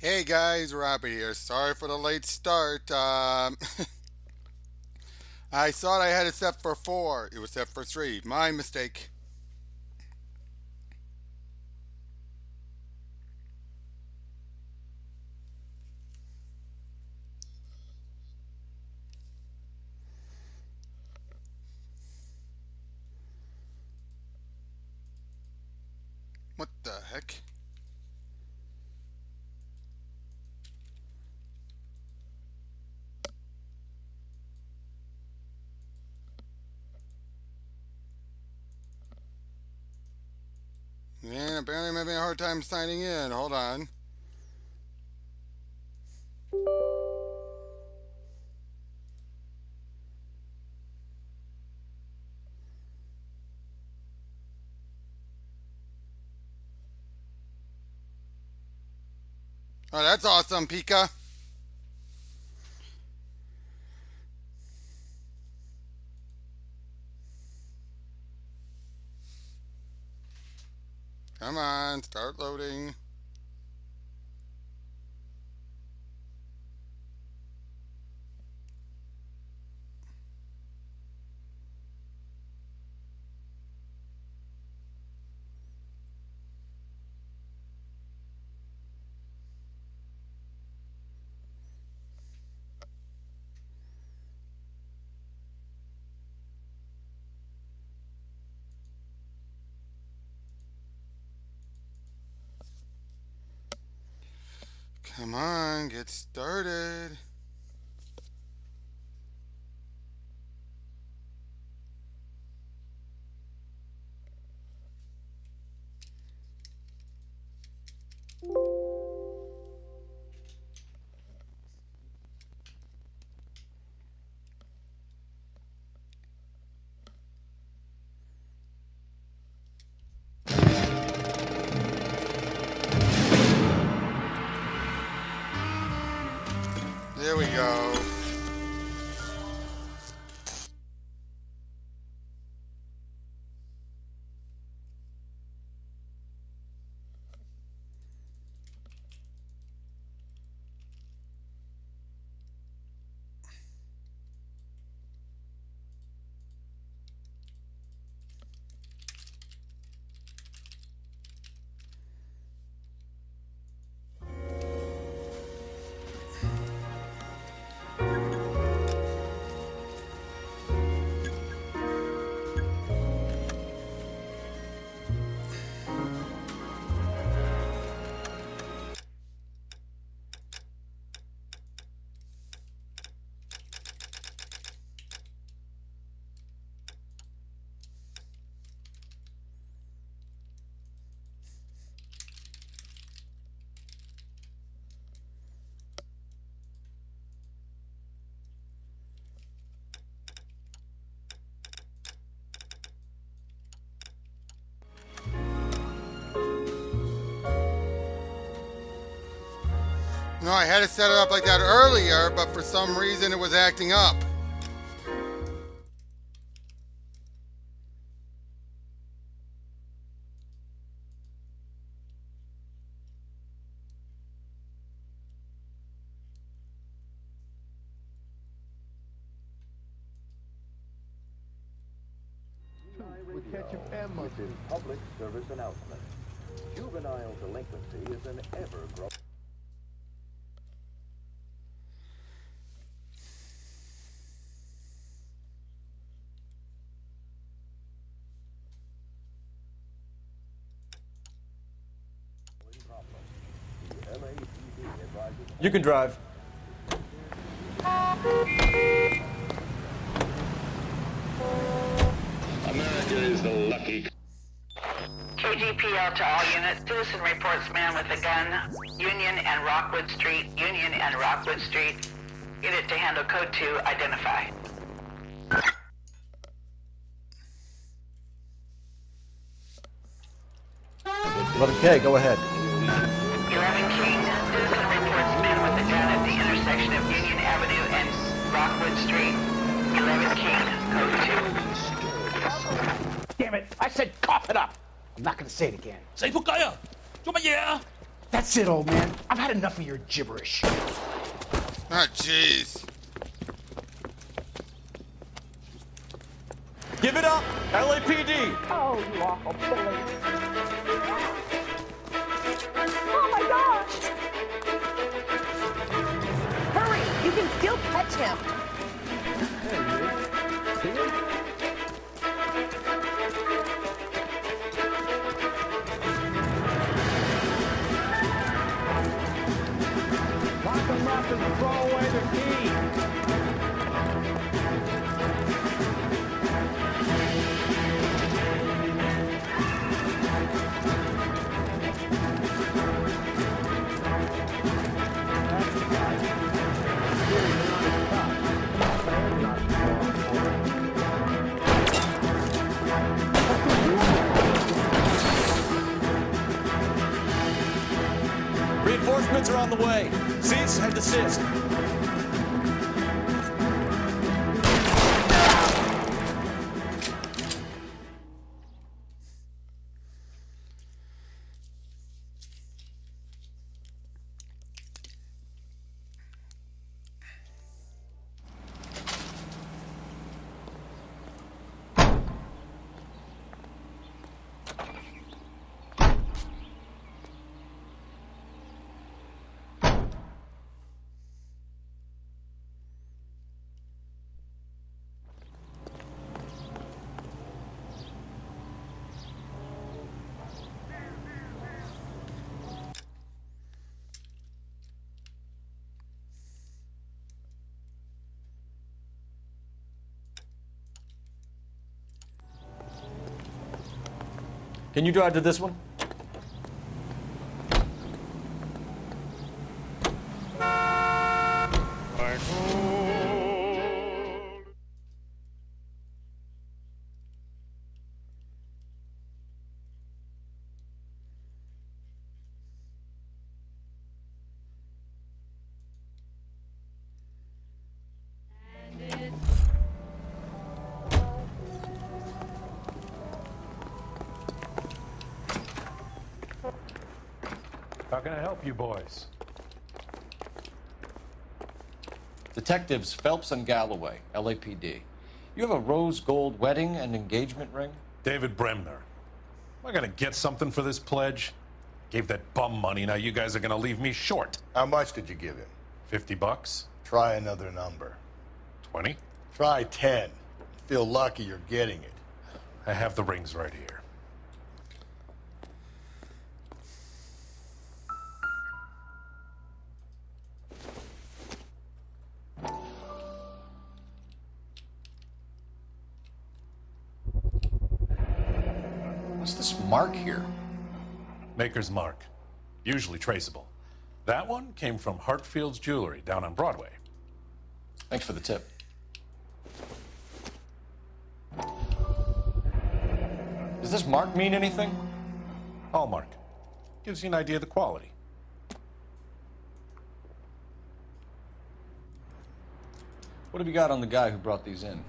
Hey guys, Robbie here. Sorry for the late start. I thought I had it set for 4. It was set for 3. My mistake. What the heck? Man, apparently I'm having a hard time signing in. Hold on. Oh, that's awesome, Pika. Come on, start loading. Come on, get started. There we go. No, I had it set it up like that earlier, but for some reason it was acting up. With ketchup and mustard. This is public service announcement. Juvenile delinquency is an ever-growing. problem. The LAPD advises. You can drive. America is the lucky. KGPL to all units. Citizen reports man with a gun. Union and Rockwood Street. Union and Rockwood Street. Unit to handle code 2. Identify. 11K, go ahead. 11 King. Citizen reports man with a gun at the intersection of Union Avenue and Rockwood Street. 11 King. Code 2. Damn it! I said cough it up! I'm not gonna say it again. 死仆街啊！做乜嘢啊？ That's it, old man. I've had enough of your gibberish. Ah, jeez. Give it up, LAPD! Oh, you awful silly. Oh my gosh! Hurry! You can still catch him. There he is. See him? Lock him up and throw away the key. Reinforcements are on the way. Cease and desist. Can you drive to this one? How can I help you boys? Detectives Phelps and Galloway, LAPD. You have a rose gold wedding and engagement ring? David Bremner. Am I gonna get something for this pledge? Gave that bum money, now you guys are gonna leave me short. How much did you give him? $50? Try another number. 20? Try 10. Feel lucky you're getting it. I have the rings right here. What's this mark here? Maker's mark. Usually traceable. That one came from Hartfield's Jewelry down on Broadway. Thanks for the tip. Does this mark mean anything? Hallmark. Gives you an idea of the quality. What have you got on the guy who brought these in?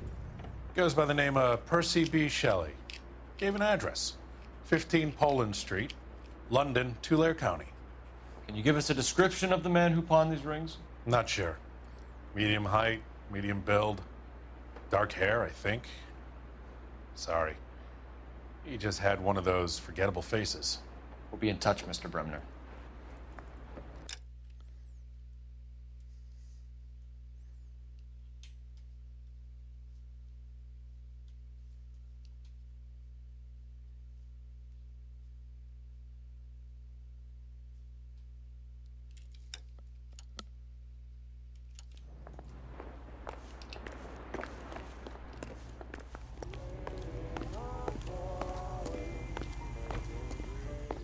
Goes by the name of Percy B. Shelley. Gave an address. 15 Poland Street, London, Tulare County. Can you give us a description of the man who pawned these rings? Not sure. Medium height, medium build, dark hair, I think. Sorry. He just had one of those forgettable faces. We'll be in touch, Mr. Bremner.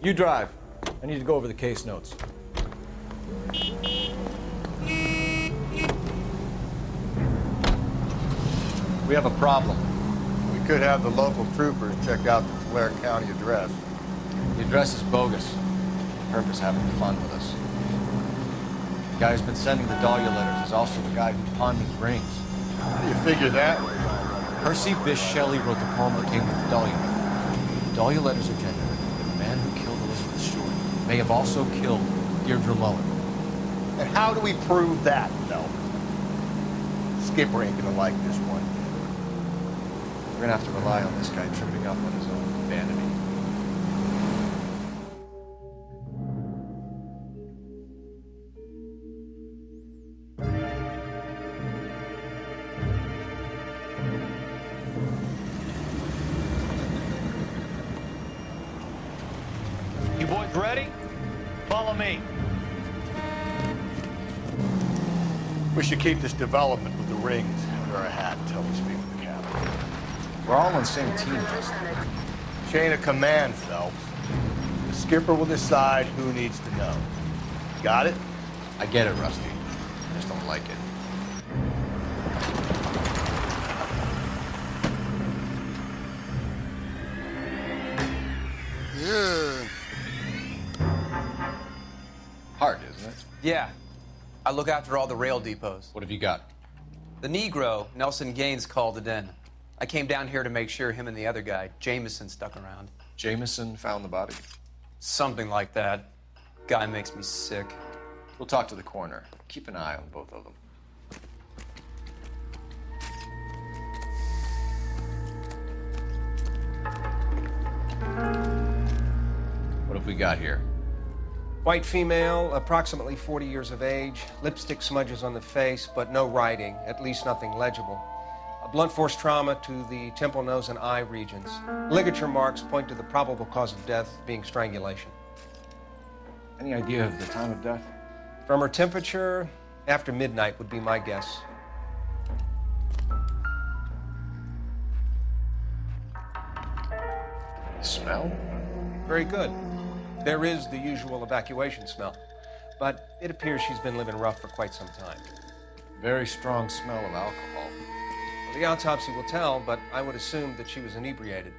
You drive. I need to go over the case notes. We have a problem. We could have the local troopers check out the Tulare County address. The address is bogus. Herb is having fun with us. The guy who's been sending the Dahlia letters is also the guy who pawned these rings. How do you figure that? Percy Bysshe Shelley wrote the poem that came with the Dahlia letters. The Dahlia letters are genuine. The man who killed Elizabeth Short may have also killed Deirdre Mullen. And how do we prove that, Phelps? Skipper ain't gonna like this one. We're gonna have to rely on this guy tripping up on his own vanity. You boys ready? Follow me. We should keep this development with the rings under our hat until we speak with the captain. We're all on the same team, Justin. Chain of command, Phelps. The skipper will decide who needs to know. Got it? I get it, Rusty. I just don't like it. Yeah. Hard, isn't it? Yeah. I look after all the rail depots. What have you got? The Negro, Nelson Gaines, called it in. I came down here to make sure him and the other guy, Jameson, stuck around. Jameson found the body. Something like that. Guy makes me sick. We'll talk to the coroner. Keep an eye on both of them. What have we got here? White female, approximately 40 years of age, lipstick smudges on the face, but no writing, at least nothing legible. A blunt force trauma to the temple, nose, and eye regions. Ligature marks point to the probable cause of death being strangulation. Any idea of the time of death? From her temperature, after midnight would be my guess. Smell? Very good. There is the usual evacuation smell, but it appears she's been living rough for quite some time. Very strong smell of alcohol. Well, the autopsy will tell, but I would assume that she was inebriated.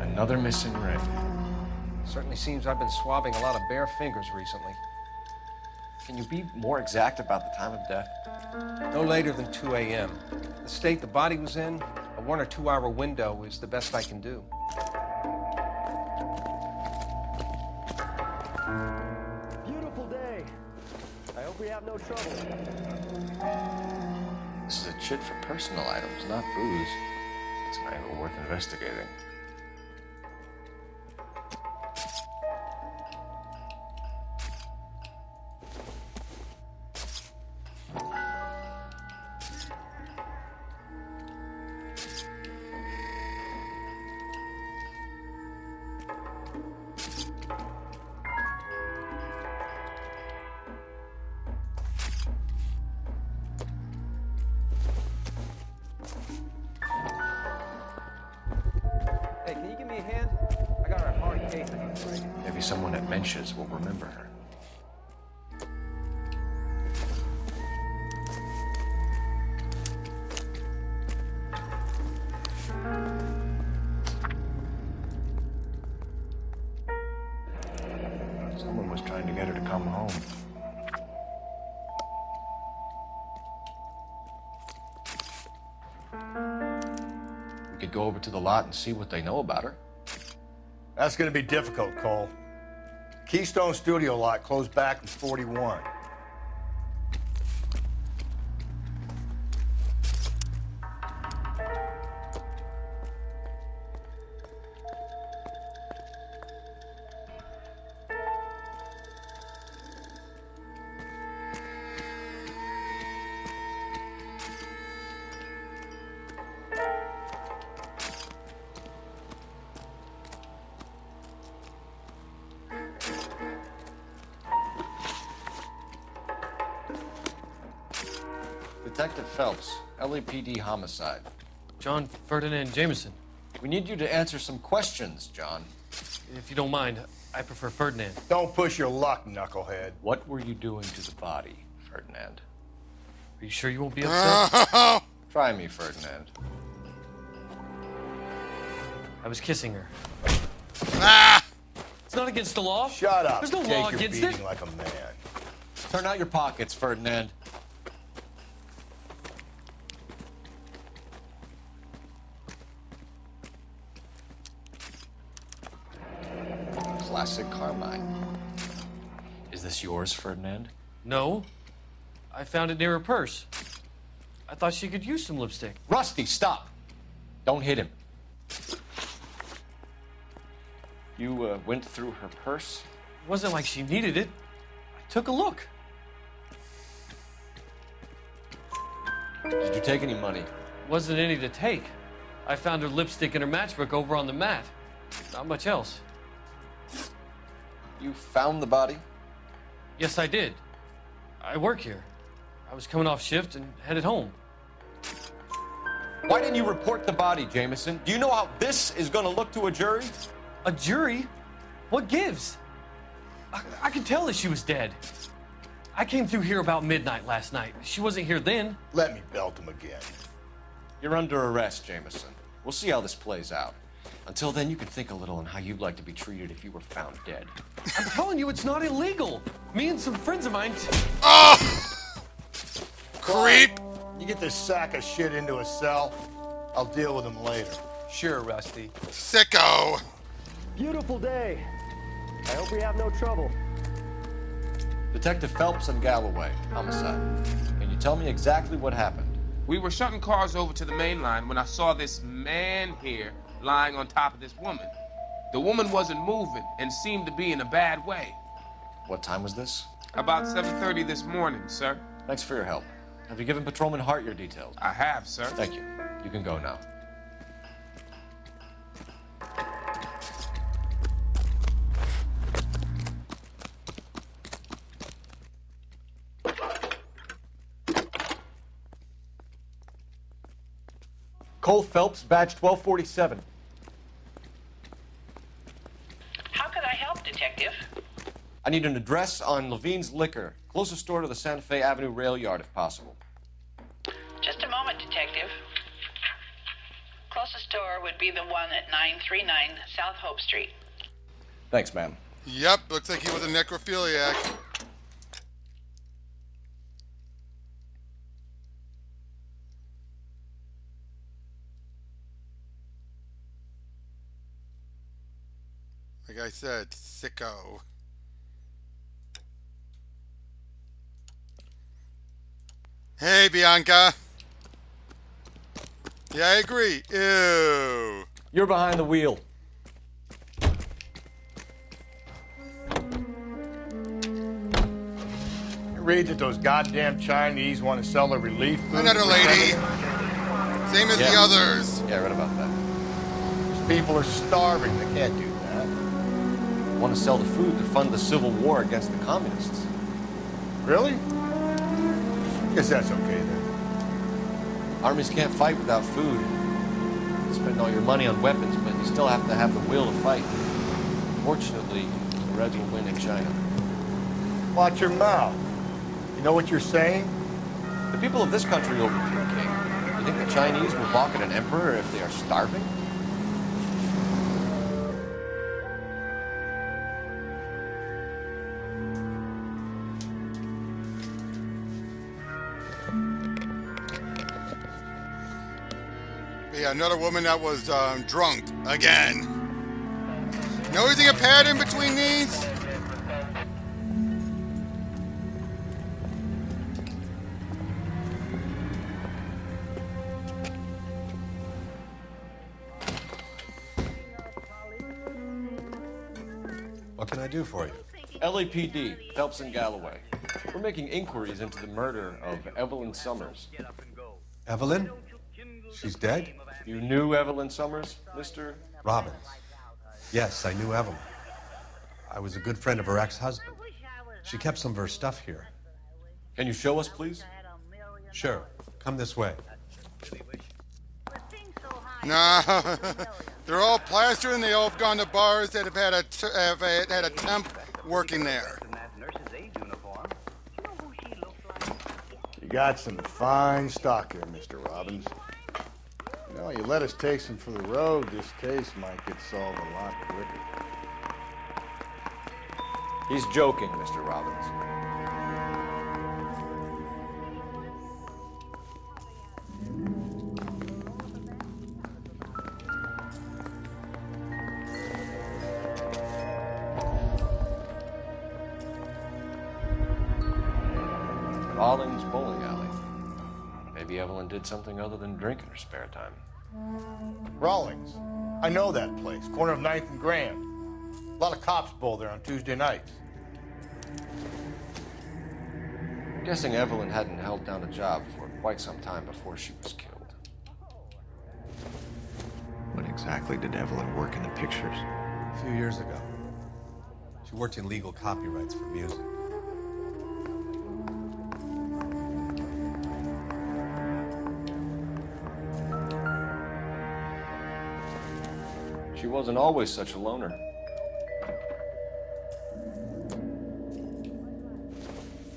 Another missing ring. Certainly seems I've been swabbing a lot of bare fingers recently. Can you be more exact about the time of death? No later than 2 a.m. The state the body was in, a 1 or 2 hour window is the best I can do. Beautiful day. I hope we have no trouble. This is a chit for personal items, not booze. It's an angle worth investigating. Hey, can you give me a hand? I got a hard case I need to break. Maybe someone at Mensch's will remember her. Someone was trying to get her to come home. We could go over to the lot and see what they know about her. That's gonna be difficult, Cole. Keystone Studio lot closed back in 41. Detective Phelps, LAPD homicide. John Ferdinand Jameson. We need you to answer some questions, John. If you don't mind, I prefer Ferdinand. Don't push your luck, knucklehead. What were you doing to the body, Ferdinand? Are you sure you won't be upset? Try me, Ferdinand. I I was kissing her. Ah! It's not against the law. Shut up. There's no Take law your against beating it. like a man. Turn out your pockets, Ferdinand. Classic Carmine. Is this yours, Ferdinand? No. I found it near her purse. I thought she could use some lipstick. Rusty, stop. Don't hit him. You went through her purse? It wasn't like she needed it. I took a look. Did you take any money? Wasn't any to take. I found her lipstick and her matchbook over on the mat. Not much else. You found the body? Yes, I did. I work here. I was coming off shift and headed home. Why didn't you report the body, Jameson? Do you know how this is going to look to a jury? A jury? What gives? I could tell that she was dead. I came through here about midnight last night. She wasn't here then. Let me belt him again. You're under arrest, Jameson. We'll see how this plays out. Until then, you can think a little on how you'd like to be treated if you were found dead. I'm telling you, it's not illegal. Me and some friends of mine... Oh! Creep! You get this sack of shit into a cell, I'll deal with him later. Sure, Rusty. Sicko! Beautiful day. I hope we have no trouble. Detective Phelps and Galloway, homicide. Can you tell me exactly what happened? We were shutting cars over to the main line when I saw this man here lying on top of this woman. The woman wasn't moving and seemed to be in a bad way. What time was this? About 7:30 this morning, sir. Thanks for your help. Have you given Patrolman Hart your details? I have, sir. Thank you. You can go now. Cole Phelps, badge 1247. How could I help, Detective? I need an address on Levine's Liquor. Closest store to the Santa Fe Avenue rail yard, if possible. Just a moment, Detective. Closest store would be the one at 939 South Hope Street. Thanks, ma'am. Yep, looks like he was a necrophiliac. Like I said, sicko. Hey, Bianca. Yeah, I agree. Ew. You're behind the wheel. You read that those goddamn Chinese want to sell their relief goods? Another lady. Same as the others. Yeah, I read about that. These people are starving. They can't do that. Want to sell the food to fund the civil war against the communists. Really? Guess that's okay then. Armies can't fight without food. You spend all your money on weapons, but you still have to have the will to fight. Fortunately, the Reds will win in China. Watch your mouth. You know what you're saying? The people of this country overthrew a king. You think the Chinese will balk at an emperor if they are starving? Yeah, another woman that was drunk again. Noticing a pattern between these? What can I do for you? LAPD, Phelps and Galloway. We're making inquiries into the murder of Evelyn Summers. Evelyn? She's dead? You knew Evelyn Summers, Mr. Robbins. Yes, I knew Evelyn. I was a good friend of her ex-husband. She kept some of her stuff here. Can you show us, please? Sure. Come this way. Nah, they're all plastered and they all have gone to bars that have had a temp working there. You got some fine stock here, Mr. Robbins. Well, you let us take some for the road, this case might get solved a lot quicker. He's joking, Mr. Robbins. Rawlings Bowling Alley. Maybe Evelyn did something other than drink in her spare time. Rawlings. I know that place. Corner of 9th and Grand. A lot of cops bowl there on Tuesday nights. I'm guessing Evelyn hadn't held down a job for quite some time before she was killed. When exactly did Evelyn work in the pictures? A few years ago. She worked in legal copyrights for music. She wasn't always such a loner.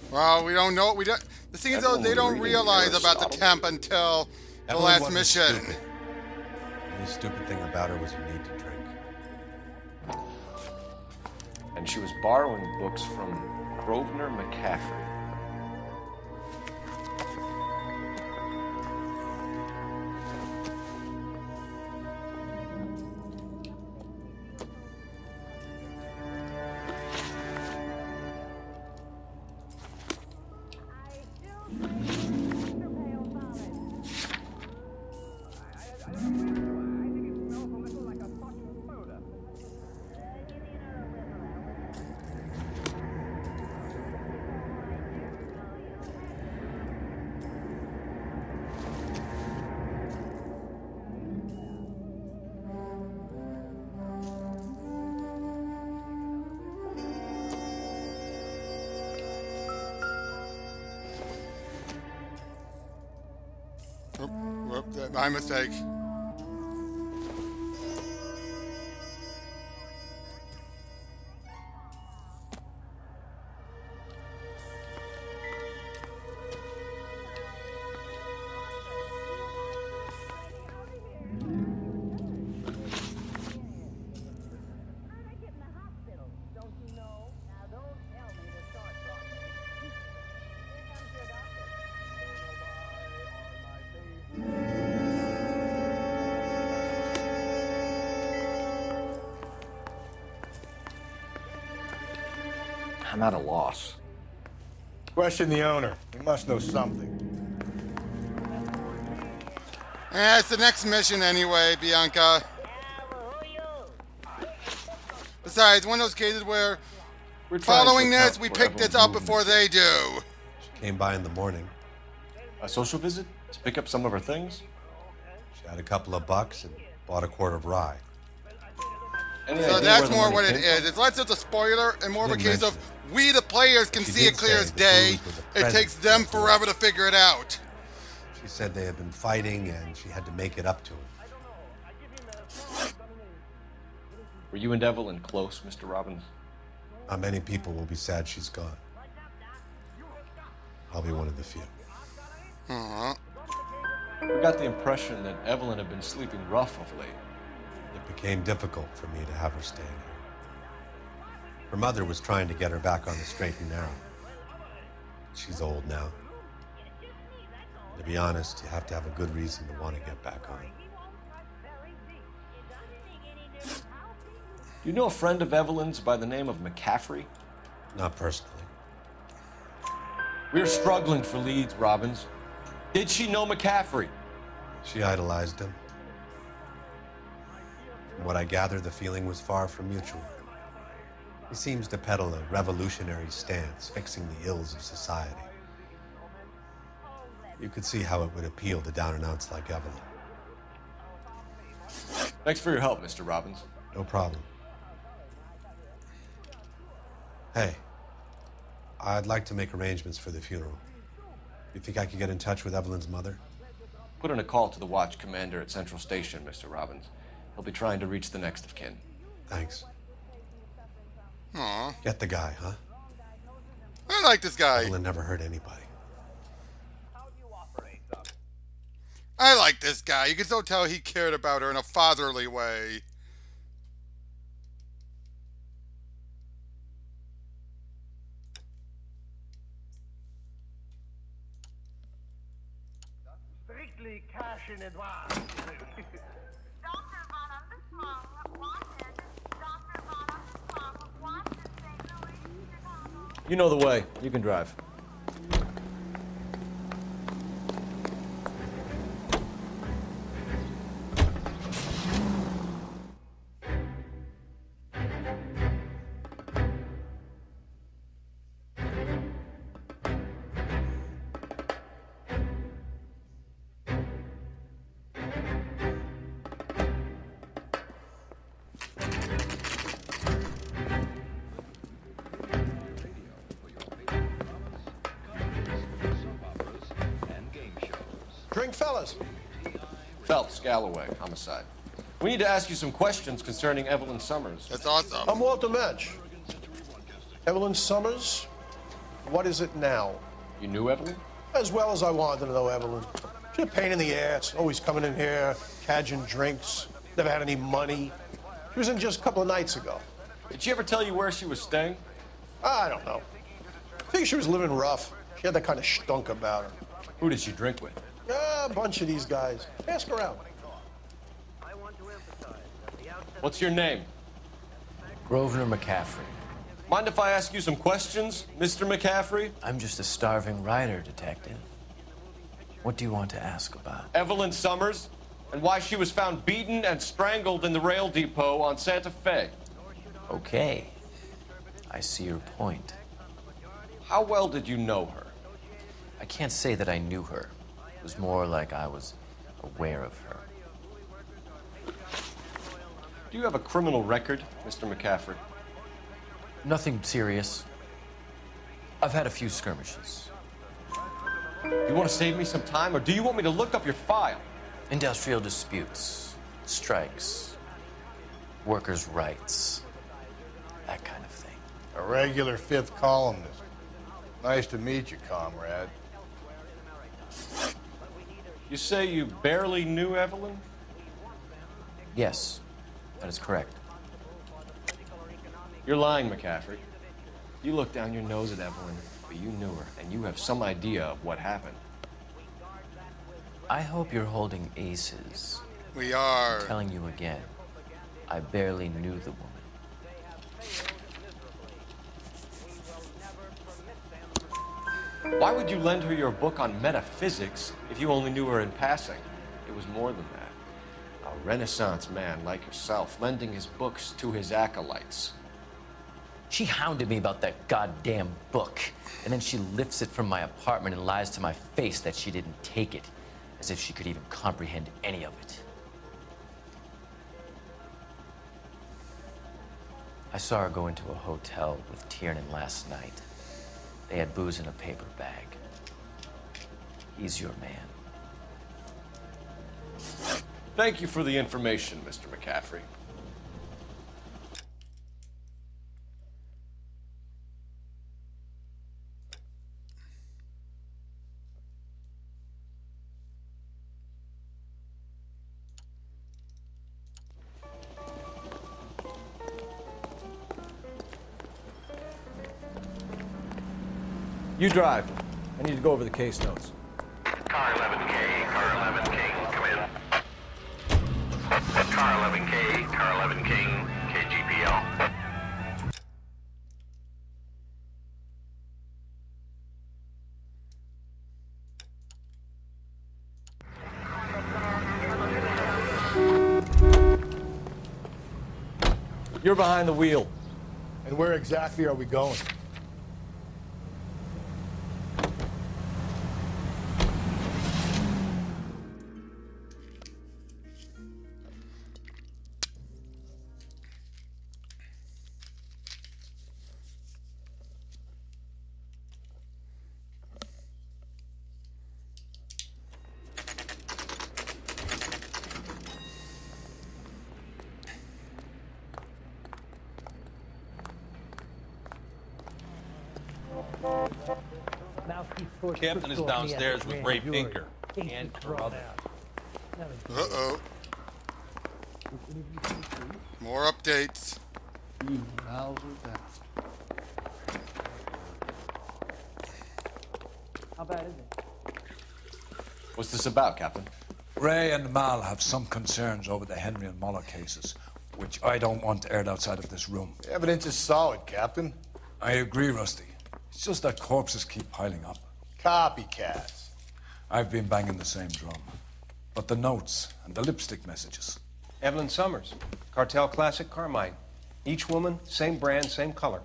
Well, we don't know. The thing is, though, they don't realize about the temp until the Evelyn last wasn't mission. stupid. The only stupid thing about her was her need to drink. And she was borrowing books from Grosvenor McCaffrey. Whoop, my mistake. I'm at a loss. Question the owner. He must know something. It's the next mission anyway, Bianca. Besides, one of those cases where following this, we pick this up before they do. She came by in the morning. A social visit? To pick up some of her things? She had a couple of bucks and bought a quart of rye. So that's more what it is. It's less of a spoiler and more of a case of we, the players, can see it clear as day. It takes them forever to figure it out. She said they had been fighting and she had to make it up to him. Were you and Evelyn close, Mr. Robbins? Not many people will be sad she's gone. I'll be one of the few. We got the impression that Evelyn had been sleeping rough of late. It became difficult for me to have her staying here. Her mother was trying to get her back on the straight and narrow. She's old now. To be honest, you have to have a good reason to want to get back on. Do you know a friend of Evelyn's by the name of McCaffrey? Not personally. We're struggling for leads, Robbins. Did she know McCaffrey? She idolized him. From what I gather, the feeling was far from mutual. He seems to peddle a revolutionary stance, fixing the ills of society. You could see how it would appeal to down-and-outs like Evelyn. Thanks for your help, Mr. Robbins. No problem. Hey, I'd like to make arrangements for the funeral. You think I could get in touch with Evelyn's mother? Put in a call to the watch commander at Central Station, Mr. Robbins. He'll be trying to reach the next of kin. Thanks. Aw. Get the guy, huh? I like this guy. Evelyn never hurt anybody. I like this guy. You can still tell he cared about her in a fatherly way. Strictly cash in advance. You know the way. You can drive. Drink, fellas. Phelps, Galloway, homicide. We need to ask you some questions concerning Evelyn Summers. That's awesome. I'm Walter Mensch. Evelyn Summers, what is it now? You knew Evelyn? As well as I wanted to know Evelyn. She's a pain in the ass, always coming in here, cadging drinks, never had any money. She was in just a couple of nights ago. Did she ever tell you where she was staying? I don't know. I think she was living rough. She had that kind of stunk about her. Who did she drink with? A bunch of these guys. Ask around. What's your name? Grosvenor McCaffrey. Mind if I ask you some questions, Mr. McCaffrey? I'm just a starving writer, detective. What do you want to ask about? Evelyn Summers, and why she was found beaten and strangled in the rail depot on Santa Fe. Okay. I see your point. How well did you know her? I can't say that I knew her. It was more like I was aware of her. Do you have a criminal record, Mr. McCaffrey? Nothing serious. I've had a few skirmishes. Do you want to save me some time, or do you want me to look up your file? Industrial disputes, strikes, workers' rights, that kind of thing. A regular fifth columnist. Nice to meet you, comrade. You say you barely knew Evelyn? Yes, that is correct. You're lying, McCaffrey. You looked down your nose at Evelyn, but you knew her, and you have some idea of what happened. I hope you're holding aces. We are. I'm telling you again, I barely knew the woman. Why would you lend her your book on metaphysics if you only knew her in passing? It was more than that. A Renaissance man like yourself, lending his books to his acolytes. She hounded me about that goddamn book, and then she lifts it from my apartment and lies to my face that she didn't take it, as if she could even comprehend any of it. I saw her go into a hotel with Tiernan last night. They had booze in a paper bag. He's your man. Thank you for the information, Mr. McCaffrey. You drive. I need to go over the case notes. Car 11K, car 11 King, come in. Car 11K, car 11 King, KGPL. You're behind the wheel. And where exactly are we going? Captain is downstairs with Ray Pinker and Carruthers. Uh-oh. More updates. How bad is it? What's this about, Captain? Ray and Mal have some concerns over the Henry and Muller cases, which I don't want aired outside of this room. The evidence is solid, Captain. I agree, Rusty. It's just that corpses keep piling up. Copycats. I've been banging the same drum. But the notes and the lipstick messages. Evelyn Summers, Cartel Classic Carmine. Each woman, same brand, same color.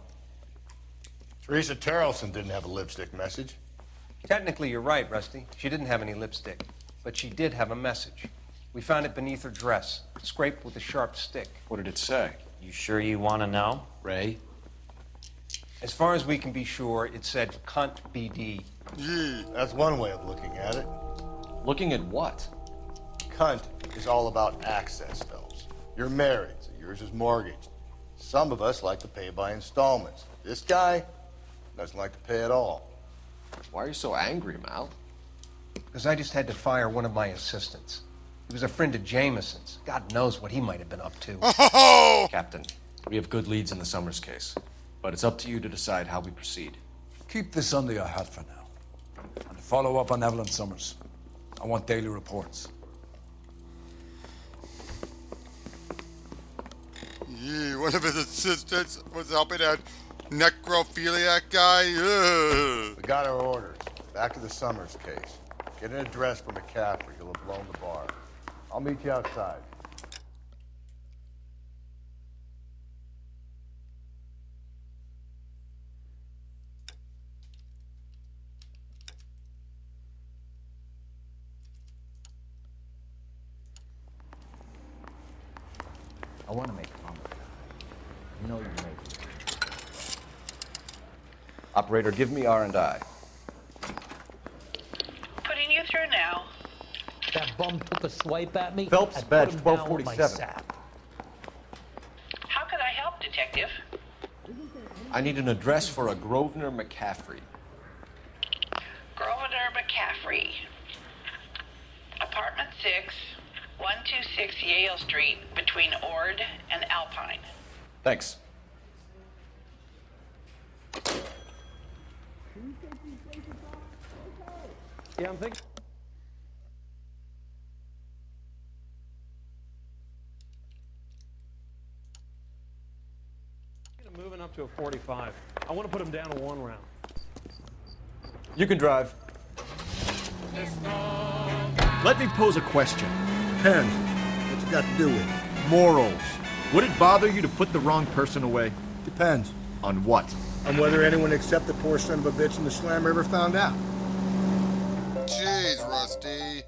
Teresa Terrelson didn't have a lipstick message. Technically, you're right, Rusty. She didn't have any lipstick, but she did have a message. We found it beneath her dress, scraped with a sharp stick. What did it say? You sure you want to know? Ray? As far as we can be sure, it said cunt BD. Yeah, that's one way of looking at it. Looking at what? Cunt is all about access, Phelps. You're married, so yours is mortgaged. Some of us like to pay by installments. This guy doesn't like to pay at all. Why are you so angry, Mal? Because I just had to fire one of my assistants. He was a friend of Jameson's. God knows what he might have been up to. Captain, we have good leads in the Summers case, but it's up to you to decide how we proceed. Keep this under your hat for now. And follow up on Evelyn Summers. I want daily reports. Yeah, one of his assistants was helping that necrophiliac guy. Ugh. We got our orders. Back to the Summers case. Get an address for McCaffrey. He'll have blown the bar. I'll meet you outside. I want to make a promise. You know you make it. Operator, give me R&I. Putting you through now. That bum took a swipe at me. Phelps, I'd badge put him down with my 1247. sap. How could I help, Detective? I need an address for a Grosvenor McCaffrey. Grosvenor McCaffrey. Apartment 6, 126 Yale Street, between Ord and Alpine. Thanks. Yeah, I'm thinking. Moving up to a 45. I want to put him down to 1 round. You can drive. Let me pose a question. Depends. What's it got to do with it? Morals. Would it bother you to put the wrong person away? Depends. On what? On whether anyone except the poor son of a bitch in the Slammer ever found out. Jeez, Rusty.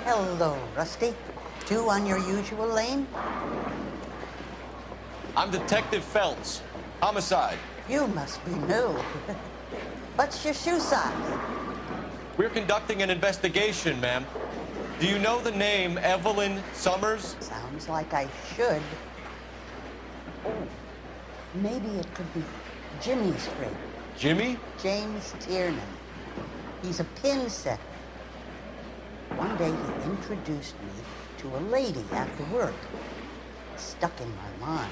Hello, Rusty. 2 on your usual lane? I'm Detective Phelps. Homicide. You must be new. What's your shoe size? We're conducting an investigation, ma'am. Do you know the name Evelyn Summers? Sounds like I should. Oh, maybe it could be Jimmy's friend. Jimmy? James Tiernan. He's a pin setter. One day he introduced me to a lady after work. It stuck in my mind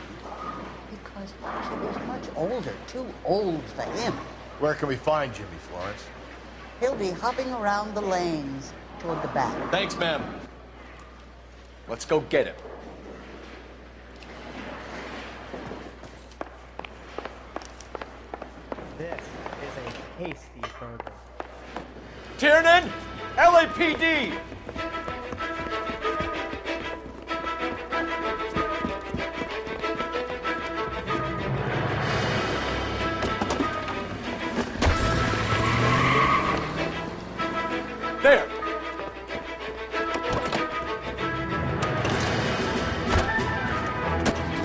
because she was much older, too old for him. Where can we find Jimmy, Florence? He'll be hopping around the lanes toward the back. Thanks, ma'am. Let's go get him. This is a tasty burger. Tiernan! LAPD!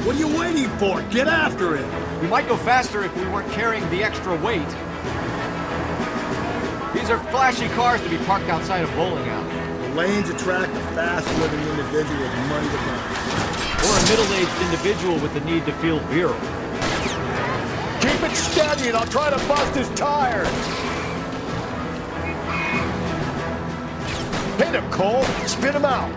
What are you waiting for? Get after it! We might go faster if we weren't carrying the extra weight. These are flashy cars to be parked outside a bowling alley. The lanes attract a fast-living individual with money to burn. Or a middle-aged individual with the need to feel virile. Keep it steady and I'll try to bust his tires! Hit him, Cole! Spit him out!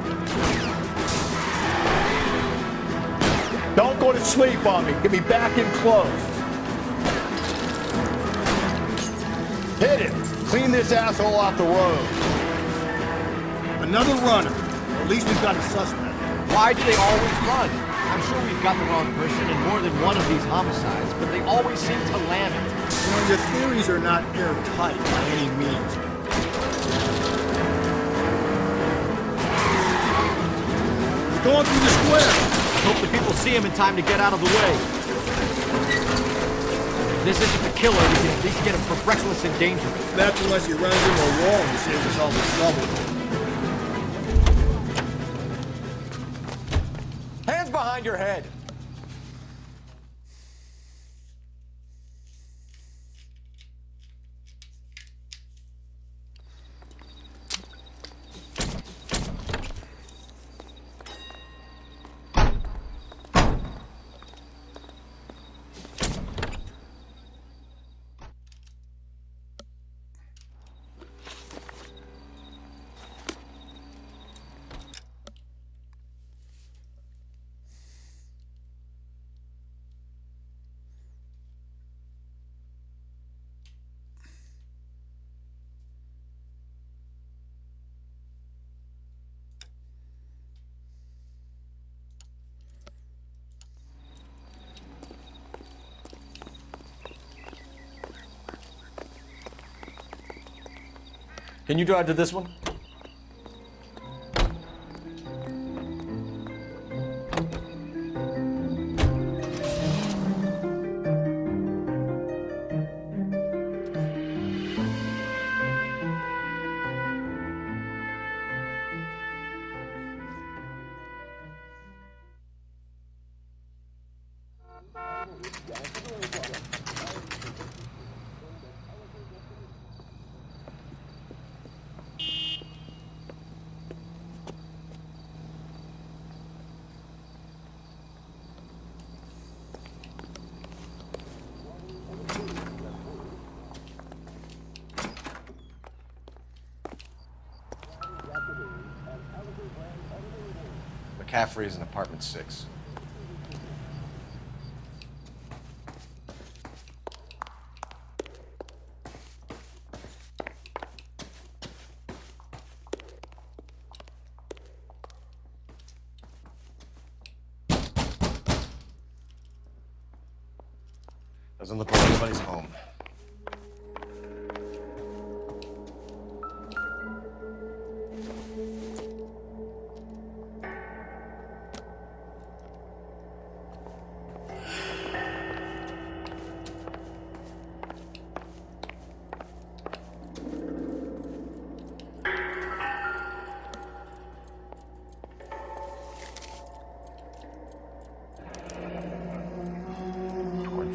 Don't go to sleep on me. Get me back in close. Hit him. Clean this asshole off the road. Another runner. At least we've got a suspect. Why do they always run? I'm sure we've got the wrong person in more than one of these homicides, but they always seem to land it. You know, your theories are not airtight by any means. We're going through the square. Hope the people see him in time to get out of the way. If this isn't the killer, we can at least get him for reckless endangerment. That's unless he runs into a wall and saves us all the trouble. Hands behind your head. Can you drive to this one? McCaffrey is in apartment 6. Doesn't look like anybody's home.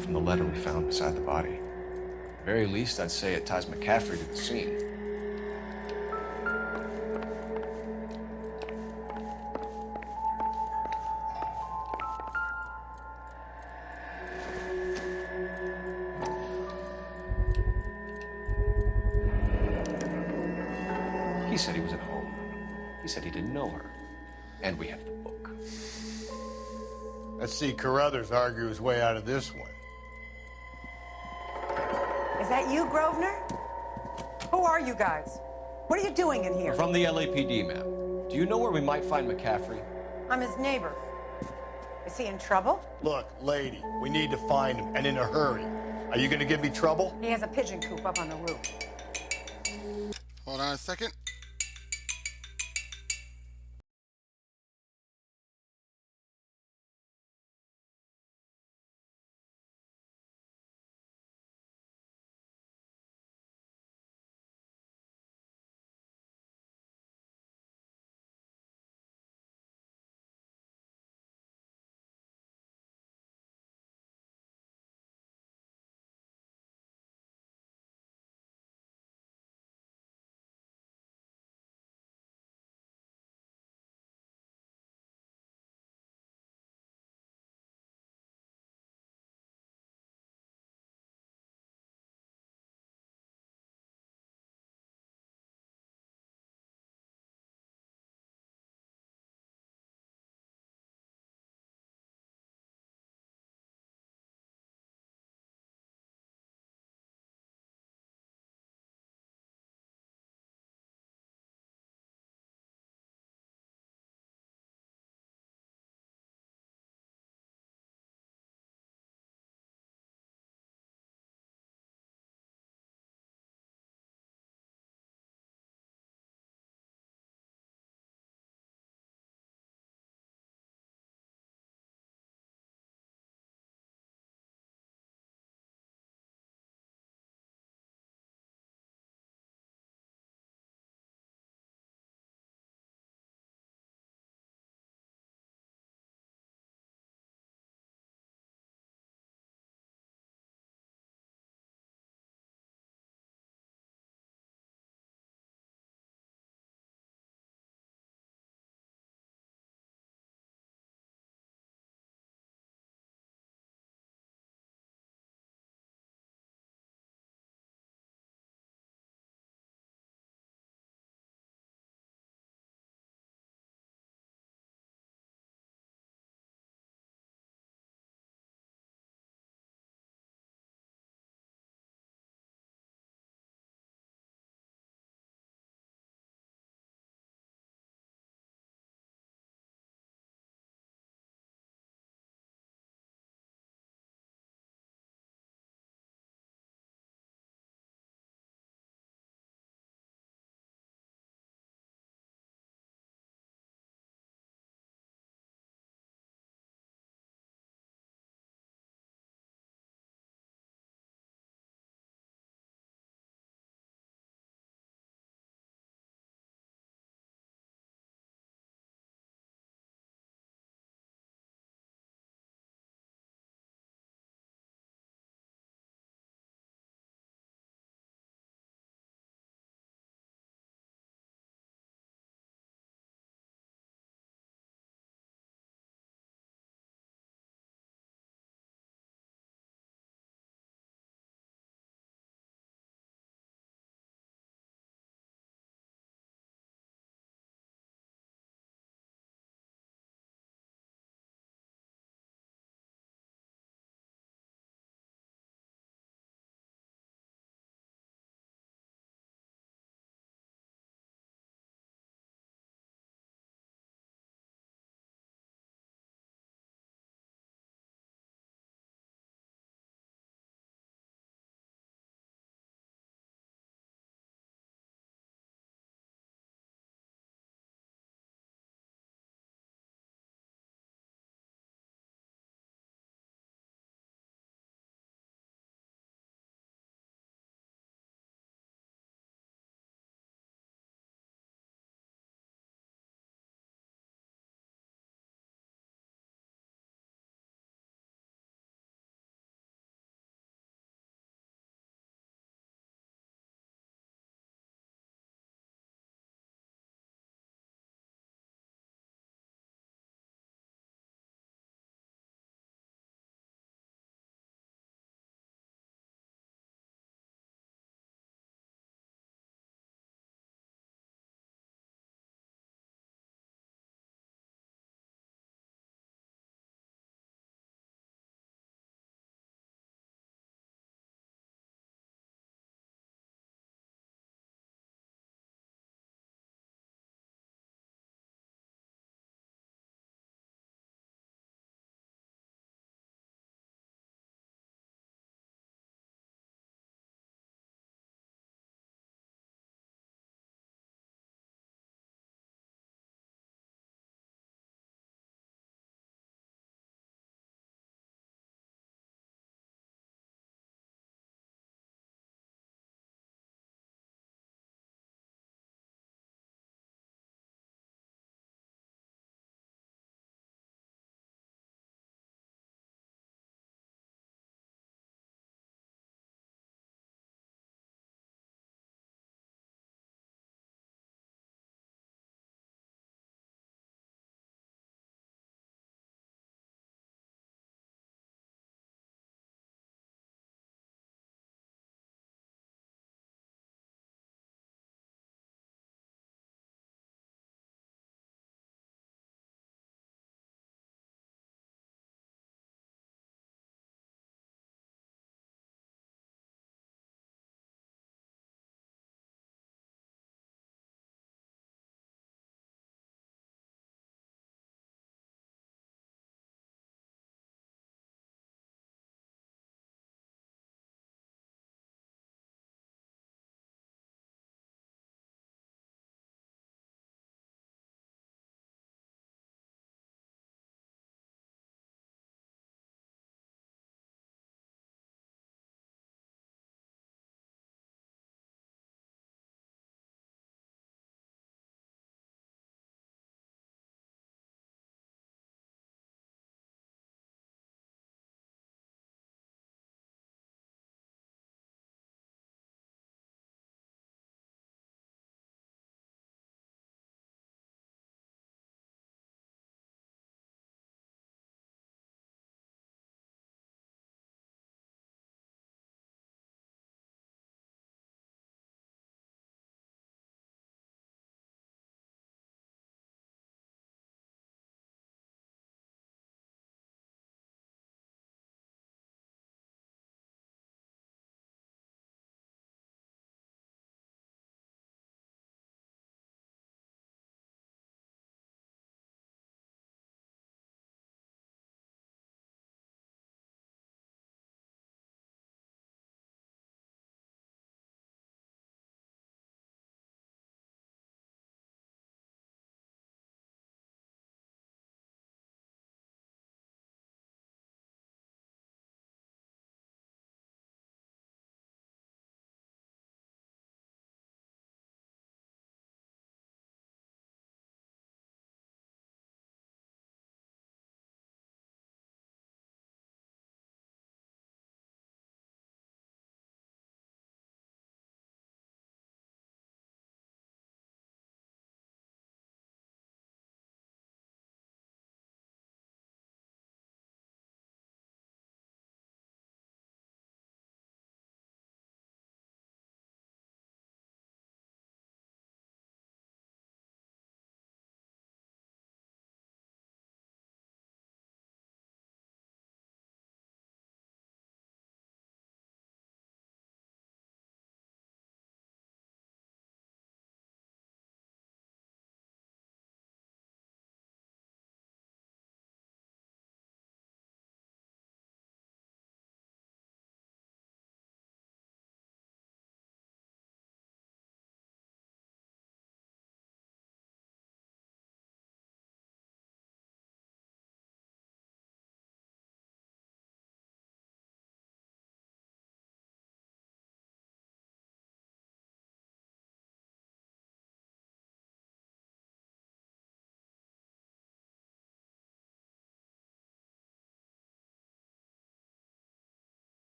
From the letter we found beside the body. At the very least, I'd say it ties McCaffrey to the scene. He said he was at home. He said he didn't know her. And we have the book. Let's see Carruthers argue his way out of this one. Is that you, Grosvenor? Who are you guys? What are you doing in here? We're from the LAPD, ma'am. Do you know where we might find McCaffrey? I'm his neighbor. Is he in trouble? Look, lady, we need to find him, and in a hurry. Are you gonna give me trouble? He has a pigeon coop up on the roof. Hold on a second.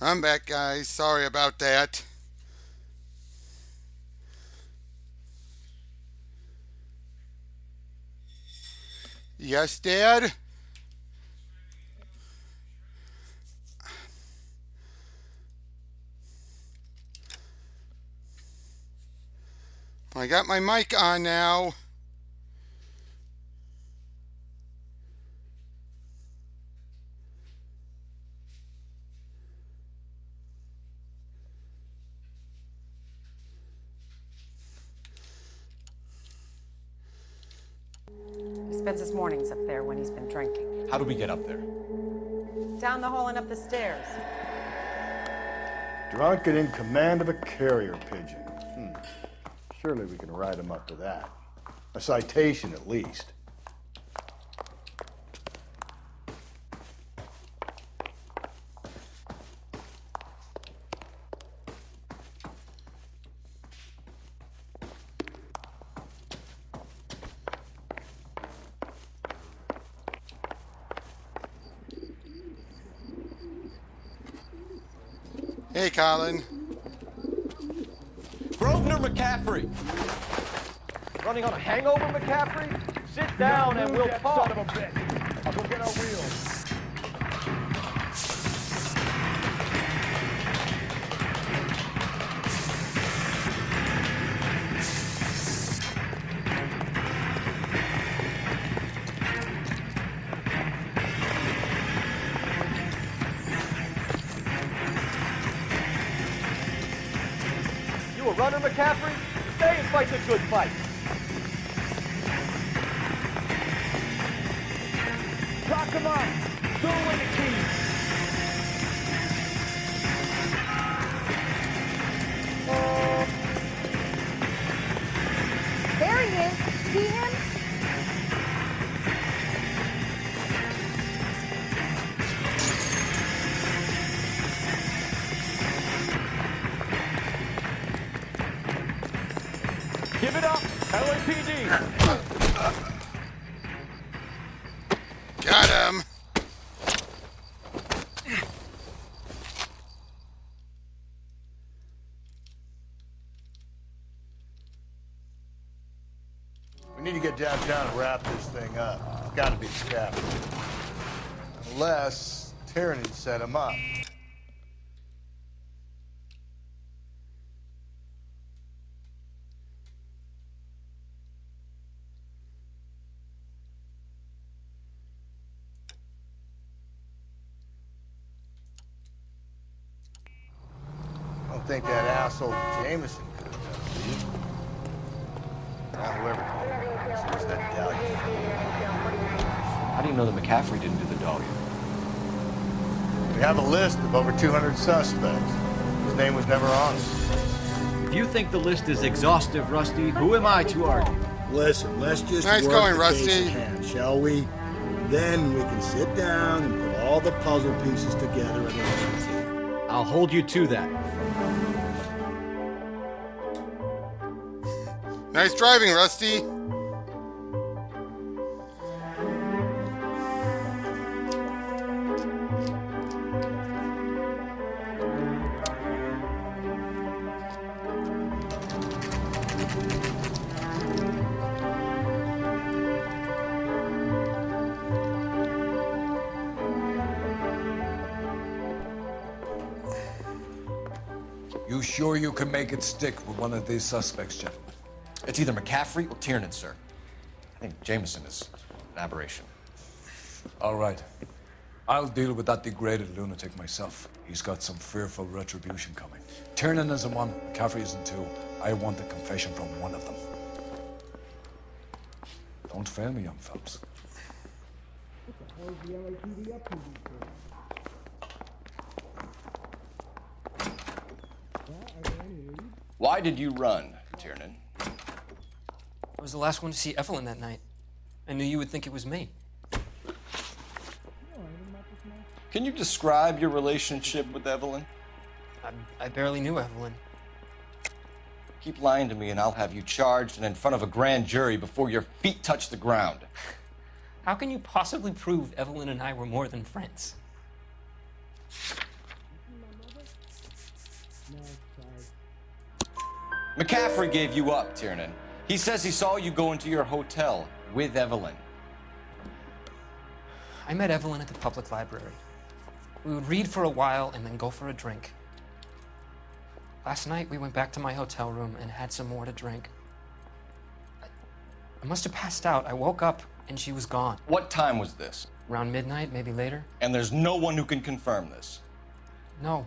I'm back, guys. Sorry about that. Yes, Dad? I got my mic on now. He spends his mornings up there when he's been drinking. How do we get up there? Down the hall and up the stairs. Drunk and in command of a carrier pigeon. Surely we can write him up to that. A citation, at least. Hey, Colin. Grosvenor McCaffrey. Running on a hangover, McCaffrey? Sit down and we'll talk. Son of a bitch. I'll go get our wheels. You a runner, McCaffrey? Stay and fight the good fight. Lock him up. Throw away the keys. There he is. See him? Give it up, LAPD. Got him. We need to get downtown and wrap this thing up. It's got to be the captain. Unless Tyranny set him up. I don't think that asshole Jameson could have done it, do you? Now, whoever sees that dahlia. How do you know that McCaffrey didn't do the dahlia? We have a list of over 200 suspects. His name was never on it. If you think the list is exhaustive, Rusty, who am I to argue? Listen, let's just Nice work going, the Rusty. case at hand, shall we? Then we can sit down and put all the puzzle pieces together and see. I'll hold you to that. Nice driving, Rusty. You sure you can make it stick with one of these suspects, gentlemen? It's either McCaffrey or Tiernan, sir. I think Jameson is an aberration. All right. I'll deal with that degraded lunatic myself. He's got some fearful retribution coming. Tiernan isn't one, McCaffrey isn't two. I want a confession from one of them. Don't fail me, young fellas. Why did you run, Tiernan? I was the last one to see Evelyn that night. I knew you would think it was me. Can you describe your relationship with Evelyn? I barely knew Evelyn. Keep lying to me and I'll have you charged and in front of a grand jury before your feet touch the ground. How can you possibly prove Evelyn and I were more than friends? McCaffrey gave you up, Tiernan. He says he saw you go into your hotel with Evelyn. I met Evelyn at the public library. We would read for a while and then go for a drink. Last night, we went back to my hotel room and had some more to drink. I must have passed out. I woke up and she was gone. What time was this? Around midnight, maybe later. And there's no one who can confirm this? No,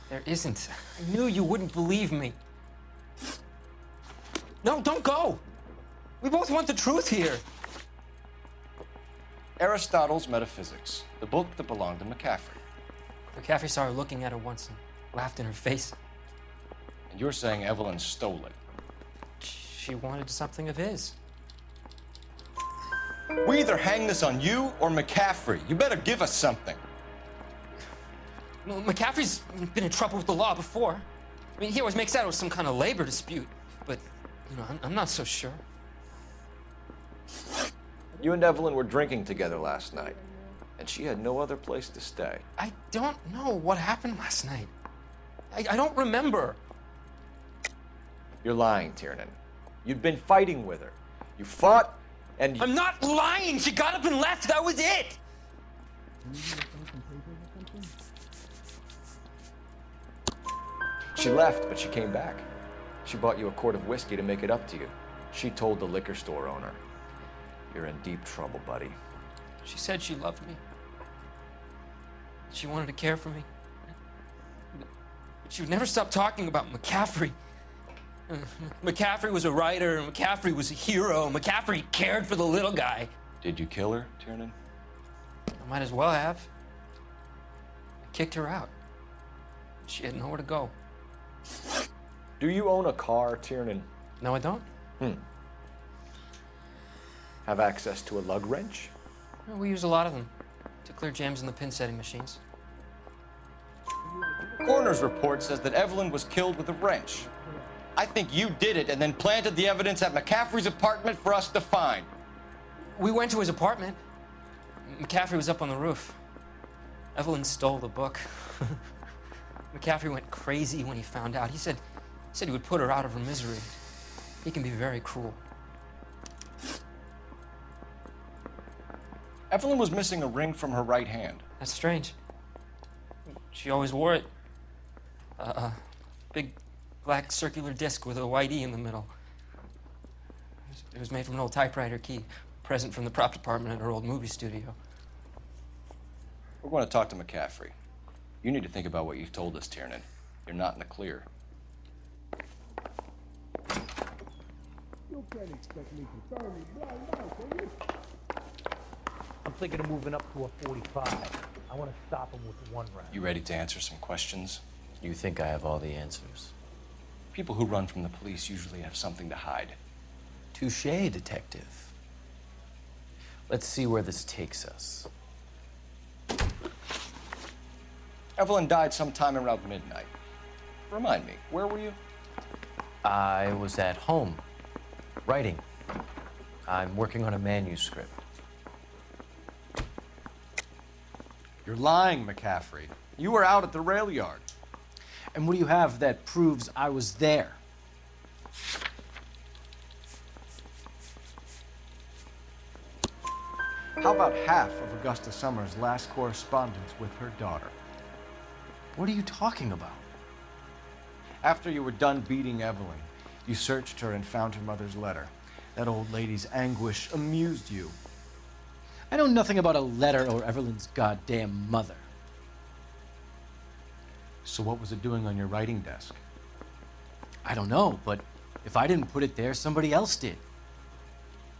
there isn't. I knew you wouldn't believe me. No, don't go. We both want the truth here. Aristotle's Metaphysics, the book that belonged to McCaffrey. McCaffrey saw her looking at her once and laughed in her face. And you're saying Evelyn stole it? She wanted something of his. We either hang this on you or McCaffrey. You better give us something. Well, McCaffrey's been in trouble with the law before. I mean, he always makes out it was some kind of labor dispute, but, you know, I'm not so sure. You and Evelyn were drinking together last night, and she had no other place to stay. I don't know what happened last night. I don't remember. You're lying, Tiernan. You'd been fighting with her. You fought, and I'm not lying! She got up and left, that was it! She left, but she came back. She bought you a quart of whiskey to make it up to you. She told the liquor store owner. You're in deep trouble, buddy. She said she loved me. She wanted to care for me. But she would never stop talking about McCaffrey. McCaffrey was a writer, McCaffrey was a hero, McCaffrey cared for the little guy. Did you kill her, Tiernan? I might as well have. I kicked her out. She had nowhere to go. Do you own a car, Tiernan? No, I don't. Have access to a lug wrench? Well, we use a lot of them to clear jams in the pin setting machines. Coroner's report says that Evelyn was killed with a wrench. I think you did it and then planted the evidence at McCaffrey's apartment for us to find. We went to his apartment. McCaffrey was up on the roof. Evelyn stole the book. McCaffrey went crazy when he found out. He said he would put her out of her misery. He can be very cruel. Evelyn was missing a ring from her right hand. That's strange. She always wore it. A big black circular disc with a white E in the middle. It was made from an old typewriter key, a present from the prop department at her old movie studio. We're going to talk to McCaffrey. You need to think about what you've told us, Tiernan. You're not in the clear. You can't expect me to turn me blind now, can you? I'm thinking of moving up to a 45. I want to stop him with one round. You ready to answer some questions? You think I have all the answers? People who run from the police usually have something to hide. Touché, detective. Let's see where this takes us. Evelyn died sometime around midnight. Remind me, where were you? I was at home, writing. I'm working on a manuscript. You're lying, McCaffrey. You were out at the rail yard. And what do you have that proves I was there? How about half of Augusta Summers' last correspondence with her daughter? What are you talking about? After you were done beating Evelyn, you searched her and found her mother's letter. That old lady's anguish amused you. I know nothing about a letter or Evelyn's goddamn mother. So what was it doing on your writing desk? I don't know, but if I didn't put it there, somebody else did.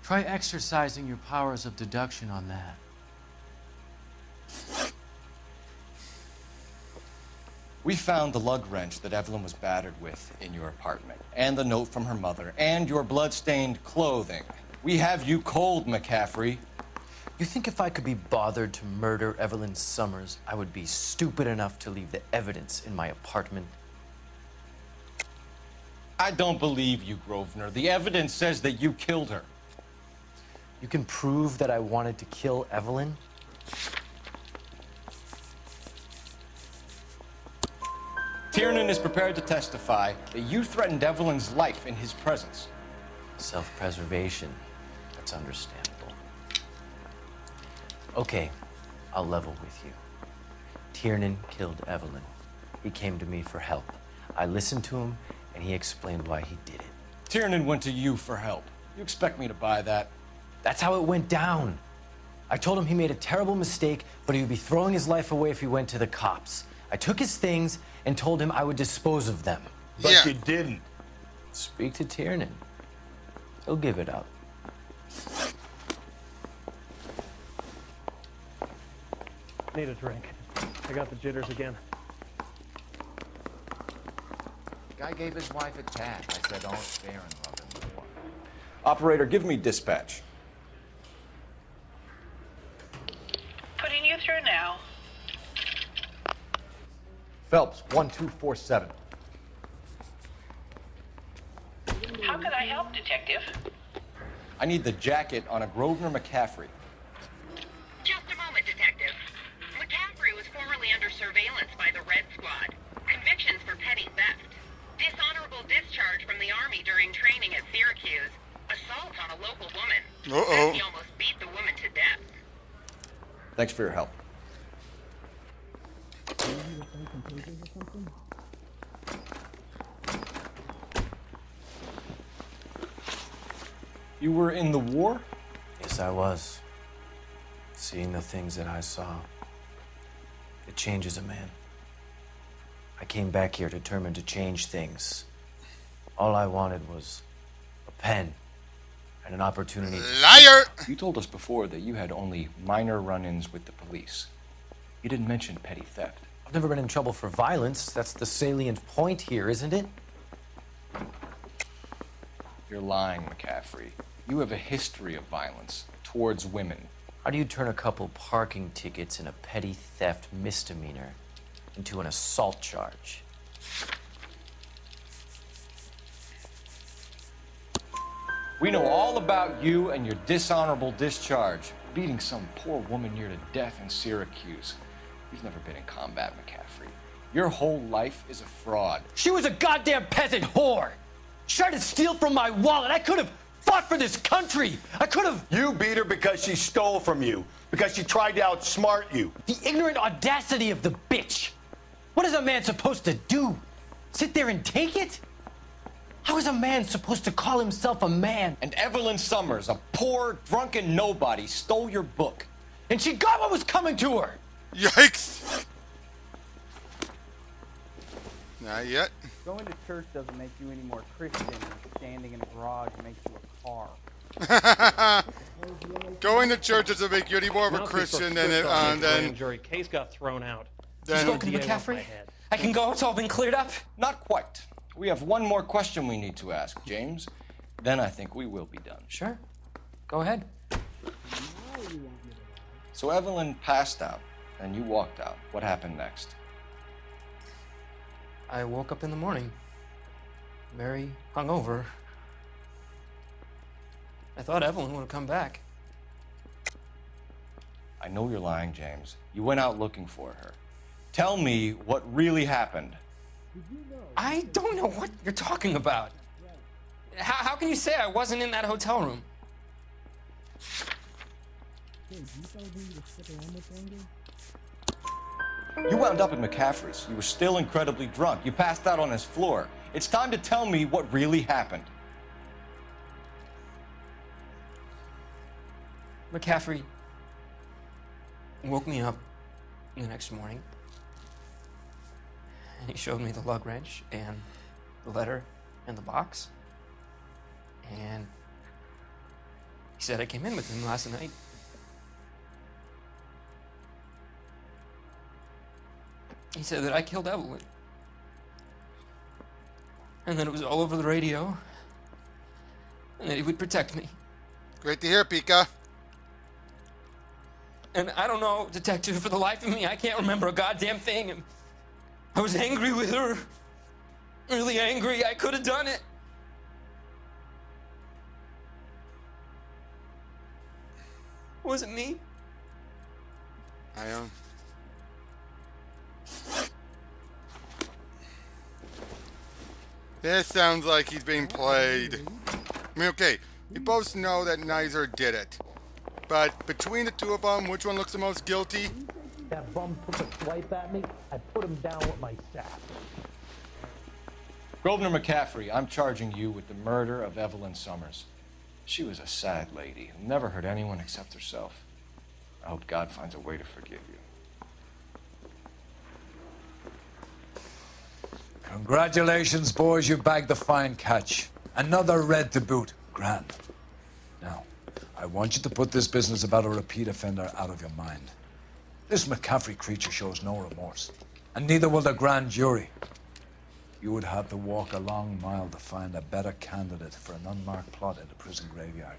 Try exercising your powers of deduction on that. We found the lug wrench that Evelyn was battered with in your apartment, and the note from her mother, and your blood-stained clothing. We have you cold, McCaffrey. You think if I could be bothered to murder Evelyn Summers, I would be stupid enough to leave the evidence in my apartment? I don't believe you, Grosvenor. The evidence says that you killed her. You can prove that I wanted to kill Evelyn? Tiernan is prepared to testify that you threatened Evelyn's life in his presence. Self-preservation. That's understandable. Okay, I'll level with you. Tiernan killed Evelyn. He came to me for help. I listened to him, and he explained why he did it. Tiernan went to you for help. You expect me to buy that? That's how it went down. I told him he made a terrible mistake, but he would be throwing his life away if he went to the cops. I took his things and told him I would dispose of them. But you didn't. Speak to Tiernan. He'll give it up. Need a drink. I got the jitters again. Guy gave his wife a tap. I said, "Don't fair and love him more." Operator, give me dispatch. Putting you through now. Phelps, 1247. How can I help, Detective? I need the jacket on a Grosvenor McCaffrey. Just a moment, Detective. McCaffrey was formerly under surveillance by the Red Squad. Convictions for petty theft. Dishonorable discharge from the Army during training at Syracuse. Assault on a local woman. Uh-oh. He almost beat the woman to death. Thanks for your help. You were in the war? Yes, I was. Seeing the things that I saw, it changes a man. I came back here determined to change things. All I wanted was a pen and an opportunity. Liar! You told us before that you had only minor run-ins with the police. You didn't mention petty theft. I've never been in trouble for violence. That's the salient point here, isn't it? You're lying, McCaffrey. You have a history of violence towards women. How do you turn a couple parking tickets and a petty theft misdemeanor into an assault charge? We know all about you and your dishonorable discharge, beating some poor woman near to death in Syracuse. You've never been in combat, McCaffrey. Your whole life is a fraud. She was a goddamn peasant whore! She tried to steal from my wallet. I could have fought for this country. I could have. You beat her because she stole from you, because she tried to outsmart you. The ignorant audacity of the bitch. What is a man supposed to do? Sit there and take it? How is a man supposed to call himself a man? And Evelyn Summers, a poor, drunken nobody, stole your book. And she got what was coming to her. Yikes! Not yet. Going to church doesn't make you any more Christian than standing in a garage makes you a car. Going to church doesn't make you any more of a Christian than it, then jury case got thrown out. Spoken to McCaffrey? I can go. It's all been cleared up. Not quite. We have one more question we need to ask, James. Then I think we will be done. Sure. Go ahead. So Evelyn passed out, and you walked out. What happened next? I woke up in the morning, very hungover. I thought Evelyn would have come back. I know you're lying, James. You went out looking for her. Tell me what really happened. I don't know what you're talking about. How can you say I wasn't in that hotel room? You wound up at McCaffrey's. You were still incredibly drunk. You passed out on his floor. It's time to tell me what really happened. McCaffrey woke me up the next morning, and he showed me the lug wrench and the letter and the box, and he said I came in with him last night. He said that I killed Evelyn, and that it was all over the radio, and that he would protect me. Great to hear, Pika. And I don't know, Detective, for the life of me, I can't remember a goddamn thing. And I was angry with her. Really angry. I could have done it. Was it me? This sounds like he's being played. I mean, okay, we both know that Nizer did it. But between the two of them, which one looks the most guilty? That bum took a swipe at me. I put him down with my staff. Grosvenor McCaffrey, I'm charging you with the murder of Evelyn Summers. She was a sad lady who never hurt anyone except herself. I hope God finds a way to forgive you. Congratulations, boys. You bagged the fine catch. Another red to boot. Grand. Now, I want you to put this business about a repeat offender out of your mind. This McCaffrey creature shows no remorse, and neither will the grand jury. You would have to walk a long mile to find a better candidate for an unmarked plot in the prison graveyard.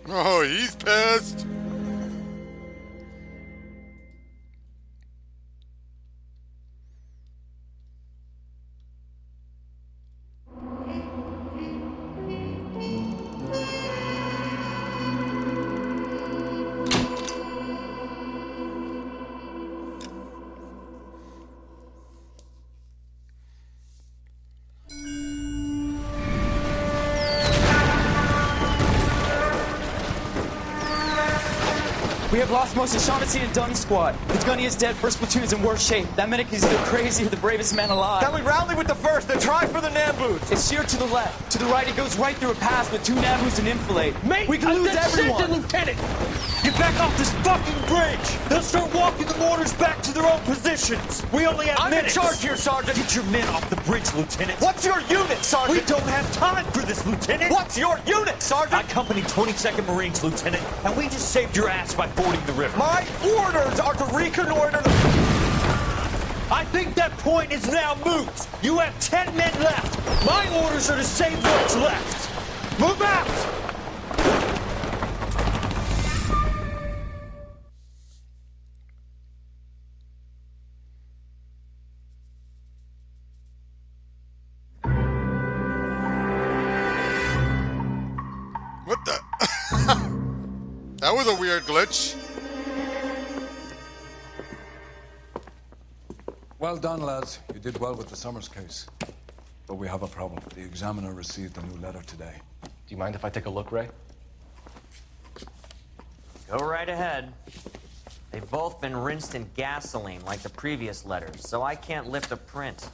Oh, he's pissed. We have lost most of Shaughnessy and Dunn's squad. The gunny is dead, first platoon is in worse shape. That medic is either crazy or the bravest man alive. Can we rally with the first and try for the Nambus? It's sheer to the left. To the right, it goes right through a pass with 2 Nambus and enfilade. Mate, we can lose everyone. Lieutenant! Get back off this fucking bridge! They'll start walking the mortars back to their own positions! We only have minutes! I'm in charge here, Sergeant! Get your men off the bridge, Lieutenant! What's your unit, Sergeant? We don't have time for this, Lieutenant! What's your unit, Sergeant? I company 22nd Marines, Lieutenant, and we just saved your ass by fording the river. My orders are to reconnoiter the... I think that point is now moot! You have 10 men left! My orders are to save what's left! Move out! What the? That was a weird glitch. Well done, lads. You did well with the Summers case. But we have a problem. The examiner received a new letter today. Do you mind if I take a look, Ray? Go right ahead. They've both been rinsed in gasoline like the previous letters, so I can't lift a print.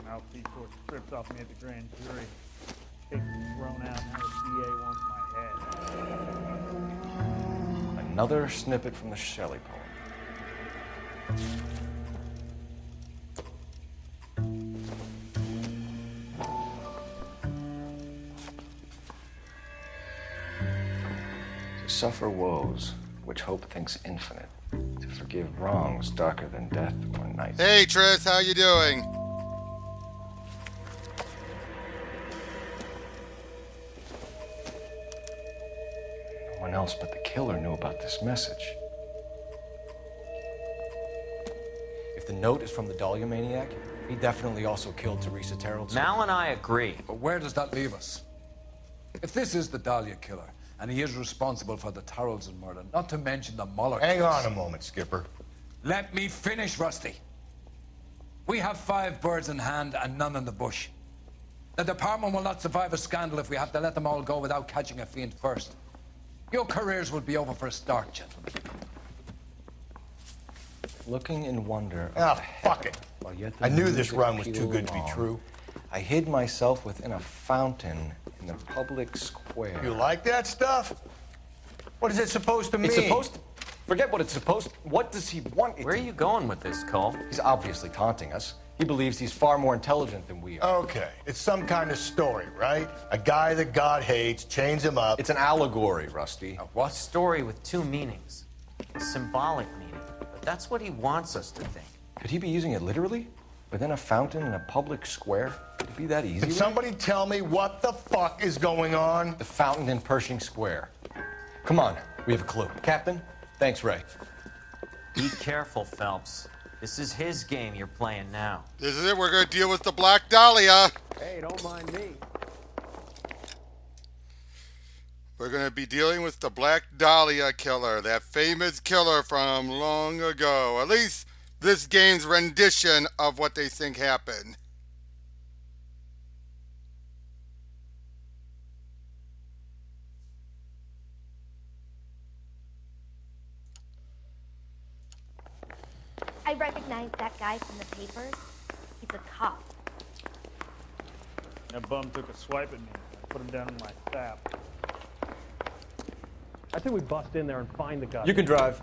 Mouthpiece sort of stripped off me at the grand jury. Case was thrown out, now the DA wants my head. Another snippet from the Shelley poem. To suffer woes which hope thinks infinite, to forgive wrongs darker than death or night. Hey, Tris, how you doing? No one else but the killer knew about this message. If the note is from the Dahlia maniac, he definitely also killed Teresa Terrell. Mal and I agree. But where does that leave us? If this is the Dahlia killer, and he is responsible for the Tarrelson murder, not to mention the Muller Hang case. on a moment, Skipper. Let me finish, Rusty. We have 5 birds in hand and none in the bush. The department will not survive a scandal if we have to let them all go without catching a fiend first. Your careers will be over for a start, gentlemen. Looking in wonder. Fuck it. I knew this run was too good to be true. I hid myself within a fountain in the public square. You like that stuff? What is it supposed to mean? It's supposed to... Forget what it's supposed to... What does he want it Where are you going with this, Cole? He's obviously taunting us. He believes he's far more intelligent than we are. Okay, it's some kind of story, right? A guy that God hates, chains him up. It's an allegory, Rusty. What? Story with 2 meanings. A symbolic meaning. But that's what he wants us to think. Could he be using it literally? Within a fountain in a public square? Could it be that easy? Can somebody tell me what the fuck is going on? The fountain in Pershing Square. Come on, we have a clue. Captain, thanks, Ray. Be careful, Phelps. This is his game you're playing now. This is it. We're going to deal with the Black Dahlia. Hey, don't mind me. We're going to be dealing with the Black Dahlia killer, that famous killer from long ago. At least this game's rendition of what they think happened. I recognize that guy from the papers. He's a cop. That bum took a swipe at me. I put him down in my sap. I think we bust in there and find the guy. You can drive.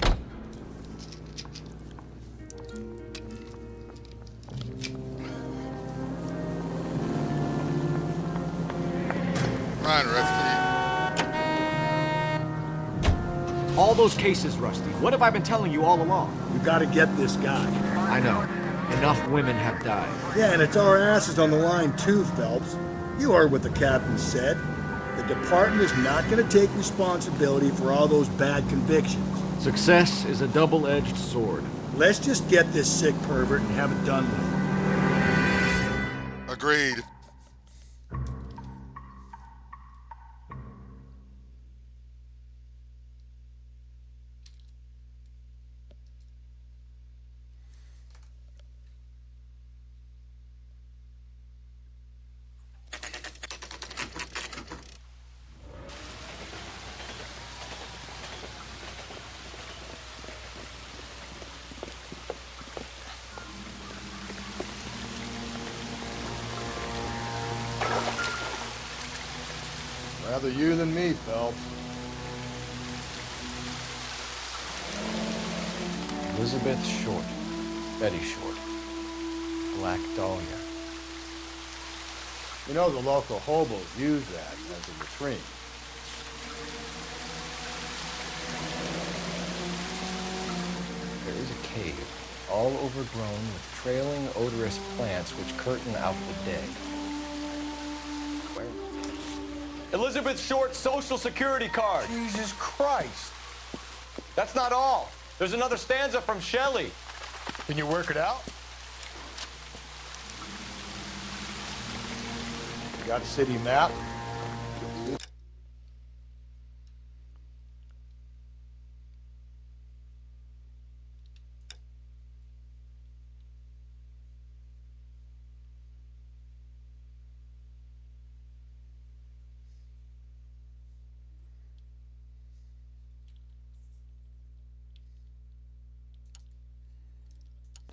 Come on, Rusty. All those cases, Rusty. What have I been telling you all along? You gotta get this guy. I know. Enough women have died. Yeah, and it's our asses on the line too, Phelps. You heard what the captain said. The department is not gonna take responsibility for all those bad convictions. Success is a double-edged sword. Let's just get this sick pervert and have it done with. Agreed. Rather you than me, Phelps. Elizabeth Short. Betty Short. Black Dahlia. You know the local hobos use that as a latrine. There is a cave, all overgrown with trailing, odorous plants which curtain out the dead. Where? Elizabeth Short's Social Security card. Jesus Christ. That's not all. There's another stanza from Shelley. Can you work it out? You got a city map?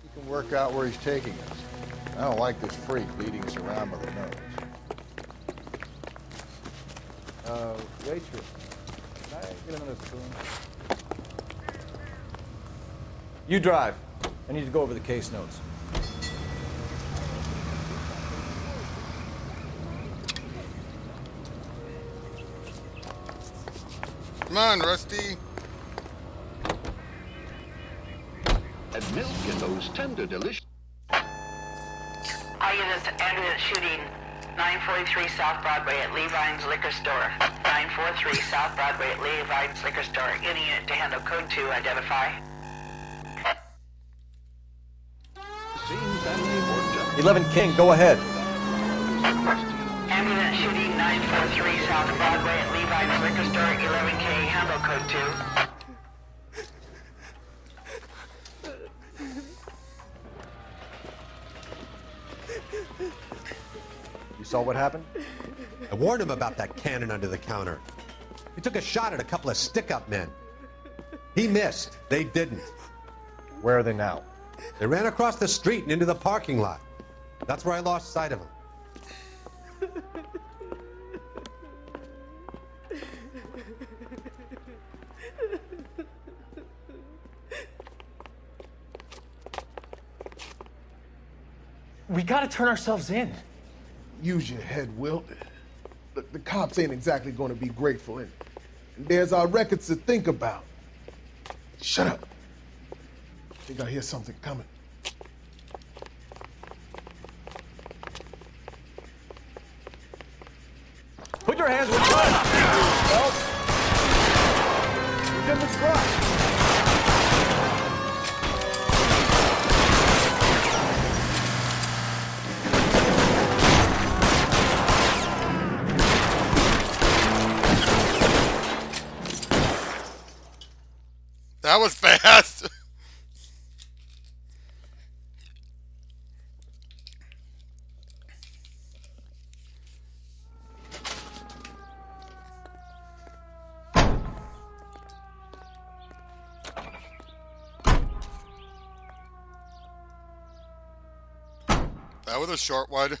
You can work out where he's taking us. I don't like this freak leading us around by the nose. Waitress, can I get another spoon? You drive. I need to go over the case notes. Come on, Rusty. And milk in those tender, delicious. Ambulance shooting 943 South Broadway at Levine's Liquor Store. 943 South Broadway at Levine's Liquor Store. Any unit to handle code 2, identify. 11 King, go ahead. Ambulance shooting 943 South Broadway at Levine's Liquor Store. 11K, handle code 2. You saw what happened? I warned him about that cannon under the counter. He took a shot at a couple of stick-up men. He missed. They didn't. Where are they now? They ran across the street and into the parking lot. That's where I lost sight of them. We gotta turn ourselves in. Use your head, Wilt. Look, the cops ain't exactly going to be grateful, and there's our records to think about. Shut up. I think I hear something coming. Put your hands where you want. Who's in the squad? That was fast. That was a short one.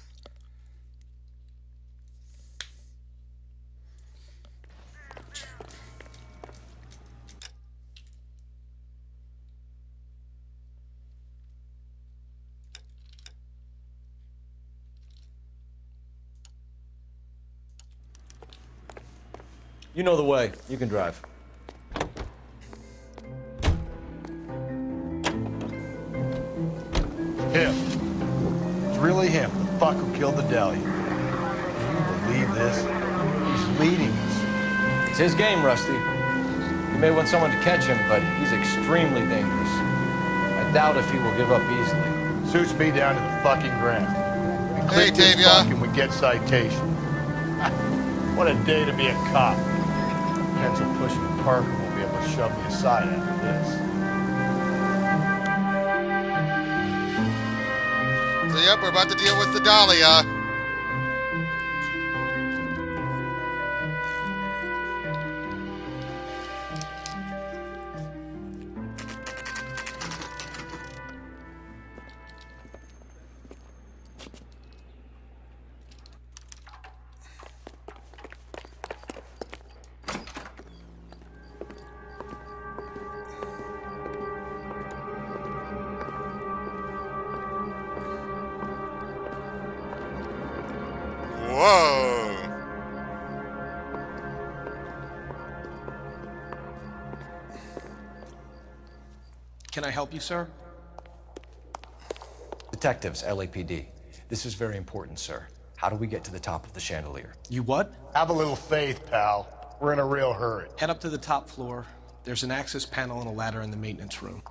You know the way. You can drive. Him. It's really him, the fuck who killed the Dahlia. Can you believe this? He's leading us. It's his game, Rusty. You may want someone to catch him, but he's extremely dangerous. I doubt if he will give up easily. Suits me down to the fucking ground. We Hey, click this Tavia. fuck and we get citation. What a day to be a cop. Pencil pushing Parker won't be able to shove me aside after this. So yep, we're about to deal with the Dahlia. Whoa. Can I help you, sir? Detectives, LAPD. This is very important, sir. How do we get to the top of the chandelier? You what? Have a little faith, pal. We're in a real hurry. Head up to the top floor. There's an access panel and a ladder in the maintenance room.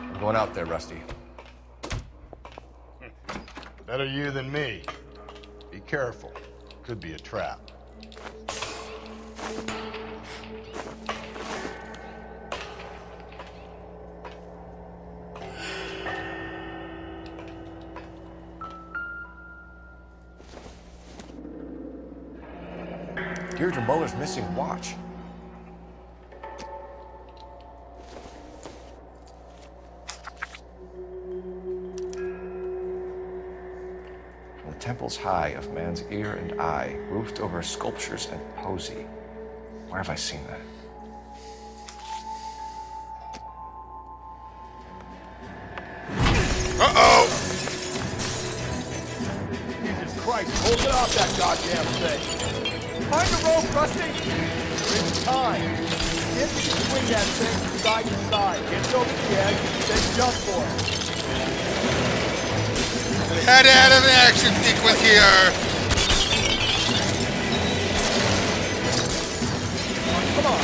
I'm going out there, Rusty. Better you than me. Be careful. Could be a trap. Deirdre Muller's missing watch. From the temples high of man's ear and eye, roofed over sculptures and poesy. Where have I seen that? Uh-oh! Jesus Christ, hold it off that goddamn thing! Find the rope, Rusty! It's time. If you can swing that thing from side to side, get over the edge, then jump for it. Had to have an action sequence here. Come on.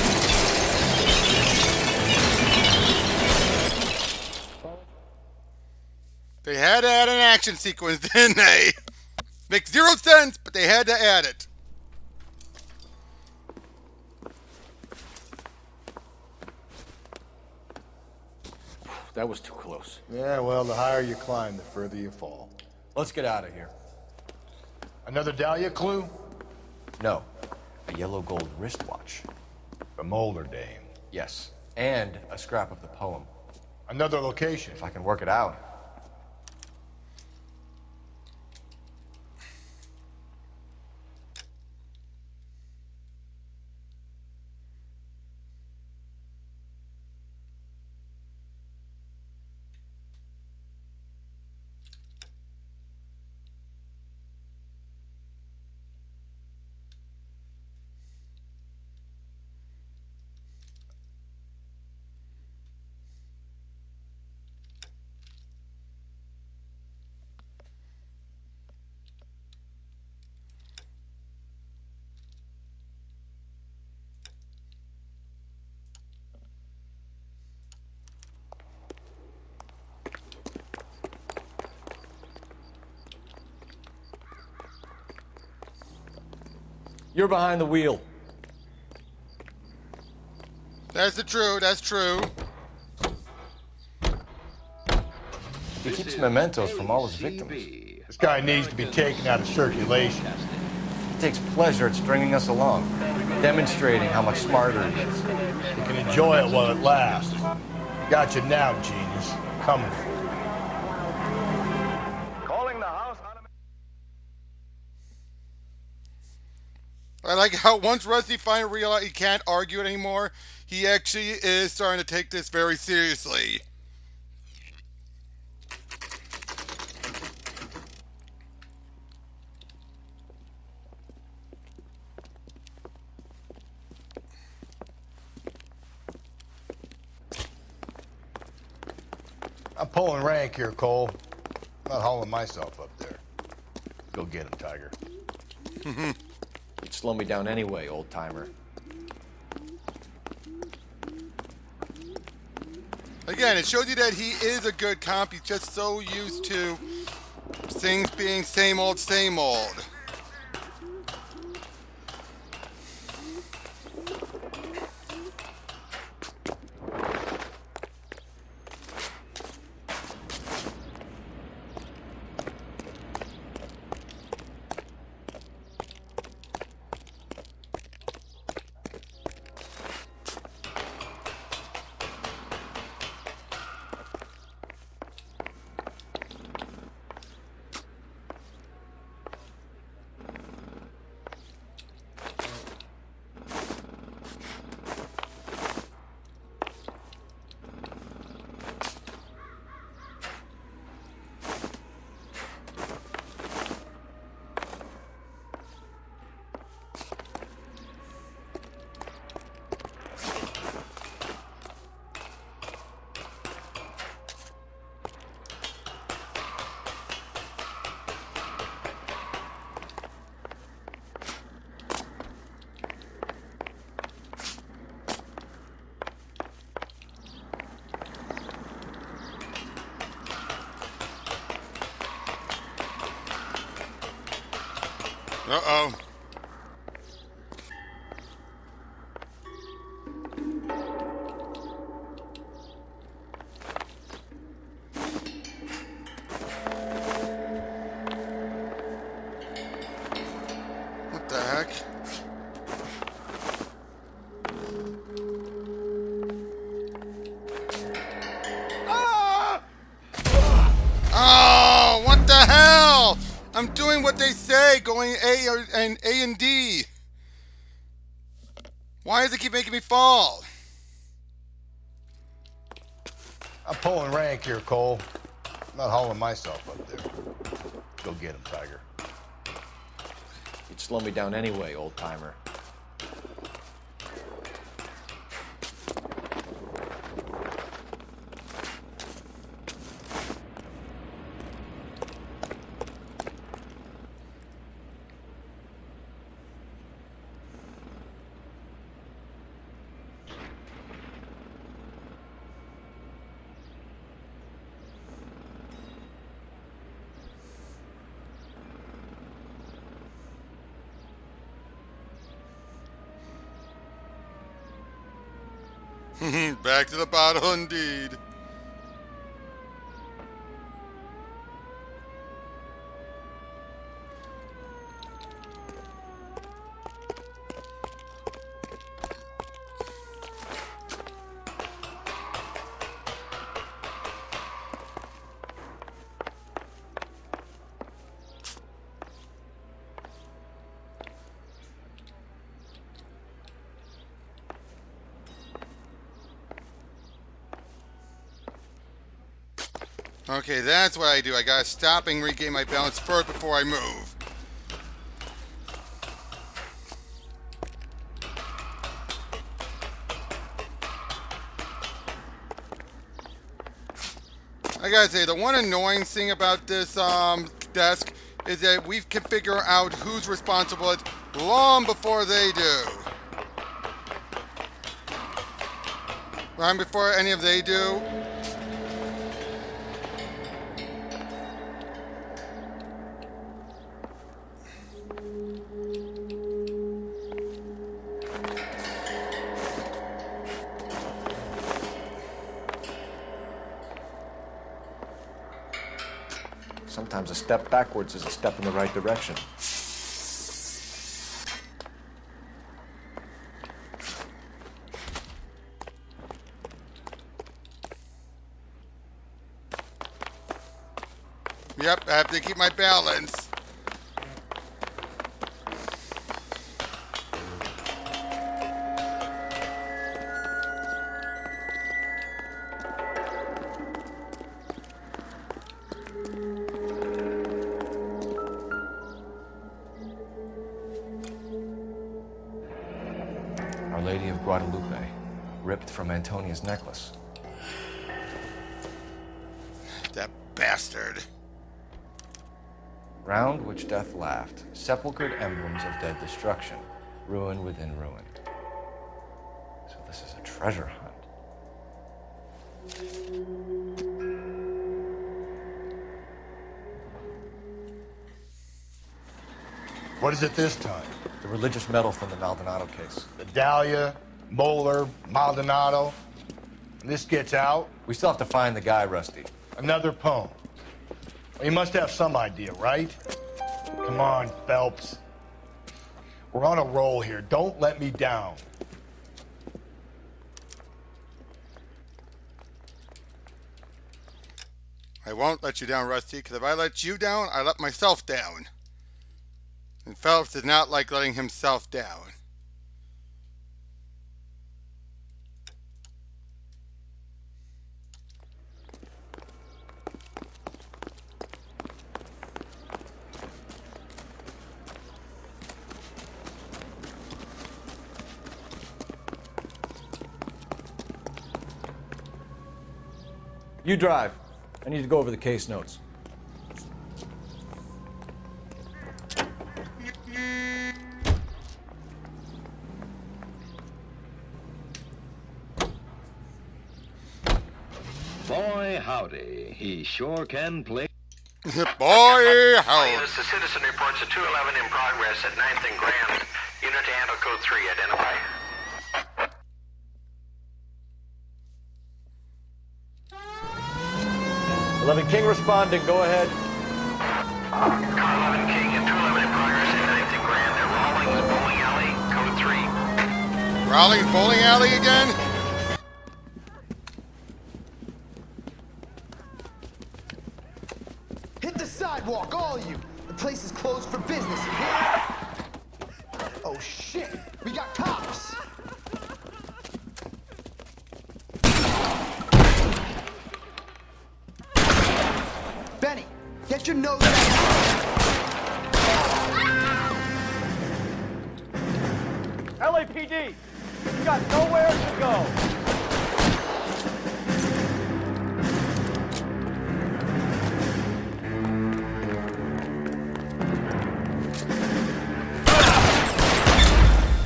They had to add an action sequence, didn't they? Makes zero sense, but they had to add it. That was too close. Yeah, well, the higher you climb, the further you fall. Let's get out of here. Another Dahlia clue? No. A yellow gold wristwatch. The Mulder dame. Yes. And a scrap of the poem. Another location. If I can work it out. You're behind the wheel. That's the truth. That's true. He keeps mementos from all his victims. This guy needs to be taken out of circulation. He takes pleasure at stringing us along, demonstrating how much smarter he is. You can enjoy it while it lasts. Got you now, genius. Coming for you. Calling the house. I like how once Rusty finally realized he can't argue it anymore, he actually is starting to take this very seriously. I'm pulling rank here, Cole. I'm not hauling myself up there. Go get him, Tiger. You'd slow me down anyway, old-timer. Again, it shows you that he is a good comp. He's just so used to things being same old, same old. Uh-oh. What the heck? Oh, what the hell? I'm doing what they say, going A and D. Why does it keep making me fall? I'm pulling rank here, Cole. I'm not hauling myself up there. Go get him, Tiger. You'd slow me down anyway, old-timer. Back to the bottle indeed. Okay, that's what I do. I gotta stop and regain my balance first before I move. I gotta say, the one annoying thing about this desk is that we can figure out who's responsible long before they do. Right before any of they do. a step backwards is a step in the right direction. Yep, I have to keep my balance. Our Lady of Guadalupe, ripped from Antonia's necklace. That bastard. Round which death laughed, sepulchred emblems of dead destruction, ruin within ruin. So this is a treasure hunt. What is it this time? The religious medal from the Maldonado case. The Dahlia, Moeller, Maldonado. And this gets out? We still have to find the guy, Rusty. Another poem. Well, you must have some idea, right? Come on, Phelps. We're on a roll here. Don't let me down. I won't let you down, Rusty, because if I let you down, I let myself down. And Phelps did not like letting himself down. You drive. I need to go over the case notes. Boy, howdy. He sure can play. Boy, howdy. Units, the citizen reports a 211 in progress at 9th and Grand. Unit to handle code 3. Identify. King responding. Go ahead. Car 11 King and 211 in progress at 9th and Grand at Rawlings Bowling Alley. Code 3. Rawlings Bowling Alley again? Hit the sidewalk, all of you. The place is closed for business, you hear? Oh shit, we got cops. Benny, get your nose out. LAPD, you got nowhere to go.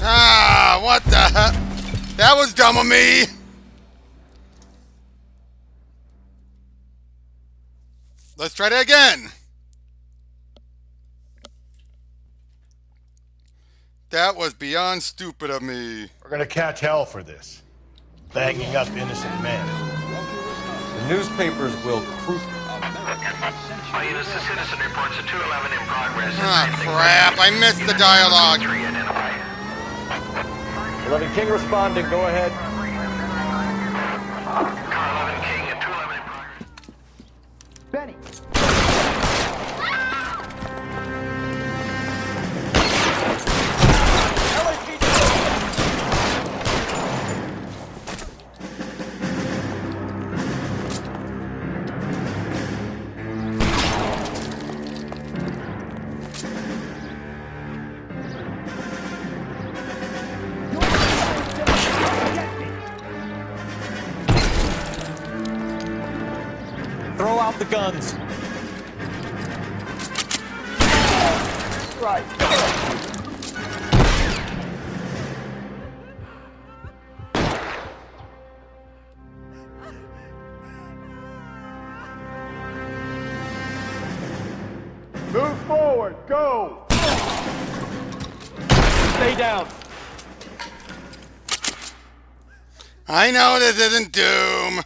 Ah, what the heck? That was dumb of me. Let's try that again. That was beyond stupid of me. We're gonna catch hell for this. Banging up innocent men. The newspapers will cruise. All units, the citizen reports a 211 in progress. Ah, crap. I missed the dialogue. 3. Identify. 11 King responding. Go ahead. Car 11 King and 211 in progress. Benny. Throw out the guns. Right. Move forward, go! Stay down. I know this isn't Doom.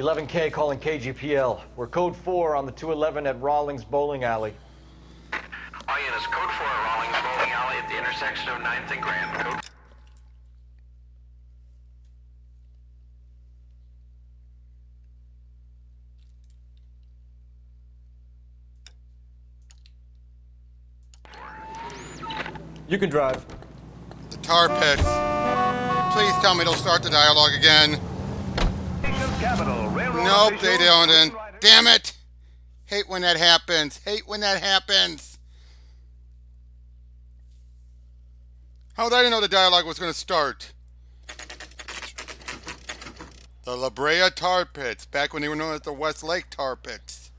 11K calling KGPL. We're code 4 on the 211 at Rawlings Bowling Alley. All units, code 4 at Rawlings Bowling Alley at the intersection of 9th and Grand. Code You can drive. The tar pits. Please tell me they'll start the dialogue again. Nope, they don't. Damn it! Hate when that happens. Hate when that happens. How did I know the dialogue was going to start? The La Brea Tar Pits, back when they were known as the Westlake Tar Pits.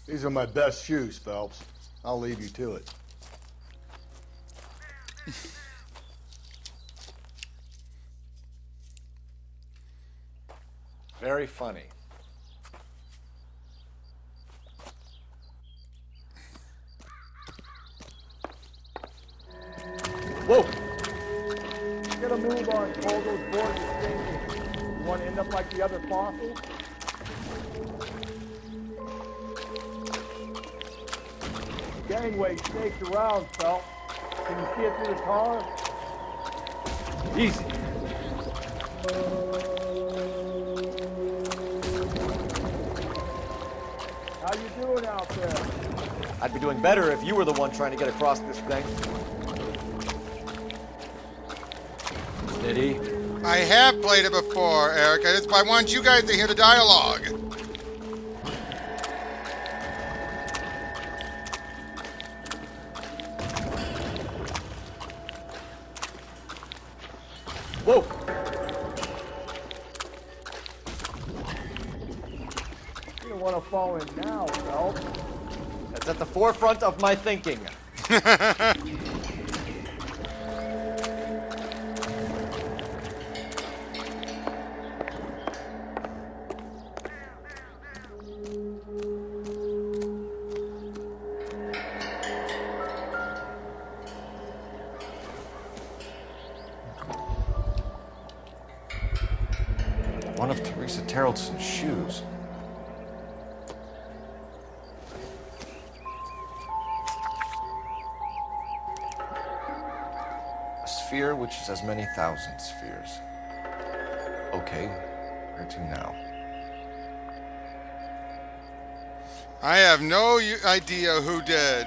These are my best shoes, Phelps. I'll leave you to it. Very funny. Whoa! Get a move on, Cole. Those boards are stinking. You want to end up like the other fossils? Gangway snakes around, Phelps. Can you see it through the tar? Easy. How you doing out there? I'd be doing better if you were the one trying to get across this thing. Steady. I have played it before, Eric. I want you guys to hear the dialogue. Whoa! You don't want to fall in now, Phelps. That's at the forefront of my thinking. One of Teresa Terreldson's shoes. A sphere which is as many thousand spheres. Okay, where to now? I have no idea who did.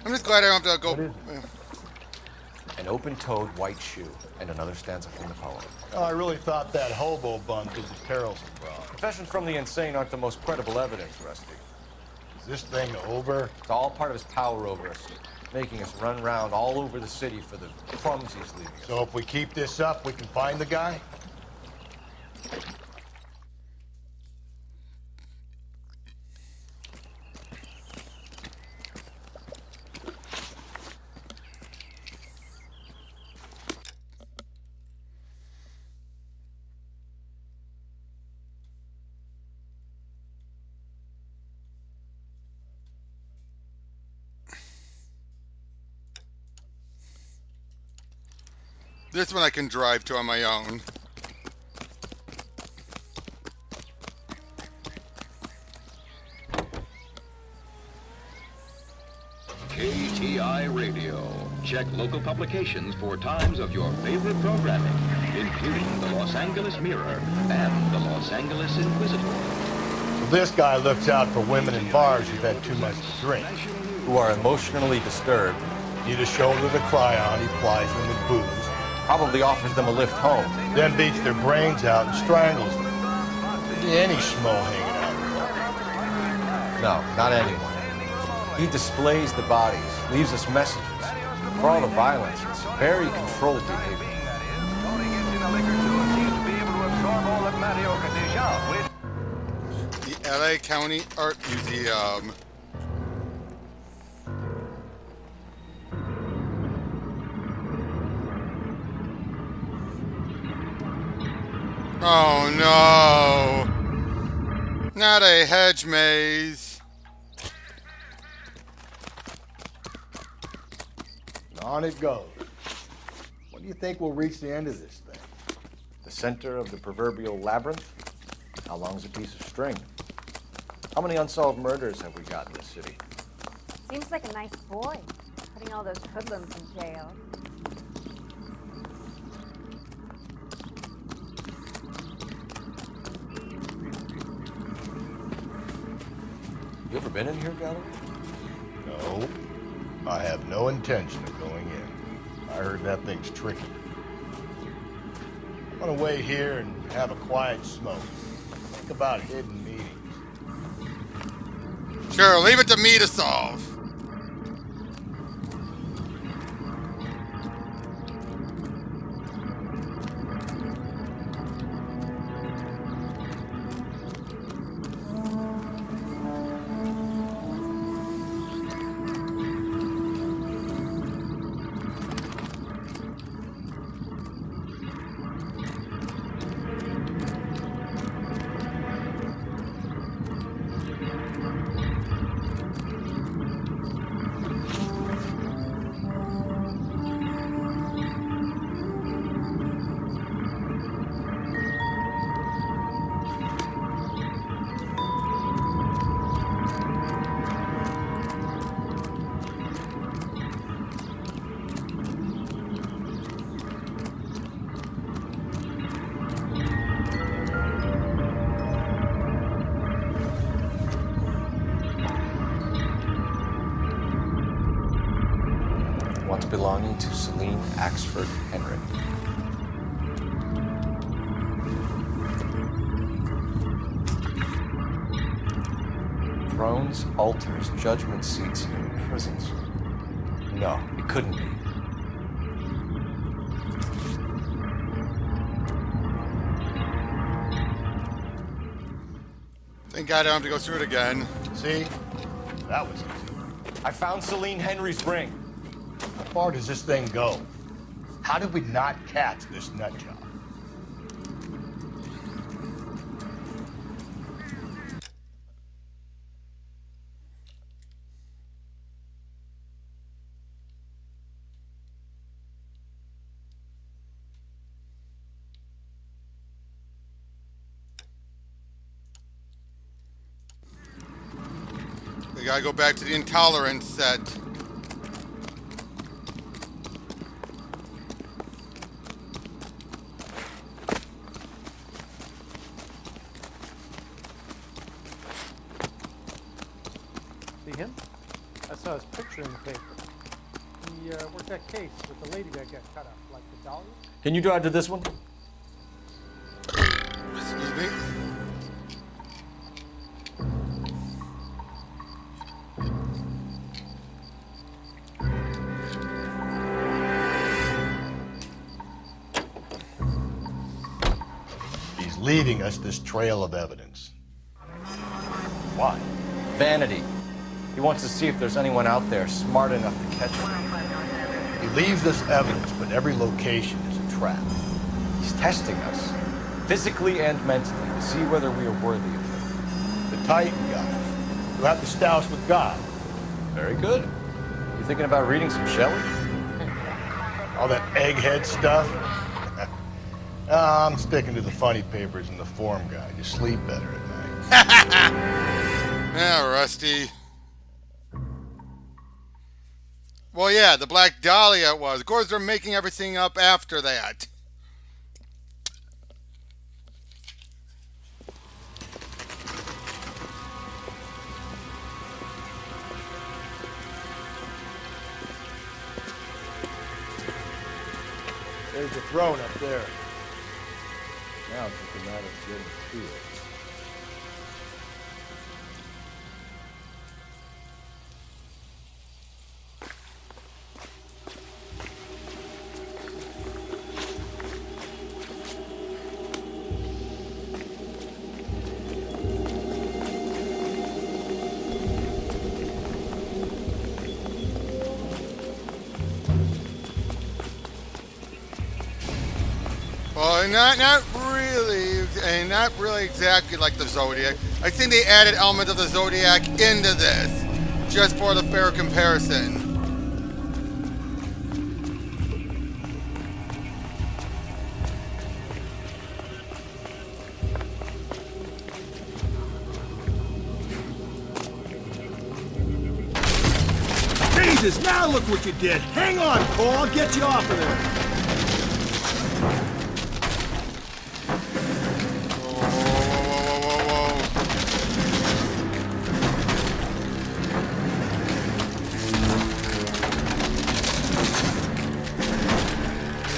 I'm just glad I don't have to go. An open-toed white shoe, and another stanza from the poem. Oh, I really thought that hobo bunk was the Terrelson problem. Confessions from the insane aren't the most credible evidence, Rusty. Is this thing over? It's all part of his power over us, making us run around all over the city for the crumbs he's leaving us. So if we keep this up, we can find the guy? This one I can drive to on my own. KTI Radio. Check local publications for times of your favorite programming, including the Los Angeles Mirror and the Los Angeles Inquisitor. So this guy looks out for women in bars who've had too much to drink. Who are emotionally disturbed. Need a shoulder to cry on, he plies them with booze. Probably offers them a lift home. Then beats their brains out and strangles them. Could be any schmo hanging out. No, not anyone. He displays the bodies, leaves us messages. For all the violence, it's very controlled behavior. The LA County Art Museum. Oh no! Not a hedge maze. On it goes. When do you think we'll reach the end of this thing? The center of the proverbial labyrinth? How long's a piece of string? How many unsolved murders have we got in this city? Seems like a nice boy, putting all those hoodlums in jail. You ever been in here, Gallery? No. I have no intention of going in. I heard that thing's tricky. I'm gonna wait here and have a quiet smoke. Think about hidden meetings. Sure, leave it to me to solve. Once belonging to Celine Axford Henry. Thrones, altars, judgment seats, and prisons. No, it couldn't be. Thank God I don't have to go through it again. See? That was easy. I found Celine Henry's ring. How far does this thing go? How did we not catch this nut job? We gotta go back to the intolerance set. See him? I saw his picture in the paper. He worked that case with the lady that got cut up, like the Dahlia. Can you drive to this one? Excuse me. He's leaving us this trail of evidence. Why? Vanity. He wants to see if there's anyone out there smart enough to catch him. He leaves us evidence, but every location is a trap. He's testing us, physically and mentally, to see whether we are worthy of him. The Titan guys, who have the stoush with God. Very good. You thinking about reading some Shelley? All that egghead stuff? I'm sticking to the funny papers and the form guide. You sleep better at night. Yeah, Rusty. Well, yeah, the Black Dahlia it was. Of course, they're making everything up after that. There's a throne up there. Now it's just a matter of getting to it. Well, not really. and not really exactly like the Zodiac. I think they added elements of the Zodiac into this, just for the fair comparison. Jesus, now look what you did. Hang on, Cole. I'll get you off of there.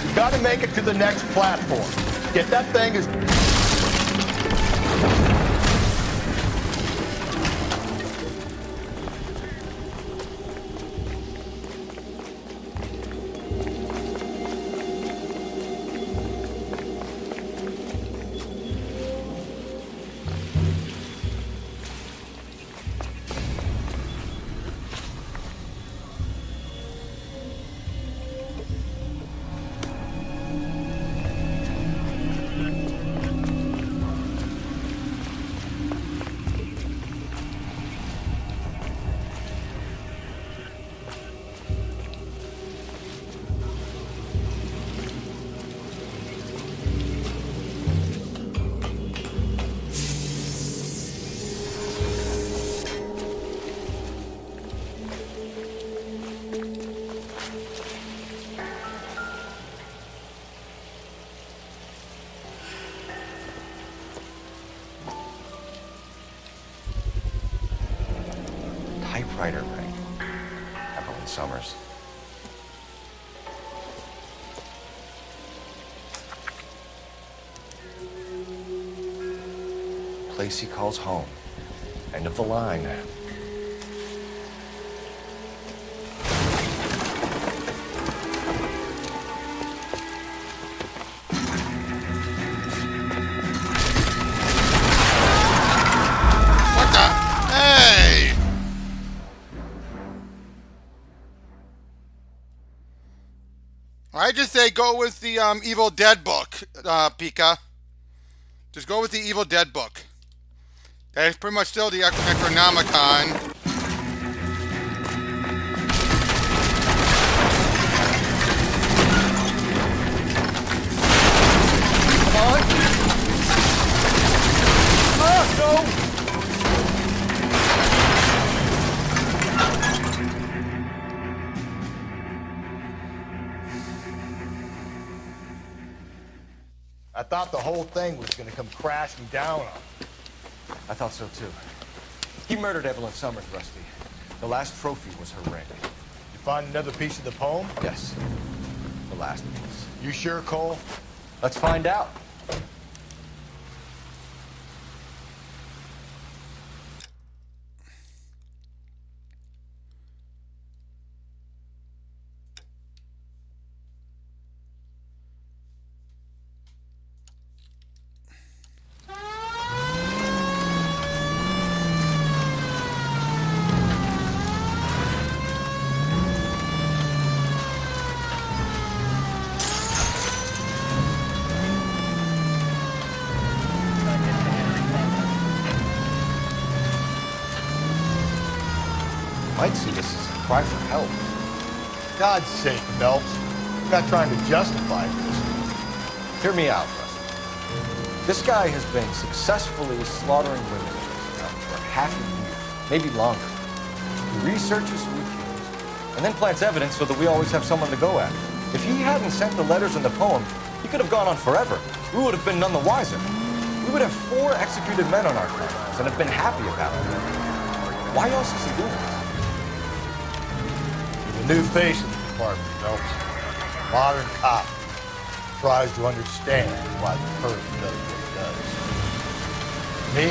You gotta make it to the next platform. Get that thing as... Typewriter ring. Evelyn Summers. Place he calls home. End of the line. What the? Hey! I just say go with the Evil Dead book, Pika. Just go with the Evil Dead book. That is pretty much still the Necronomicon. I thought the whole thing was gonna come crashing down on me. I thought so too. He murdered Evelyn Summers, Rusty. The last trophy was her ring. You find another piece of the poem? Yes. The last piece. You sure, Cole? Let's find out. Might see this as a cry for help. God's sake, Phelps. I'm not trying to justify this. Hear me out, Rusty. This guy has been successfully slaughtering women now for half a year, maybe longer. He researches who he kills, and then plants evidence so that we always have someone to go after. If he hadn't sent the letters in the poem, he could have gone on forever. We would have been none the wiser. We would have 4 executed men on our hands and have been happy about it. Why else is he doing this? The new face of the department, Phelps. Modern cop tries to understand why the person does what he does. Me,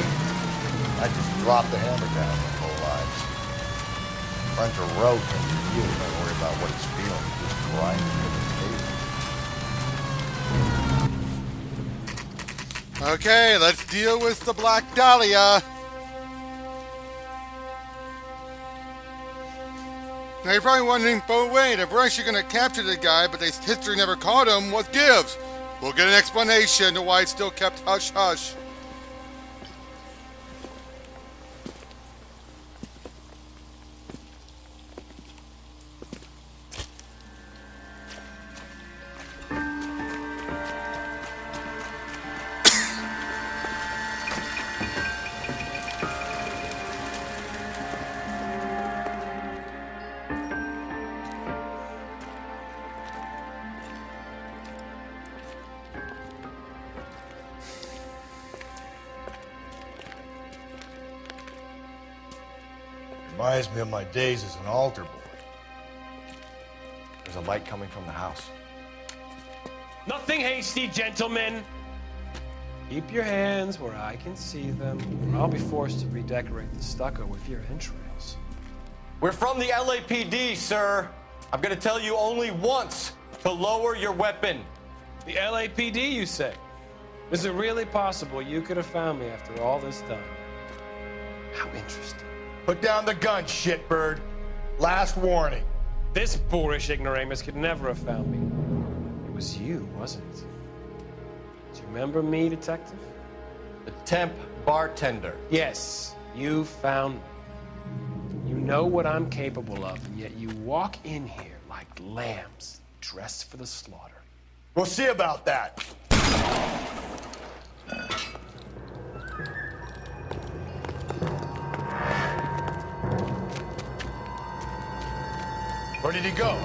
I just drop the hammer down my whole lives. Friends are rote and you don't worry about what he's feeling. He just grinds with the table. Okay, let's deal with the Black Dahlia. Now you're probably wondering, but wait, if we're actually going to capture the guy, but history never caught him, what gives? We'll get an explanation to why it's still kept hush-hush. Reminds me of my days as an altar boy. There's a light coming from the house. Nothing hasty, gentlemen. Keep your hands where I can see them, or I'll be forced to redecorate the stucco with your entrails. We're from the LAPD, sir. I'm gonna tell you only once to lower your weapon. The LAPD, you say? Is it really possible you could have found me after all this time? How interesting. Put down the gun, shitbird. Last warning. This boorish ignoramus could never have found me. It was you, wasn't it? Do you remember me, detective? The temp bartender. Yes, you found me. You know what I'm capable of, and yet you walk in here like lambs dressed for the slaughter. We'll see about that. Where did he go?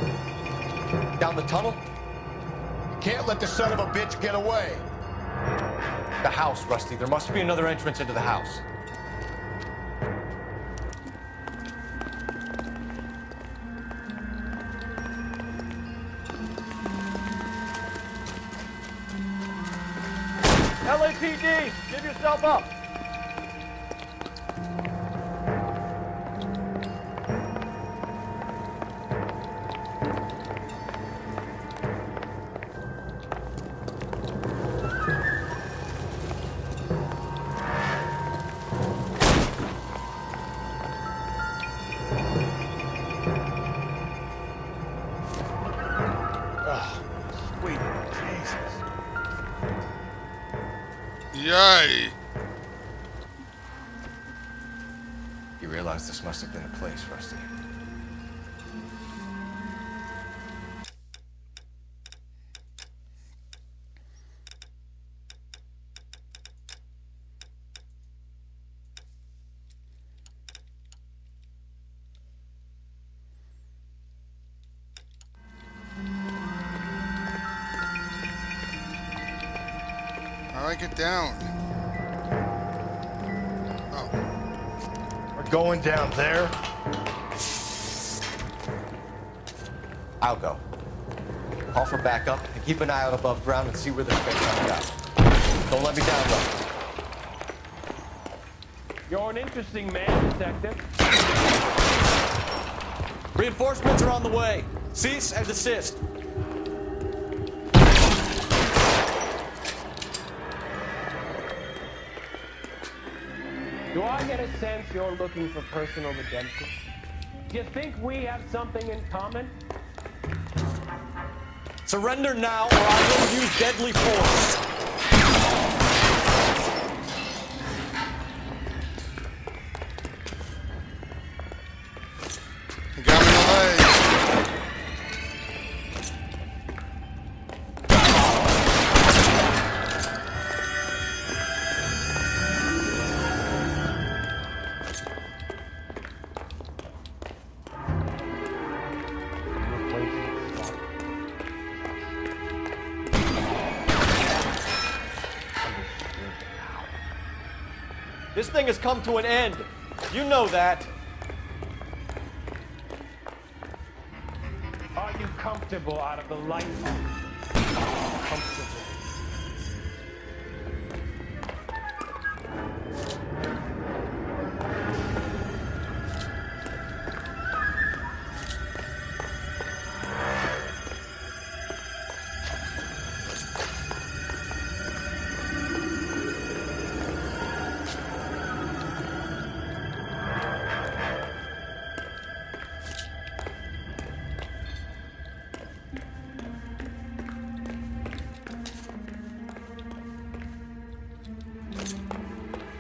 Down the tunnel? You can't let the son of a bitch get away. The house, Rusty. There must be another entrance into the house. LAPD, give yourself up. Yay! You realize this must have been a place, Rusty. How do I get down? We're going down there. I'll go. Call for backup and keep an eye out above ground and see where this thing comes out. Don't let me down, though. You're an interesting man, detective. Reinforcements are on the way. Cease and desist. Do I get a sense you're looking for personal redemption? Do you think we have something in common? Surrender now, or I will use deadly force. You got me in the leg. This thing has come to an end. You know that. Are you comfortable out of the light? Comfortable.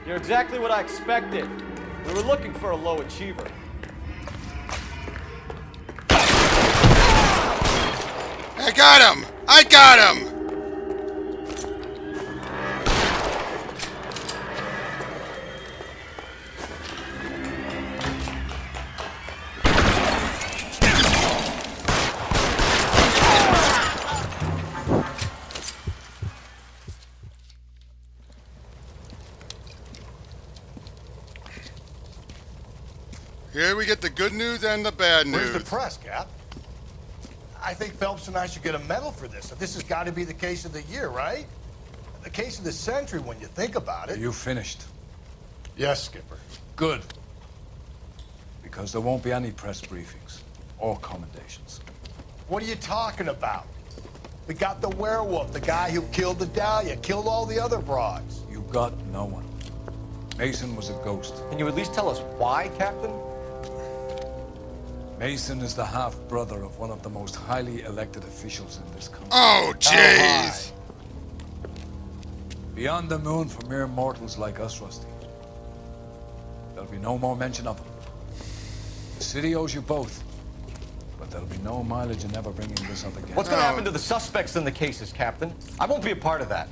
You're exactly what I expected. We were looking for a low achiever. I got him! I got him! Here we get the good news and the bad news. Where's the press, Cap? I think Phelps and I should get a medal for this. This has got to be the case of the year, right? The case of the century when you think about it. You finished? Yes, Skipper. Good. Because there won't be any press briefings or commendations. What are you talking about? We got the werewolf, the guy who killed the Dahlia, killed all the other broads. You got no one. Mason was a ghost. Can you at least tell us why, Captain? Mason is the half-brother of one of the most highly elected officials in this country. Oh, jeez! Beyond the moon for mere mortals like us, Rusty. There'll be no more mention of him. The city owes you both, but there'll be no mileage in ever bringing this up again. What's going to happen to the suspects in the cases, Captain? I won't be a part of that.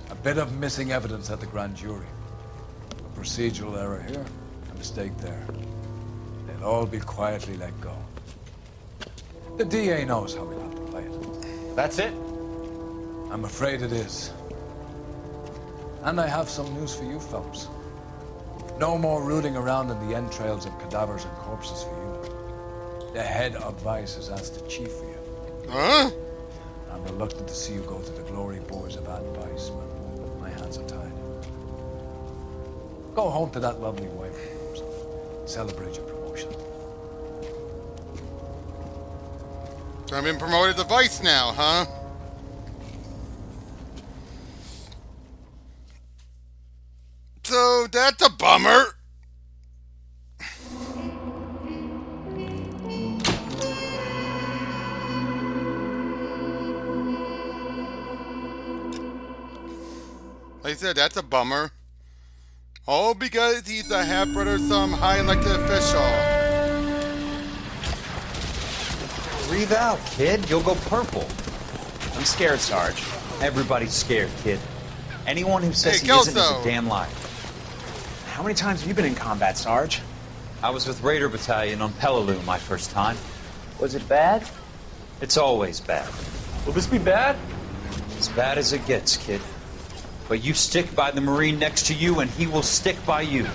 A bit of missing evidence at the grand jury. A procedural error here, a mistake there. They'll all be quietly let go. The DA knows how we'll have to play it. That's it? I'm afraid it is. And I have some news for you, Phelps. No more rooting around in the entrails of cadavers and corpses for you. The head of Vice has asked the chief for you. Huh? I'm reluctant to see you go to the glory boards of advice, but my hands are tied. Go home to that lovely wife of yours. Celebrate your promotion. So I've been promoted to Vice now, huh? So that's a bummer. Like I said, that's a bummer. All because he's a half-brother of some high-elected official. Breathe out, kid. You'll go purple. I'm scared, Sarge. Everybody's scared, kid. Anyone who says he isn't is a damn liar. How many times have you been in combat, Sarge? I was with Raider Battalion on Peleliu my first time. Was it bad? It's always bad. Will this be bad? As bad as it gets, kid. But you stick by the Marine next to you, and he will stick by you.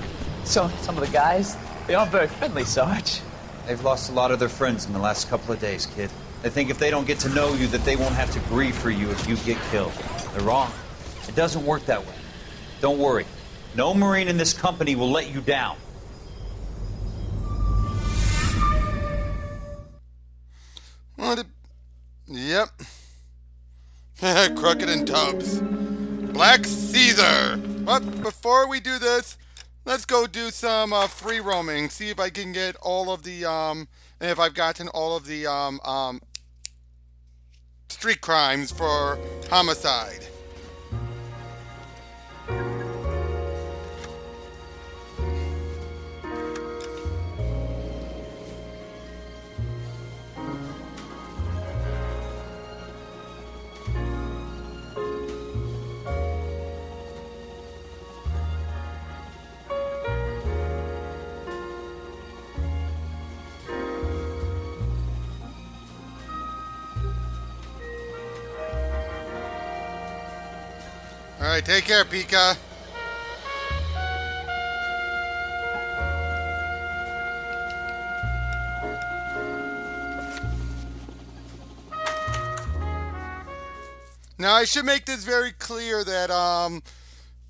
So, some of the guys, they aren't very friendly, Sarge. They've lost a lot of their friends in the last couple of days, kid. They think if they don't get to know you, that they won't have to grieve for you if you get killed. They're wrong. It doesn't work that way. Don't worry. No Marine in this company will let you down. Yep. Crooked and Tubbs. Black Caesar. But before we do this, let's go do some free roaming. See if I can get all of the and if I've gotten all of the street crimes for homicide. All right, take care, Pika. Now, I should make this very clear that,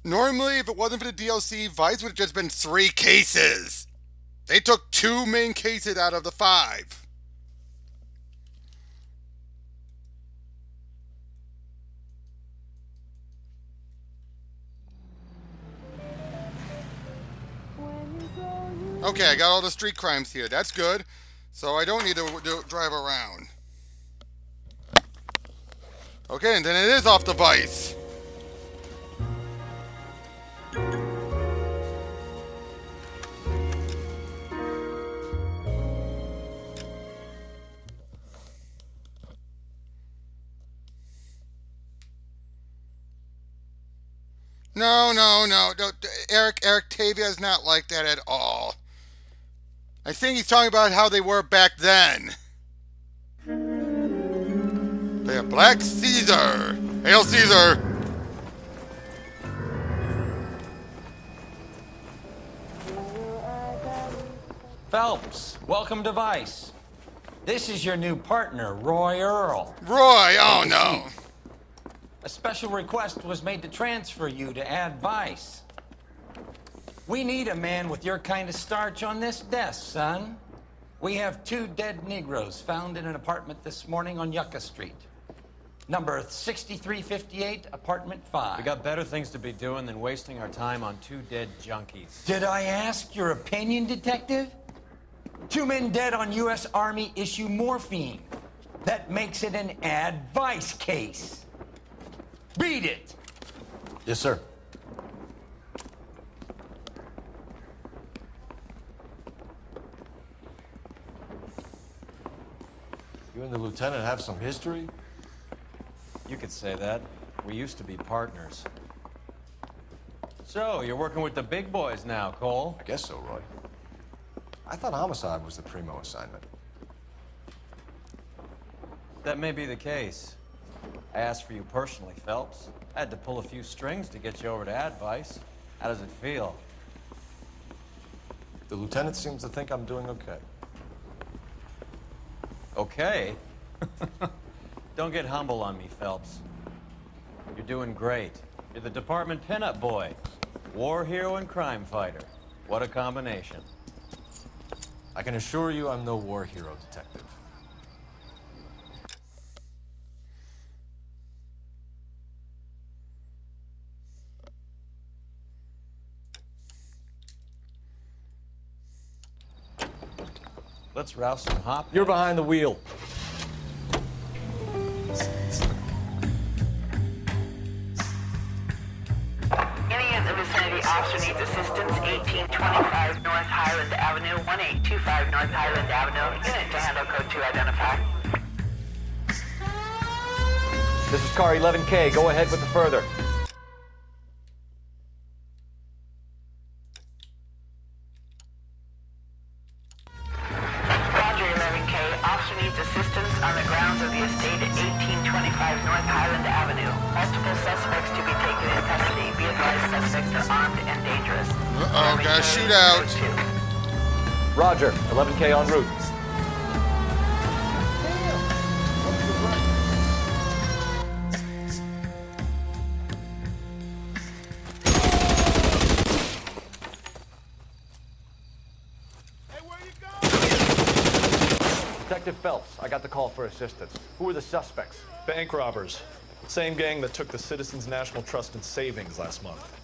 normally, if it wasn't for the DLC, Vice would have just been 3 cases. They took 2 main cases out of the 5. Okay, I got all the street crimes here. That's good. So I don't need to drive around. Okay, and then it is off the Vice. No, no, no, no. Eric Tavia is not like that at all. I think he's talking about how they were back then. They have Black Caesar. Hail Caesar. Phelps, welcome to Vice. This is your new partner, Roy Earl. Roy, oh no. A special request was made to transfer you to Ad Vice. We need a man with your kind of starch on this desk, son. We have 2 dead Negroes found in an apartment this morning on Yucca Street. Number 6358, apartment 5. We got better things to be doing than wasting our time on 2 dead junkies. Did I ask your opinion, detective? 2 men dead on U.S. Army issue morphine. That makes it an Ad Vice case. Beat it! Yes, sir. You and the lieutenant have some history? You could say that. We used to be partners. So, you're working with the big boys now, Cole? I guess so, Roy. I thought homicide was the primo assignment. That may be the case. I asked for you personally, Phelps. I had to pull a few strings to get you over to Advice. How does it feel? The lieutenant seems to think I'm doing okay. Okay? Don't get humble on me, Phelps. You're doing great. You're the department pinup boy. War hero and crime fighter. What a combination. I can assure you I'm no war hero, detective. Let's rouse some hop. You're behind the wheel. Any in the vicinity officer needs assistance, 1825 North Highland Avenue, 1825 North Highland Avenue. Unit to handle code 2 identify. This is car 11K. Go ahead with the further. Roger, 11K. Officer needs assistance on the grounds of the estate at 1825 North Highland Avenue. Multiple suspects to be taken in custody. Be advised, suspects are armed and dangerous. Uh-oh, got a shootout. Roger, 11K en route. Detective Phelps, I got the call for assistance. Who are the suspects? Bank robbers. Same gang that took the Citizens National Trust and Savings last month.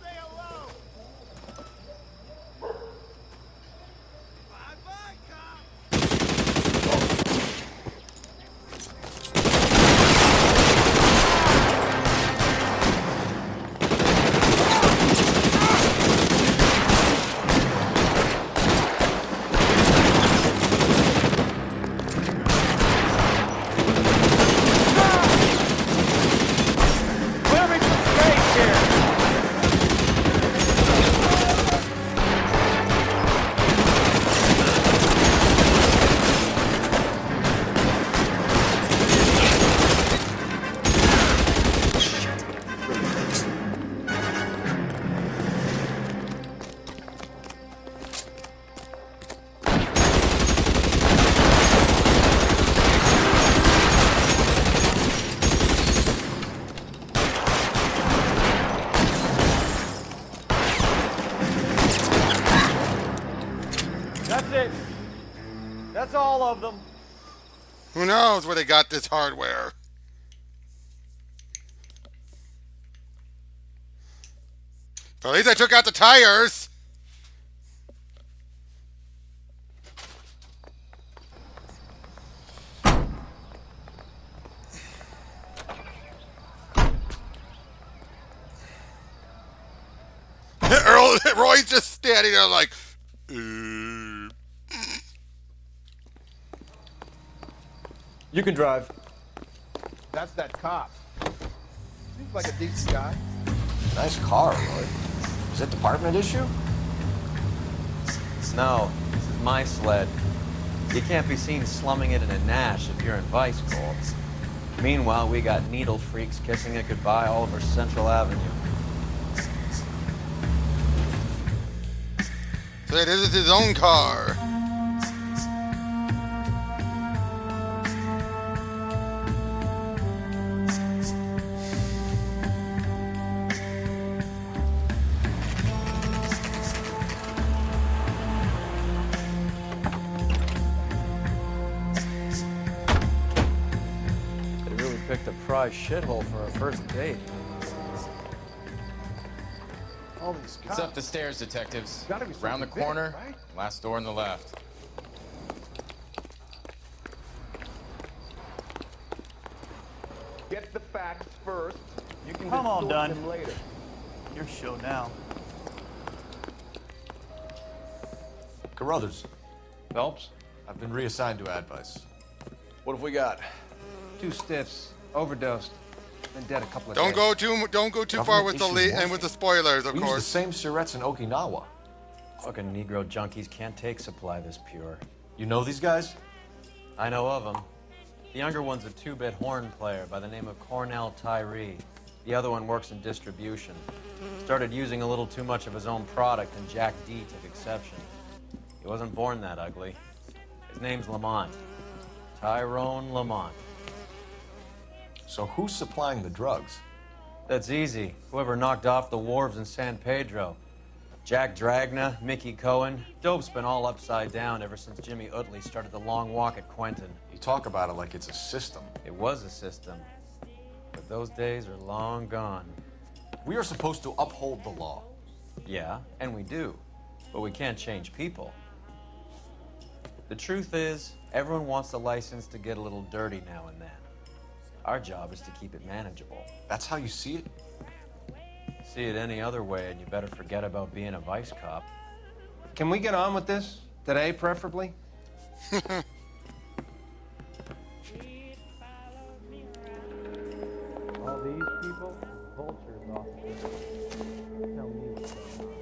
That's it. That's all of them. Who knows where they got this hardware? But at least I took out the tires. Roy's just standing there like, You can drive. That's that cop. Seems like a decent guy. Nice car, Roy. Is it department issue? No, this is my sled. You can't be seen slumming it in a Nash if you're in Vice Corps. Meanwhile, we got needle freaks kissing it goodbye all over Central Avenue. So it is his own car. They really picked a prize shithole for our first date. All these It's up the stairs, detectives. Gotta be Around the something big, corner, right? last door on the left. Get the facts first. You can I'm all distort done. them later. Your show now. Carruthers. Phelps? I've been reassigned to advice. What have we got? 2 stiffs, overdosed, been dead a couple of Don't days. go too far with the lead and with the spoilers, of We use the course. same syrettes in Okinawa. Fucking Negro junkies can't take supply this pure. You know these guys? I know of them. The younger one's a 2-bit horn player by the name of Cornell Tyree. The other one works in distribution. Started using a little too much of his own product, and Jack D took exception. He wasn't born that ugly. His name's Lamont. Tyrone Lamont. So who's supplying the drugs? That's easy. Whoever knocked off the wharves in San Pedro. Jack Dragna, Mickey Cohen. Dope's been all upside down ever since Jimmy Utley started the long walk at Quentin. You talk about it like it's a system. It was a system. But those days are long gone. We are supposed to uphold the law. Yeah, and we do. But we can't change people. The truth is, everyone wants a license to get a little dirty now and then. Our job is to keep it manageable. That's how you see it? See it any other way, and you better forget about being a vice cop. Can we get on with this? Today, preferably? All these people, vultures off of this. Tell me what's going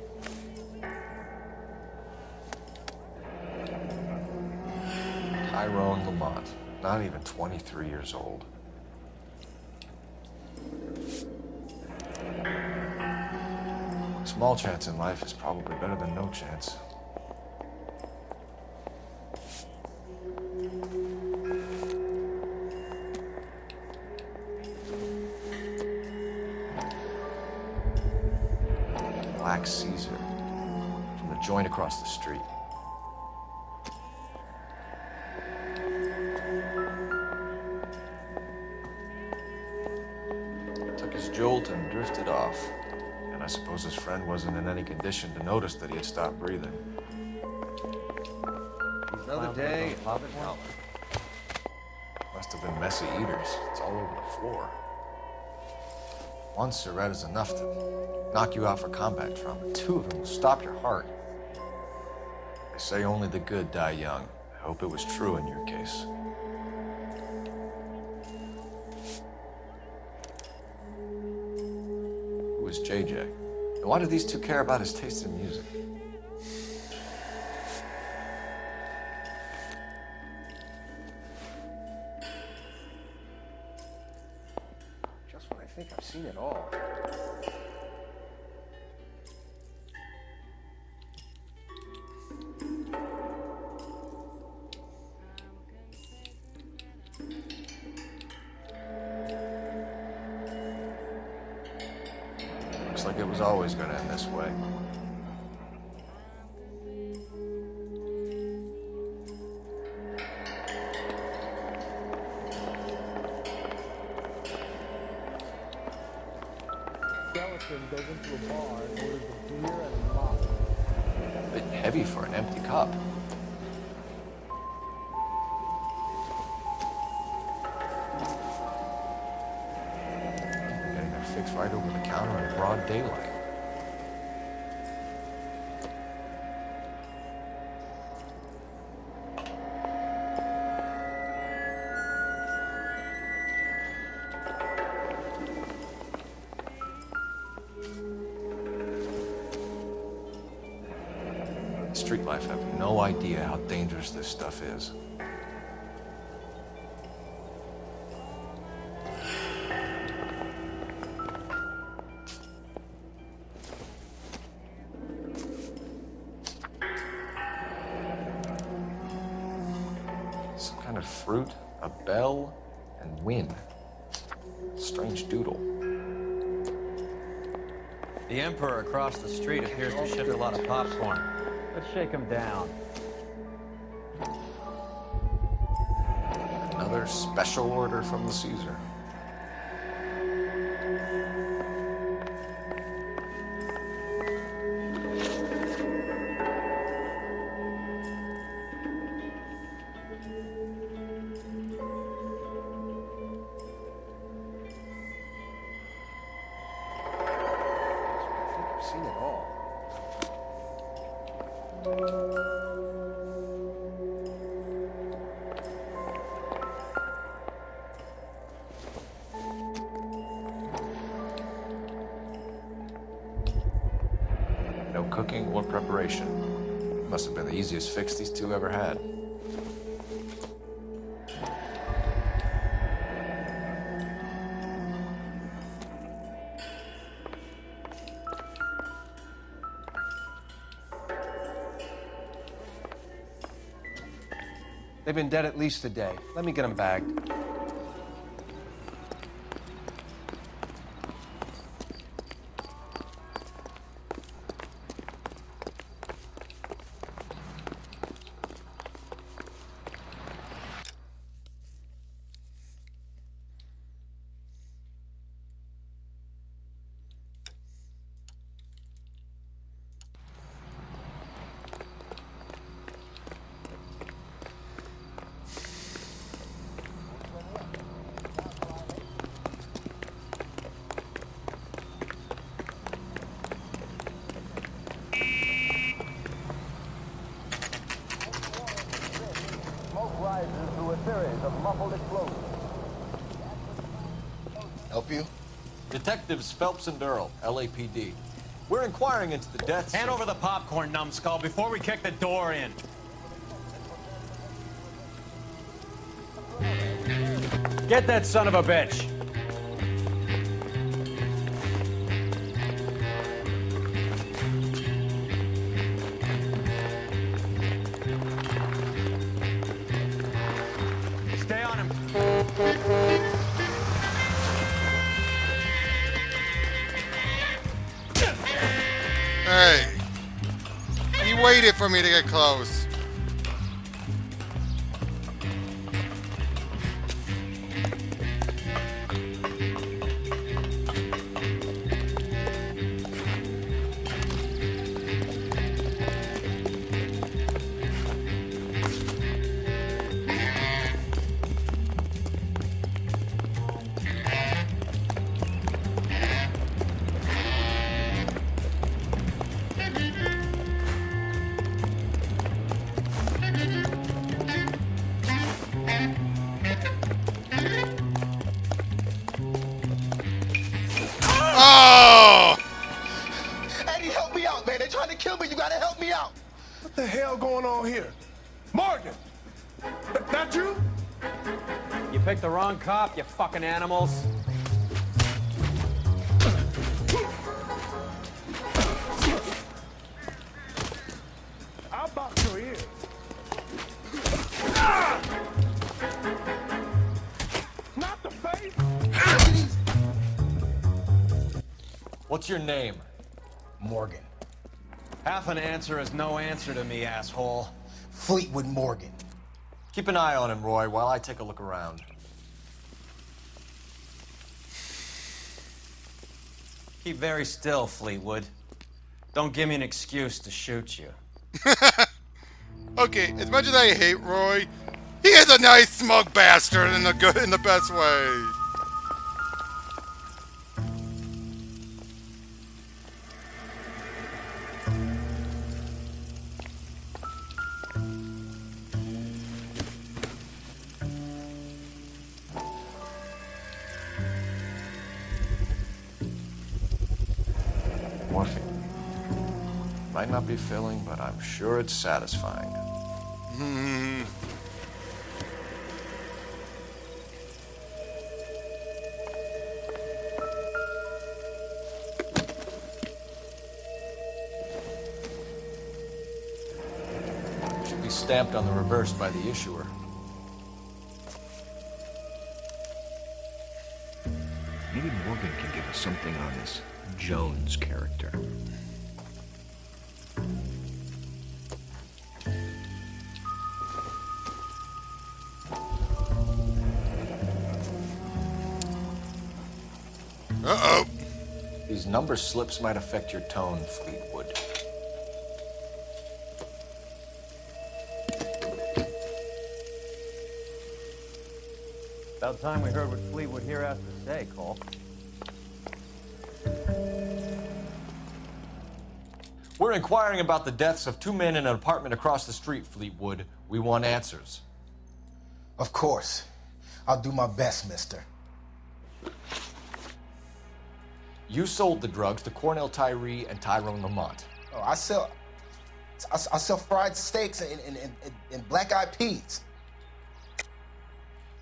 on. Tyrone Lamont, not even 23 years old. Small chance in life is probably better than no chance. Black Caesar, from the joint across the street. Took his jolt and drifted off. And I suppose his friend wasn't in any condition to notice that he had stopped breathing. Another day. Well, must have been messy eaters. It's all over the floor. One Surette is enough to knock you out for combat trauma. 2 of them will stop your heart. They say only the good die young. I hope it was true in your case. Who is JJ? And why do these 2 care about his taste in music? Just when I think I've seen it all. Looks like it was always going to end this way. Skeleton goes into a bar and orders a beer and a mop. A bit heavy for an empty cup. Getting their fix right over the counter in broad daylight. street life have no idea how dangerous this stuff is. Some kind of fruit, a bell, and wind. Strange doodle. The Emperor across the street appears to ship a lot of popcorn. Let's shake him down. Another special order from the Caesar. Seen it all. No cooking or preparation. Must have been the easiest fix these two ever had. They've been dead at least a day. Let me get them bagged. Help you? Detectives Phelps and Durrell, LAPD. We're inquiring into the deaths. Hand over the popcorn, numbskull, before we kick the door in. Get that son of a bitch. Stay on him. Hey. He waited for me to get close. Oh! Eddie, help me out, man. They're trying to kill me. You gotta help me out. What the hell going on here? Morgan! That you? You picked the wrong cop, you fucking animals. I'll box your ears. Not the face. What's your name? Morgan. Half an answer is no answer to me, asshole. Fleetwood Morgan. Keep an eye on him, Roy, while I take a look around. Keep very still, Fleetwood. Don't give me an excuse to shoot you. Okay, as much as I hate Roy, he is a nice smug bastard in the best way. Morphine. Right might not be filling, but I'm sure it's satisfying. Should be stamped on the reverse by the issuer. Maybe Morgan can give us something on this Jones character. Uh-oh. These number slips might affect your tone, Fleetwood. About time we heard what Fleetwood here has to say, Cole. We're inquiring about the deaths of 2 men in an apartment across the street, Fleetwood. We want answers. Of course. I'll do my best, mister. You sold the drugs to Cornell Tyree and Tyrone Lamont. Oh, I sell fried steaks and black-eyed peas.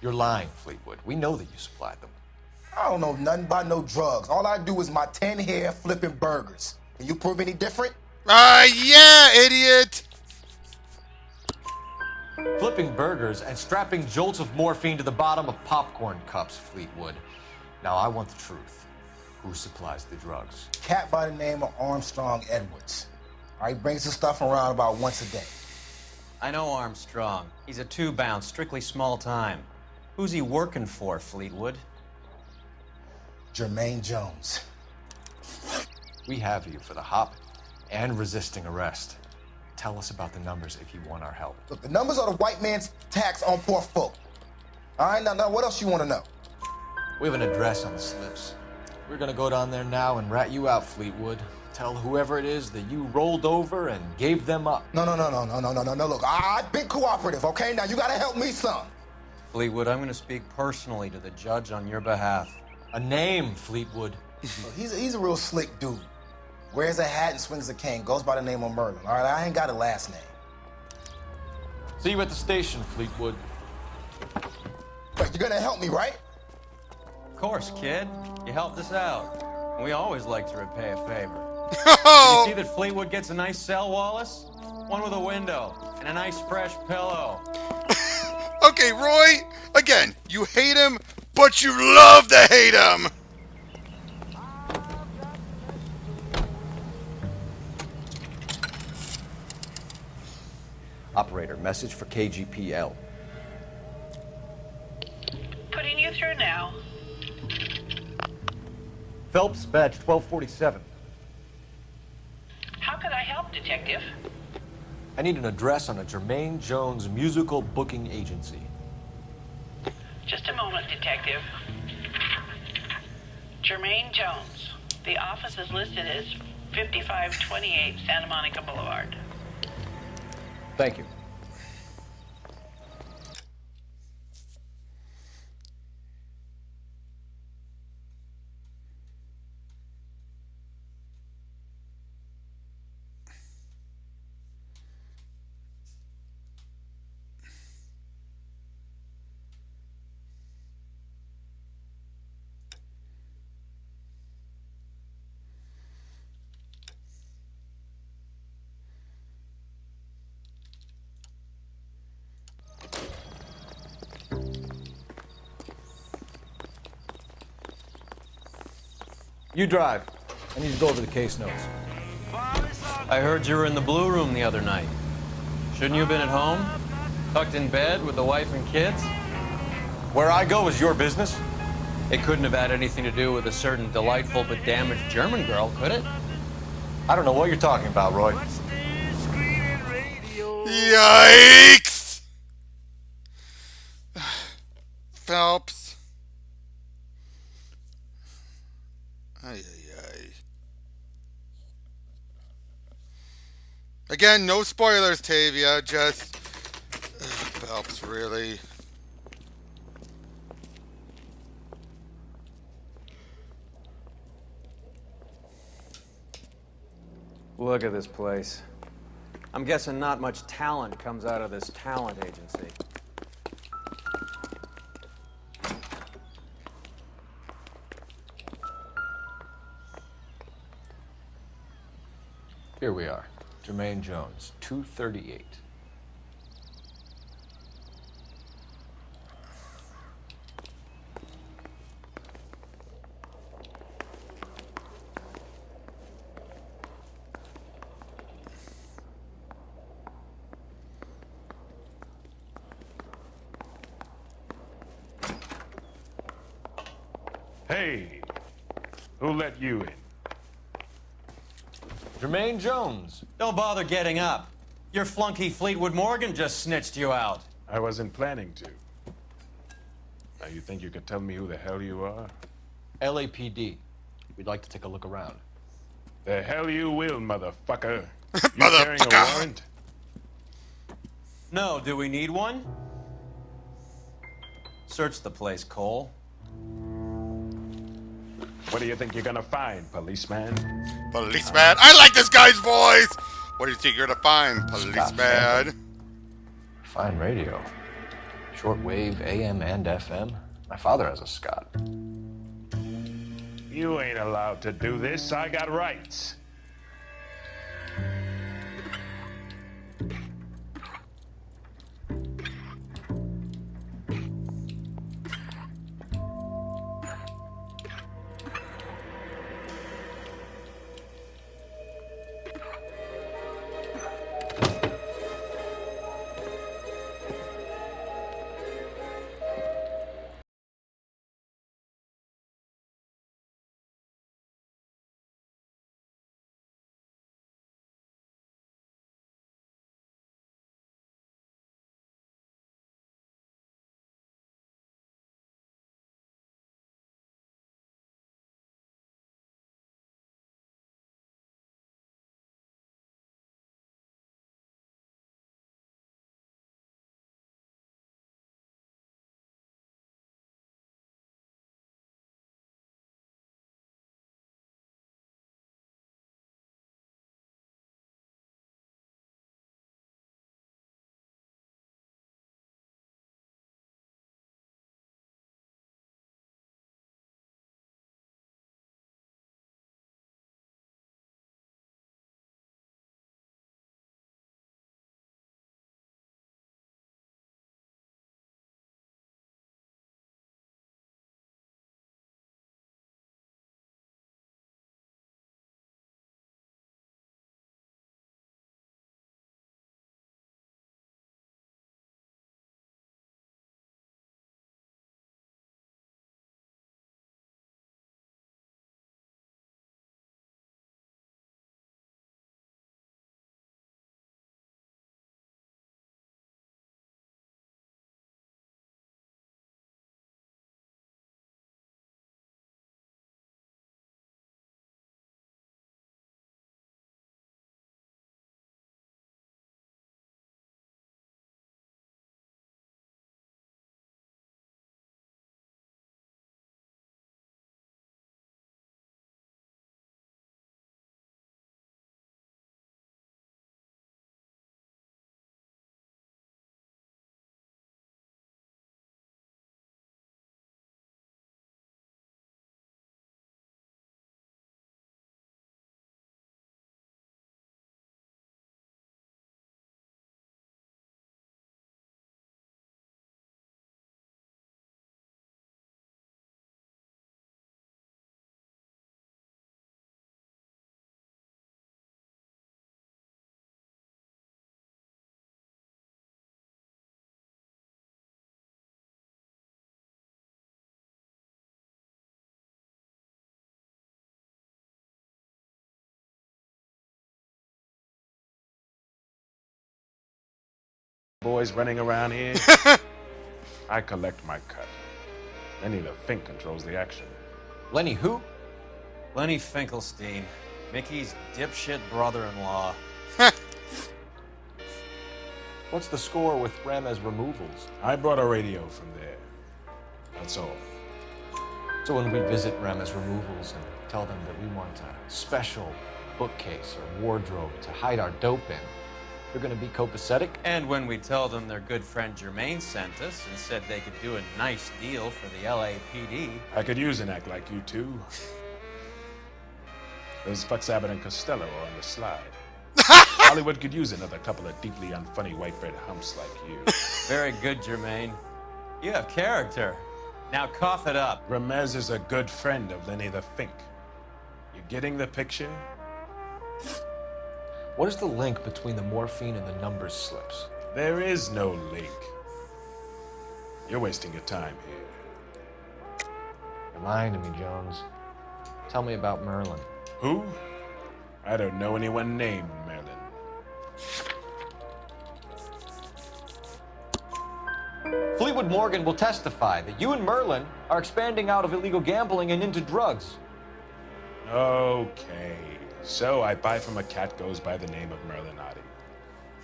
You're lying, Fleetwood. We know that you supplied them. I don't know nothing about no drugs. All I do is my 10 hair flipping burgers. Can you prove any different? Yeah, idiot! Flipping burgers and strapping jolts of morphine to the bottom of popcorn cups, Fleetwood. Now, I want the truth. Who supplies the drugs? Cat by the name of Armstrong Edwards. All right, brings the stuff around about once a day. I know Armstrong. He's a two-bounce, strictly small time. Who's he working for, Fleetwood? Jermaine Jones. We have you for the hop and resisting arrest. Tell us about the numbers if you want our help. Look, the numbers are the white man's tax on poor folk. All right, now what else you want to know? We have an address on the slips. We're gonna go down there now and rat you out, Fleetwood. Tell whoever it is that you rolled over and gave them up. No. Look, I've been cooperative, okay? Now you gotta help me some. Fleetwood, I'm gonna speak personally to the judge on your behalf. A name, Fleetwood. Look, he's a real slick dude. Wears a hat and swings a cane. Goes by the name of Merlin. All right, I ain't got a last name. See you at the station, Fleetwood. But you're gonna help me, right? Of course, kid. You helped us out. We always like to repay a favor. Oh! You see that Fleetwood gets a nice cell, Wallace? One with a window and a nice fresh pillow. Okay, Roy, again, you hate him, but you love to hate him! Operator, message for KGPL. Putting you through now. Phelps, badge 1247. How could I help, Detective? I need an address on a Jermaine Jones musical booking agency. Just a moment, Detective. Jermaine Jones. The office is listed as 5528 Santa Monica Boulevard. Thank you. You drive. I need to go over the case notes. I heard you were in the Blue Room the other night. Shouldn't you have been at home? Tucked in bed with the wife and kids? Where I go is your business? It couldn't have had anything to do with a certain delightful but damaged German girl, could it? I don't know what you're talking about, Roy. Yikes! Phelps. Ay. Again, no spoilers, Tavia. Just Phelps, really. Look at this place. I'm guessing not much talent comes out of this talent agency. Here we are. Jermaine Jones, 238. Hey, who let you in? Jermaine Jones. Don't bother getting up. Your flunky Fleetwood Morgan just snitched you out. I wasn't planning to. Now you think you could tell me who the hell you are? LAPD. We'd like to take a look around. The hell you will, motherfucker. You carrying a warrant? No, do we need one? Search the place, Cole. What do you think you're gonna find, policeman? Policeman. I like this guy's voice. What do you think you're gonna find, policeman? Fine radio. Shortwave, AM and FM. My father has a Scott. You ain't allowed to do this. I got rights. Boys running around here. I collect my cut. Lenny the Fink controls the action. Lenny who? Lenny Finkelstein, Mickey's dipshit brother-in-law. What's the score with Ramez removals? I brought a radio from there. That's all. So when we visit Ramez removals and tell them that we want a special bookcase or wardrobe to hide our dope in. You're gonna be copacetic? And when we tell them their good friend Jermaine sent us and said they could do a nice deal for the LAPD. I could use an act like you two. Those fucks Abbott and Costello are on the slide. Hollywood could use another couple of deeply unfunny white bread humps like you. Very good, Jermaine. You have character. Now cough it up. Ramez is a good friend of Lenny the Fink. You getting the picture? What is the link between the morphine and the numbers slips? There is no link. You're wasting your time here. You're lying to me, Jones. Tell me about Merlin. Who? I don't know anyone named Merlin. Fleetwood Morgan will testify that you and Merlin are expanding out of illegal gambling and into drugs. Okay. So I buy from a cat goes by the name of Merlin Oddie.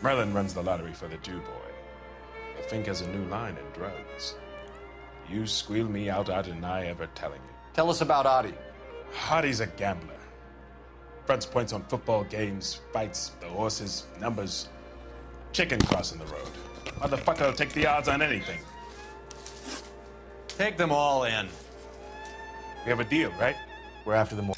Merlin runs the lottery for the Jew boy. The Fink has a new line in drugs. You squeal me out, I deny ever telling you. Tell us about Oddie. Oddie's a gambler. Fronts points on football games, fights, the horses, numbers. Chicken crossing the road. Motherfucker will take the odds on anything. Take them all in. We have a deal, right? We're after the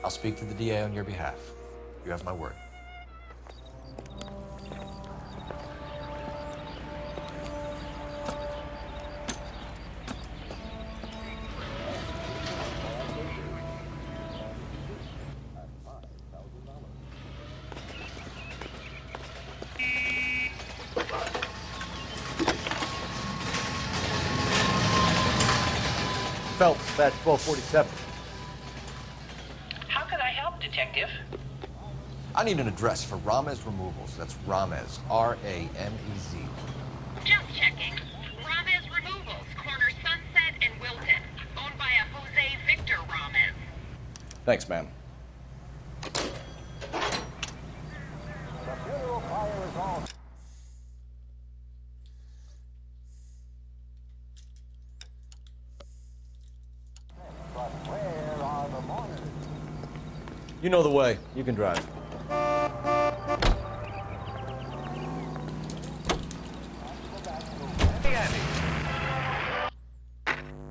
I'll speak to the DA on your behalf. You have my word. Phelps, batch 1247. How can I help, Detective? I need an address for Ramez Removals. That's Ramez, R-A-M-E-Z. Just checking. Ramez Removals, corner Sunset and Wilton. Owned by a Jose Victor Ramez. Thanks, man. You know the way. You can drive.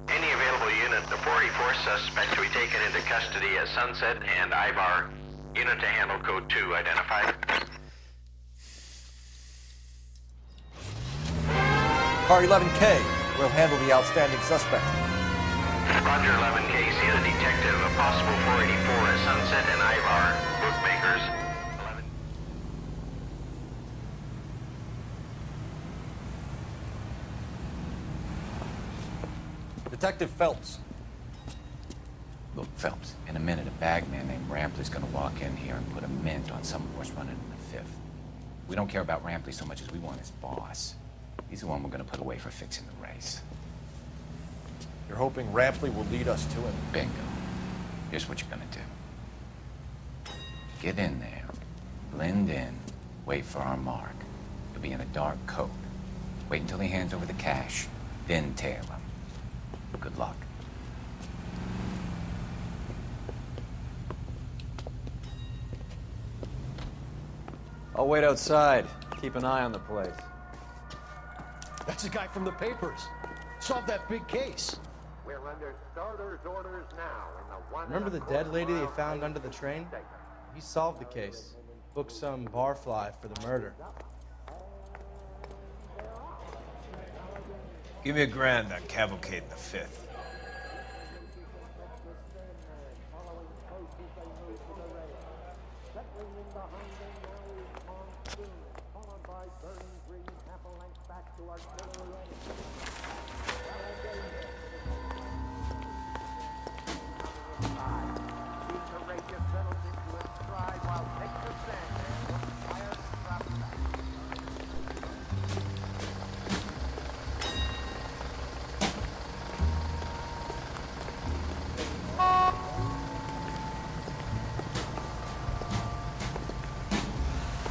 Any available unit, the 44 suspect to be taken into custody at Sunset and Ivar. Unit to handle code 2 identified. Car 11K will handle the outstanding suspect. Roger 11K, see the detective, a possible 484 at Sunset and Ivar. Bookmakers. 11. Detective Phelps. Look, Phelps, in a minute, a bagman named Rampley's gonna walk in here and put a mint on some of us running in the Fifth. We don't care about Rampley so much as we want his boss. He's the one we're gonna put away for fixing the race. You're hoping Rampley will lead us to him? Bingo. Here's what you're gonna do. Get in there, blend in, wait for our mark. You'll be in a dark coat. Wait until he hands over the cash, then tail him. Good luck. I'll wait outside. Keep an eye on the place. That's the guy from the papers. Solved that big case. We're under starter's orders now in the one. Remember the dead lady they found under the train? He solved the case. Booked some barfly for the murder. Give me a grand on Cavalcade the 5th.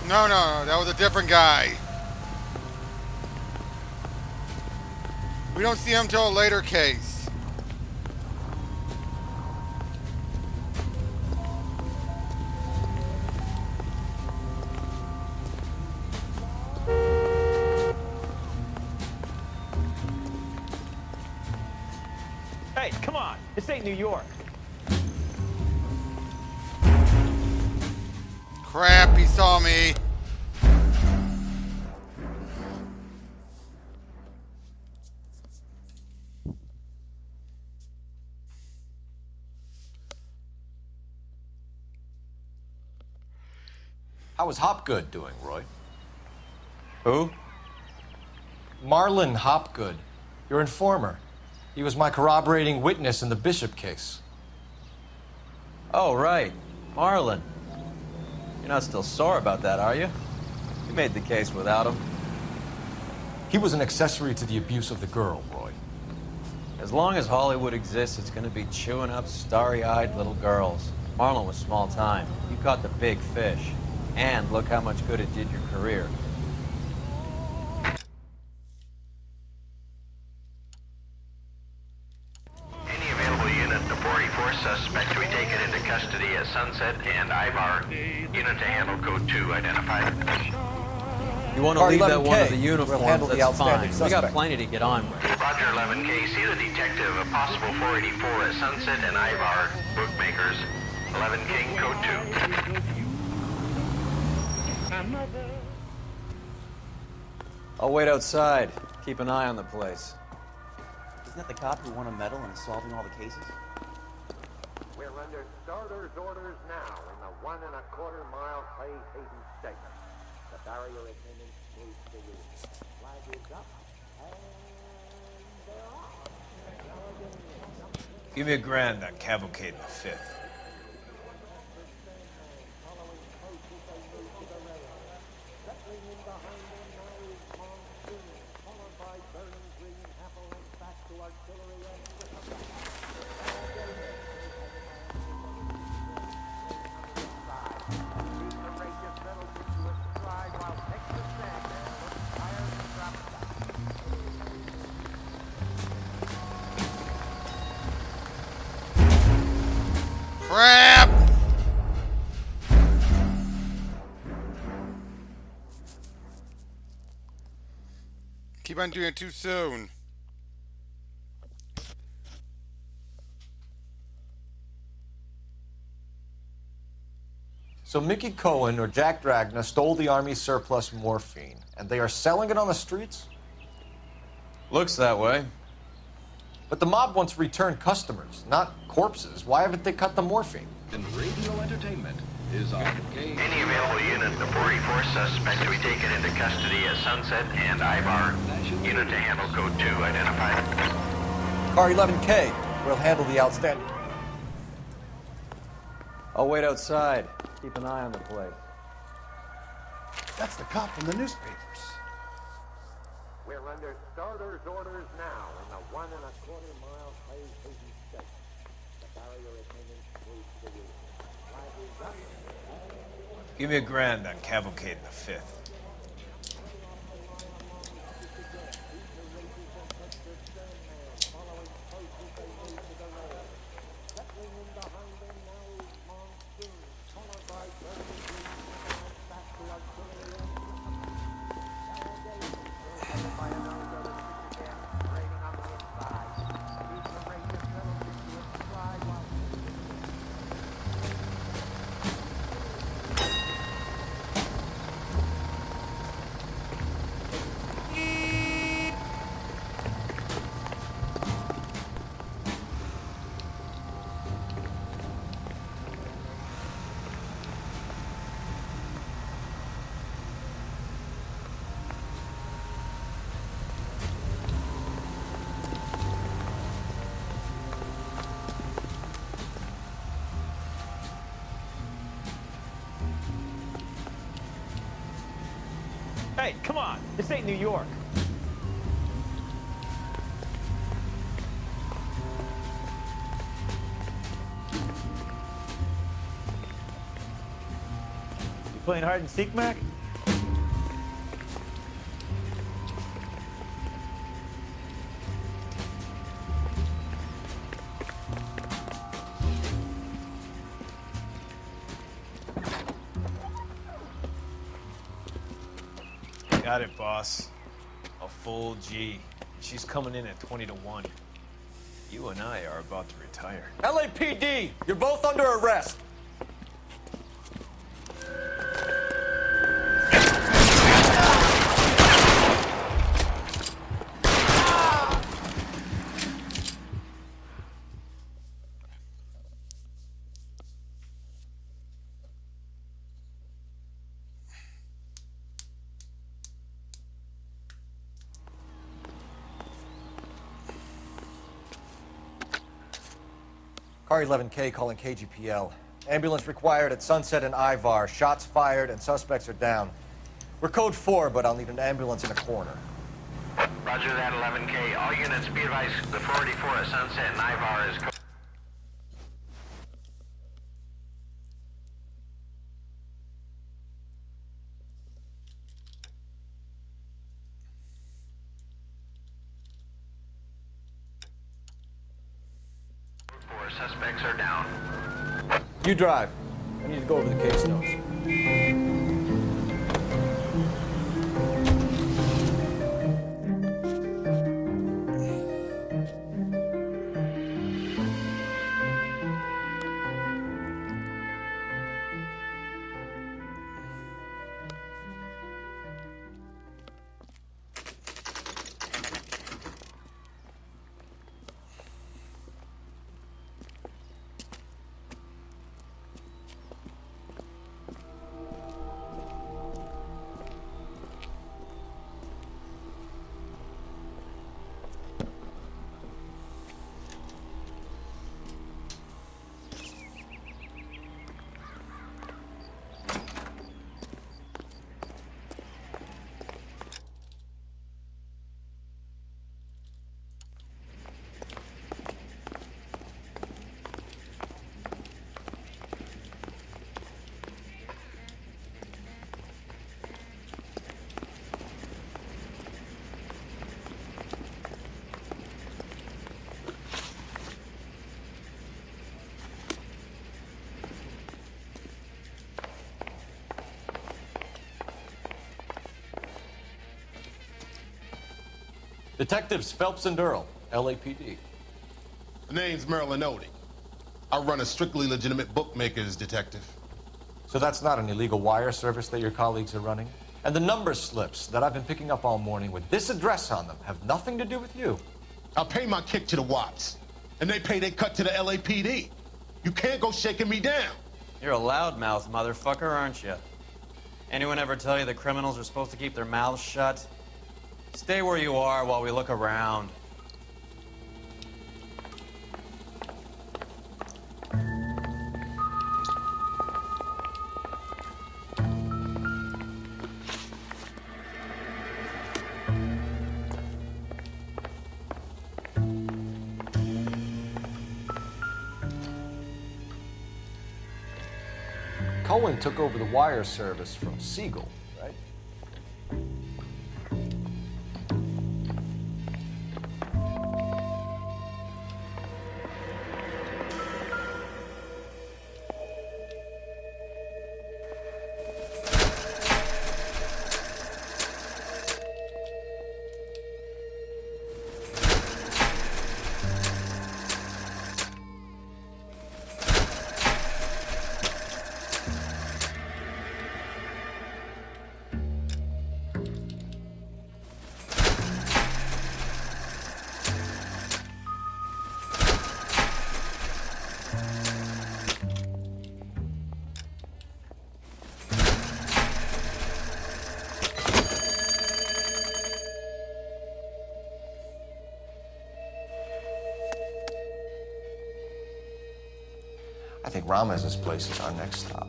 No, that was a different guy. We don't see him till a later case. Hey, come on. This ain't New York. Crap, he saw me. How is Hopgood doing, Roy? Who? Marlon Hopgood, your informer. He was my corroborating witness in the Bishop case. Oh, right. Marlon. You're not still sore about that, are you? You made the case without him. He was an accessory to the abuse of the girl, Roy. As long as Hollywood exists, it's gonna be chewing up starry-eyed little girls. Marlon was small time. You caught the big fish. And look how much good it did your career. Any available unit, the 44 suspect to be taken into custody at Sunset and Ivar. Unit to handle code 2 identified. You want to leave that one of the uniforms, that's fine. We got plenty to get on with. Roger 11K, see the detective, a possible 484 at Sunset and Ivar, bookmakers. 11 King, code 2. I'll wait outside. Keep an eye on the place. Isn't that the cop who won a medal and is solving all the cases? We're under starter's orders now in the 1 1/4 mile Clay Hayden segment. The barrier attendants move to you. Flag is up, and they're off. Give me a grand on Cavalcade the 5th. Crap! Keep on doing it too soon. So Mickey Cohen or Jack Dragna stole the Army's surplus morphine, and they are selling it on the streets? Looks that way. But the mob wants returned customers, not corpses. Why haven't they cut the morphine? And radio entertainment is on game. Any available unit, the 44 suspect to be taken into custody at Sunset and Ivar. Unit to handle code 2 identified. Car 11K will handle the outstanding. I'll wait outside. Keep an eye on the place. That's the cop from the newspapers. We're under starter's orders now in the 1 1/4 mile Clay Hayden segment. The barrier attendants move to you. Flag is up, and Give me a grand on Cavalcade the 5th. Hey, come on. This ain't New York. You playing hide and seek, Mac? Got it, boss. A full G. She's coming in at 20 to 1. You and I are about to retire. LAPD, you're both under arrest. Car 11K calling KGPL. Ambulance required at Sunset and Ivar. Shots fired and suspects are down. We're code 4, but I'll need an ambulance in a corner. Roger that, 11K. All units be advised, the 484 at Sunset and Ivar is... Suspects are down. You drive. I need to go over the case notes. Detectives Phelps and Earl, LAPD. The name's Merlin Odie. I run a strictly legitimate bookmaker's detective. So that's not an illegal wire service that your colleagues are running? And the number slips that I've been picking up all morning with this address on them have nothing to do with you. I pay my kick to the Wops, and they pay their cut to the LAPD. You can't go shaking me down. You're a loudmouth motherfucker, aren't you? Anyone ever tell you that criminals are supposed to keep their mouths shut? Stay where you are while we look around. Cohen took over the wire service from Siegel, right? I think Ramez's place is our next stop.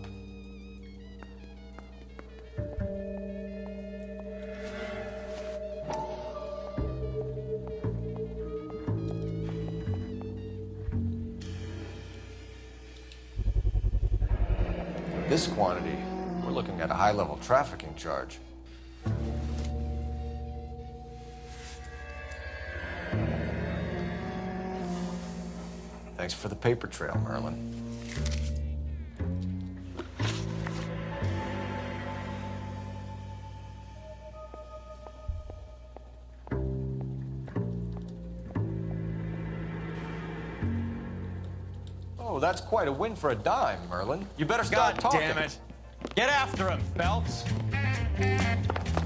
this quantity, we're looking at a high-level trafficking charge. Thanks for the paper trail, Merlin. Oh, that's quite a win for a dime, Merlin. You better start talking. God damn it. Get after him, Phelps.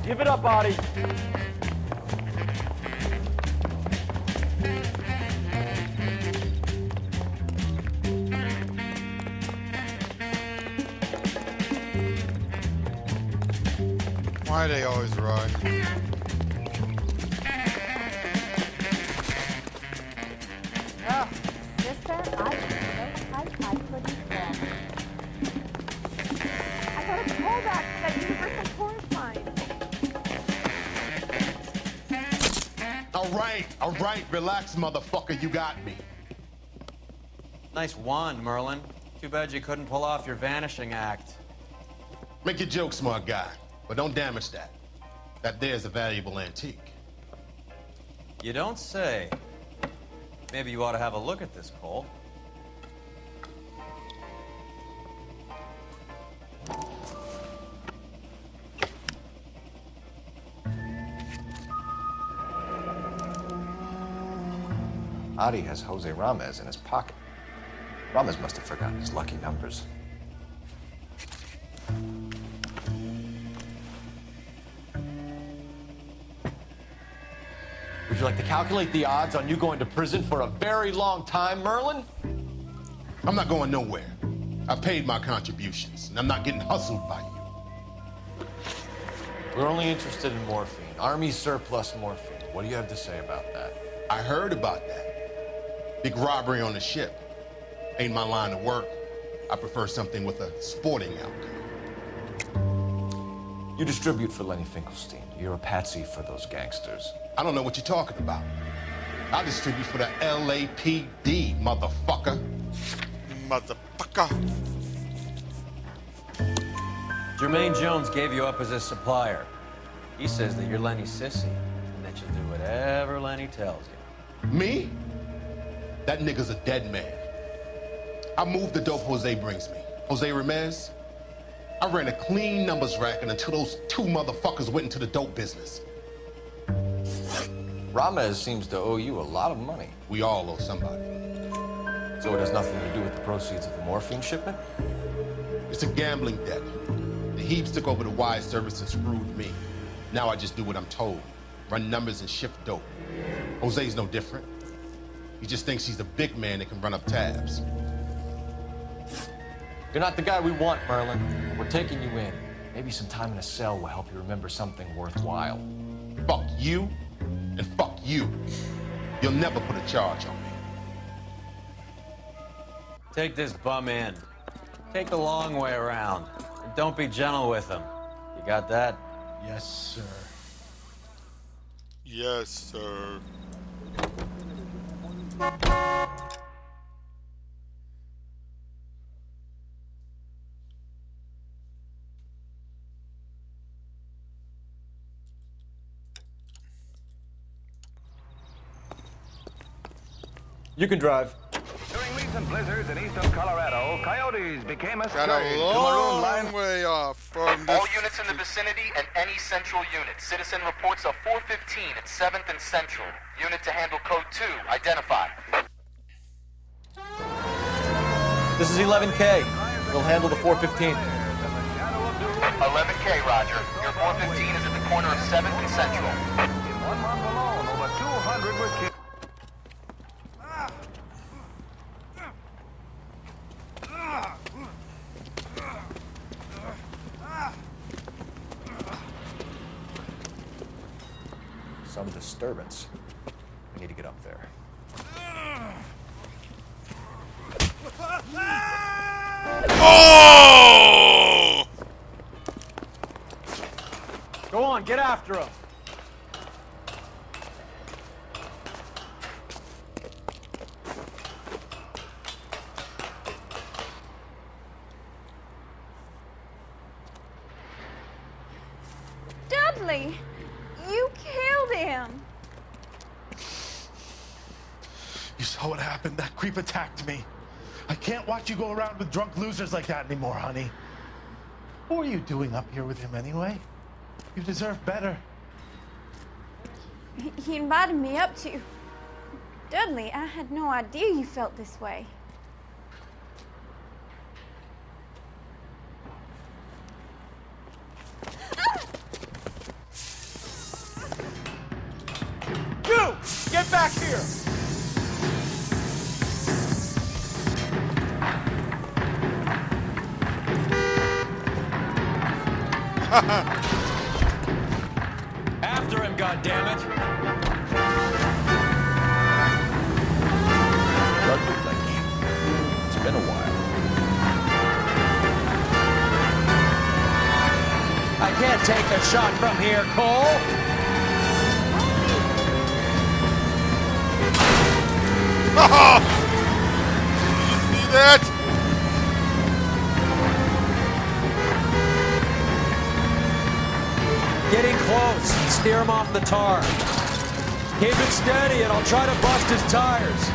Give it up, Artie. Why do they always run? Oh, sister, I couldn't fall. I thought it was callback to that Universal chorus line. All right, relax, motherfucker, you got me. Nice wand, Merlin. Too bad you couldn't pull off your vanishing act. Make your joke, smart guy, but don't damage that. That there's a valuable antique. You don't say. Maybe you ought to have a look at this, Cole. Adi has Jose Ramez in his pocket. Ramez must have forgotten his lucky numbers. Would you like to calculate the odds on you going to prison for a very long time, Merlin? I'm not going nowhere. I've paid my contributions, and I'm not getting hustled by you. We're only interested in morphine. Army surplus morphine. What do you have to say about that? I heard about that. Big robbery on the ship. Ain't my line of work. I prefer something with a sporting outcome. You distribute for Lenny Finkelstein. You're a patsy for those gangsters. I don't know what you're talking about. I distribute for the LAPD, motherfucker. Motherfucker. Jermaine Jones gave you up as a supplier. He says that you're Lenny's sissy and that you'll do whatever Lenny tells you. Me? That nigga's a dead man. I move the dope Jose brings me. Jose Ramez? I ran a clean numbers racket until those two motherfuckers went into the dope business. Ramez seems to owe you a lot of money. We all owe somebody. So it has nothing to do with the proceeds of the morphine shipment? It's a gambling debt. The Heaps took over the wire service and screwed me. Now I just do what I'm told. Run numbers and shift dope. Jose's no different. He just thinks he's a big man that can run up tabs. You're not the guy we want, Merlin. We're taking you in. Maybe some time in a cell will help you remember something worthwhile. Fuck you, and fuck you. You'll never put a charge on me. Take this bum in. Take the long way around. And don't be gentle with him. You got that? Yes, sir. Yes, sir. You can drive. During recent blizzards in eastern Colorado, coyotes became a Got scourge a to maroon long lion. way off from this. All units in the vicinity and any central unit. Citizen reports a 415 at 7th and Central. Unit to handle code 2. Identify. This is 11K. We'll handle the 415. 11K, Roger. Your 415 is at the corner of 7th and Central. In 1 month alone, over 200 were killed. Some disturbance. We need to get up there. Oh! Go on, get after him. Dudley, you killed him. You saw what happened? That creep attacked me. I can't watch you go around with drunk losers like that anymore, honey. What were you doing up here with him anyway? You deserve better. He invited me up to. Dudley, I had no idea you felt this way. You! Get back here! After him, goddammit! Dudley Lynch. It's been a while. I can't take the shot from here, Cole! Did you see that? Getting close. Steer him off the tar. Keep it steady and I'll try to bust his tires.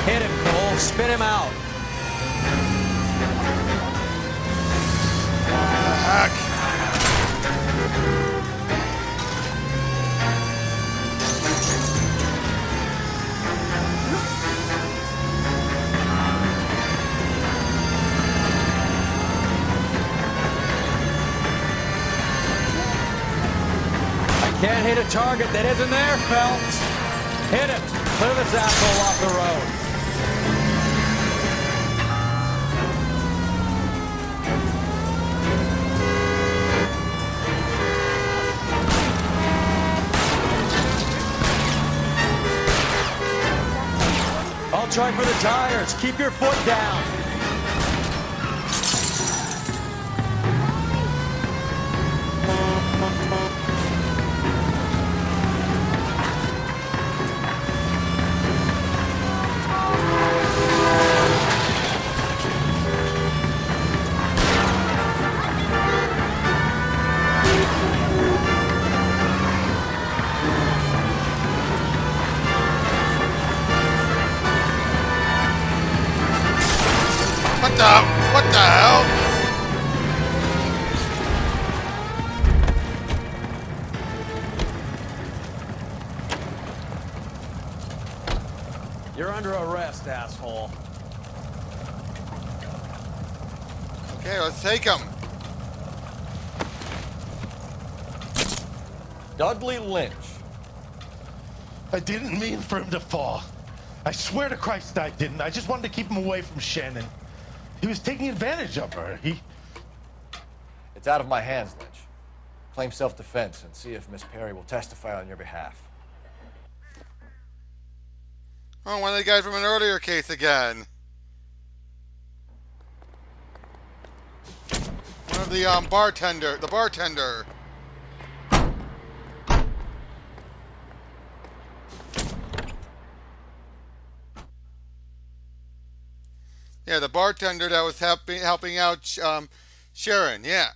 Hit him, Cole. Spin him out. Heck. Can't hit a target that isn't there, Phelps. Hit him. Clear this asshole off the road. I'll try for the tires. Keep your foot down. What the hell? You're under arrest, asshole. Okay, let's take him. Dudley Lynch. I didn't mean for him to fall. I swear to Christ I didn't. I just wanted to keep him away from Shannon. He was taking advantage of her. It's out of my hands, Lynch. Claim self-defense and see if Miss Perry will testify on your behalf. Oh, one of the guys from an earlier case again. One of the bartender. Yeah, the bartender that was helping out Sharon. Yeah.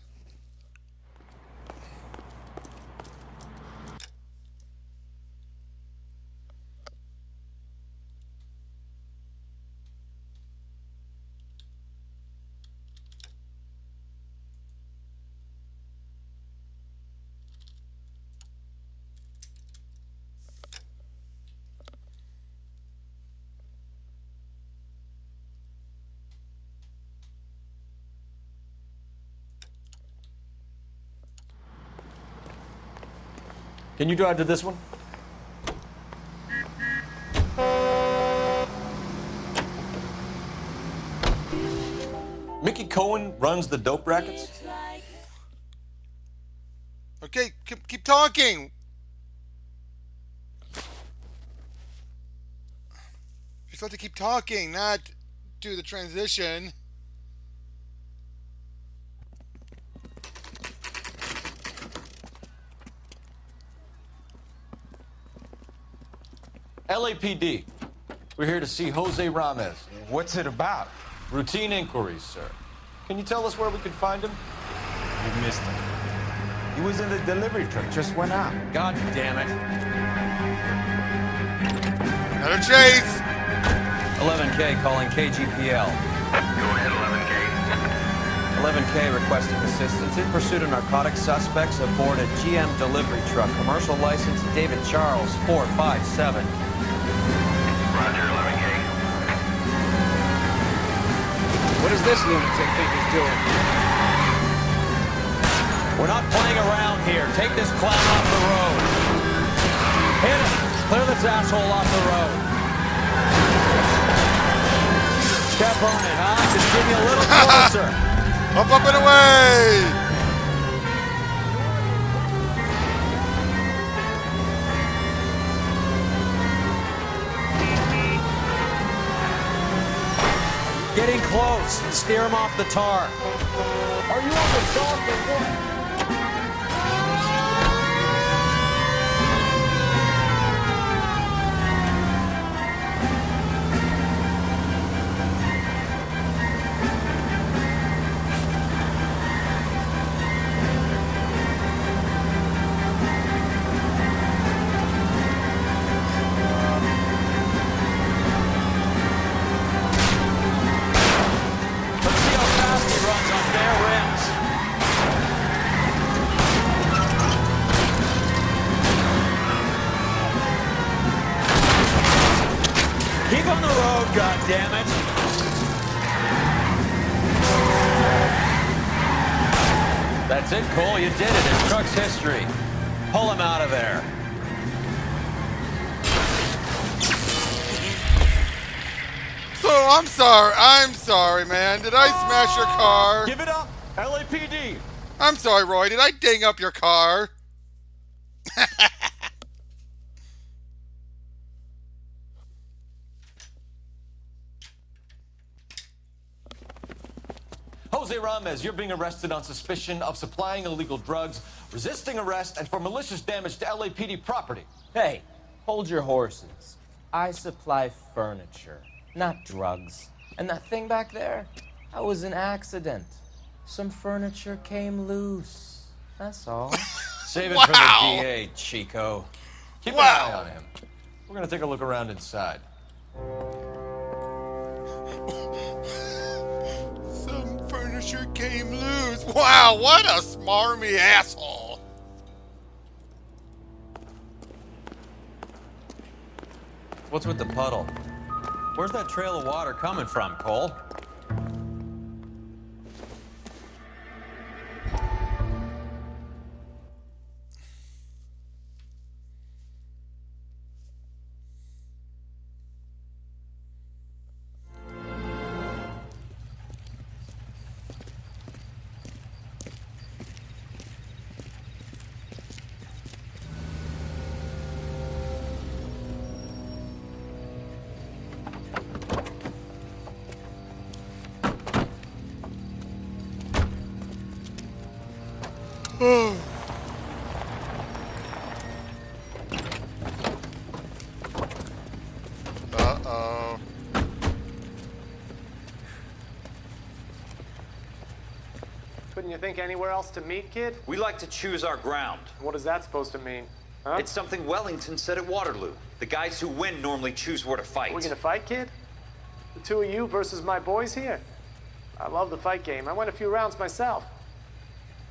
Can you drive to this one? Mickey Cohen runs the dope rackets? Okay, keep talking. You're supposed to keep talking, not do the transition. LAPD. We're here to see Jose Ramos. What's it about? Routine inquiries, sir. Can you tell us where we can find him? You missed him. He was in the delivery truck, just went out. God damn it. Another chase! 11K calling KGPL. Go ahead, 11K. 11K requesting assistance in pursuit of narcotic suspects aboard a GM delivery truck. Commercial license David Charles 457. Roger, 11K. What does this lunatic think he's doing? We're not playing around here. Take this clown off the road. Hit him. Clear this asshole off the road. Step on it, huh? Just give me a little closer. Up and away! Getting close. Steer him off the tar. Are you on the dog or what? Damn it. That's it, Cole. You did it. It's truck's history. Pull him out of there. So, I'm sorry, man. Did I smash your car? Give it up, LAPD. I'm sorry, Roy. Did I ding up your car? Jose Ramos, you're being arrested on suspicion of supplying illegal drugs, resisting arrest, and for malicious damage to LAPD property. Hey, hold your horses. I supply furniture, not drugs. And that thing back there, that was an accident. Some furniture came loose. That's all. Save it for the DA, Chico. Keep an eye on him. We're gonna take a look around inside. Some furniture came loose. Wow, what a smarmy asshole. What's with the puddle? Where's that trail of water coming from, Cole? Uh-oh. Couldn't you think anywhere else to meet, kid? We like to choose our ground. What is that supposed to mean? Huh? It's something Wellington said at Waterloo. The guys who win normally choose where to fight. We gonna fight, kid? The two of you versus my boys here? I love the fight game. I went a few rounds myself.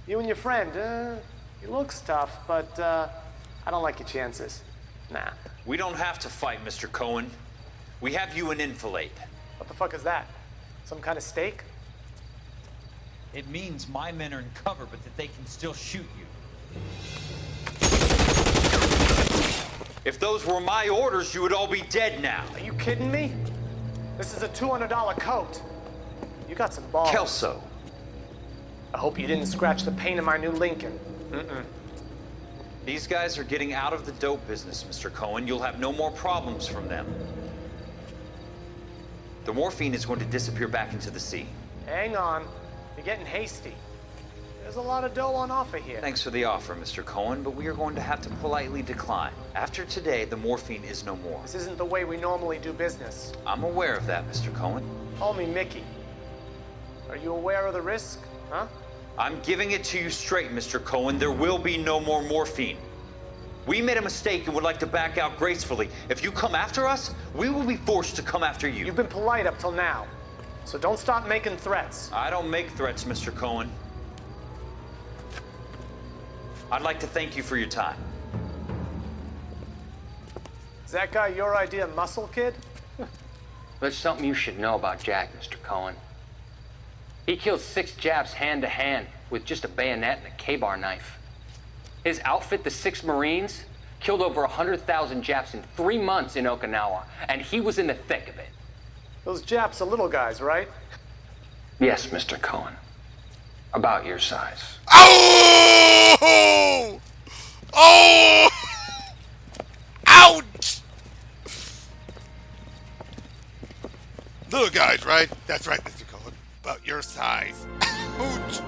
You and your friend, he looks tough, but I don't like your chances. Nah. We don't have to fight, Mr. Cohen. We have you in enfilade. What the fuck is that? Some kind of steak? It means my men are in cover, but that they can still shoot you. If those were my orders, you would all be dead now. Are you kidding me? This is a $200 coat. You got some balls. Kelso. I hope you didn't scratch the paint of my new Lincoln. These guys are getting out of the dope business, Mr. Cohen. You'll have no more problems from them. The morphine is going to disappear back into the sea. Hang on. You're getting hasty. There's a lot of dough on offer here. Thanks for the offer, Mr. Cohen, but we are going to have to politely decline. After today, the morphine is no more. This isn't the way we normally do business. I'm aware of that, Mr. Cohen. Call me Mickey. Are you aware of the risk, huh? I'm giving it to you straight, Mr. Cohen. There will be no more morphine. We made a mistake and would like to back out gracefully. If you come after us, we will be forced to come after you. You've been polite up till now, so don't stop making threats. I don't make threats, Mr. Cohen. I'd like to thank you for your time. Is that guy your idea, Muscle Kid? There's something you should know about Jack, Mr. Cohen. He killed 6 Japs hand-to-hand with just a bayonet and a K-bar knife. His outfit, the 6 Marines, killed over 100,000 Japs in 3 months in Okinawa, and he was in the thick of it. Those Japs are little guys, right? Yes, Mr. Cohen. About your size. Oh! Oh! Ouch! Little guys, right? That's right, Mr. Cohen. About your size. Ouch!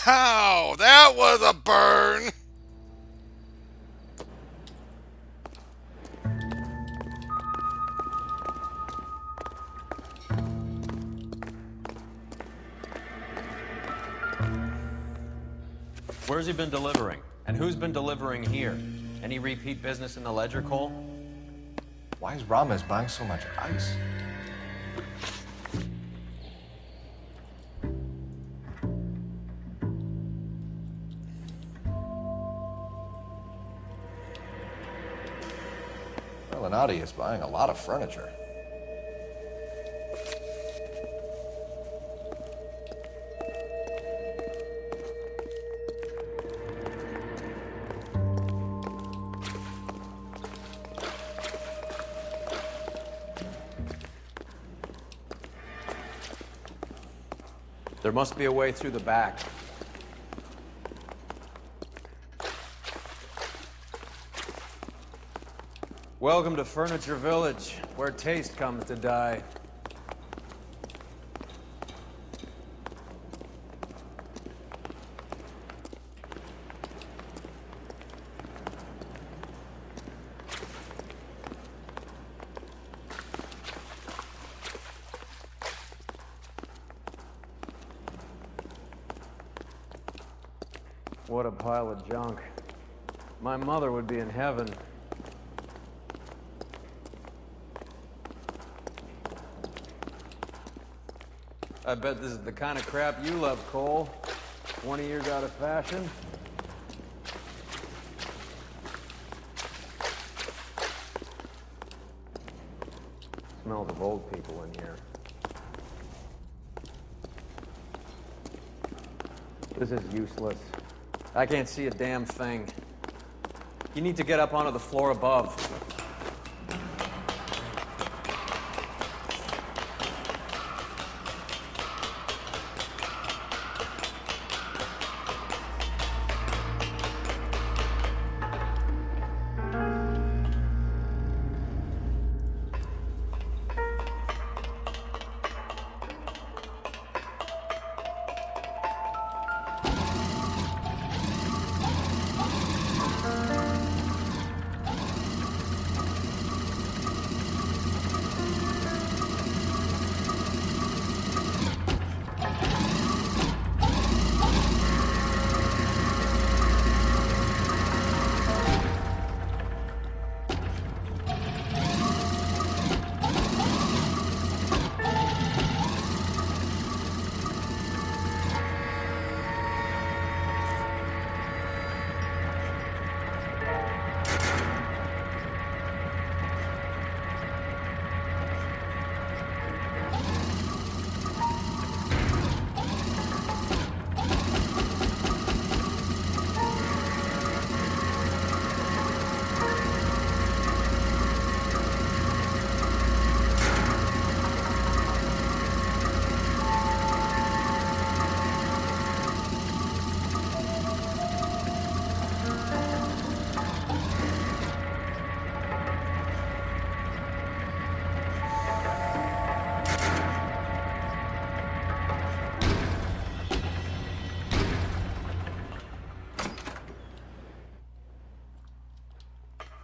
Ow! That was a burn! Where's he been delivering? And who's been delivering here? Any repeat business in the ledger, Cole? Why is Ramos buying so much ice? Avenatti is buying a lot of furniture. There must be a way through the back. Welcome to Furniture Village, where taste comes to die. What a pile of junk. My mother would be in heaven. I bet this is the kind of crap you love, Cole. 20 years out of fashion. Smells of old people in here. This is useless. I can't see a damn thing. You need to get up onto the floor above.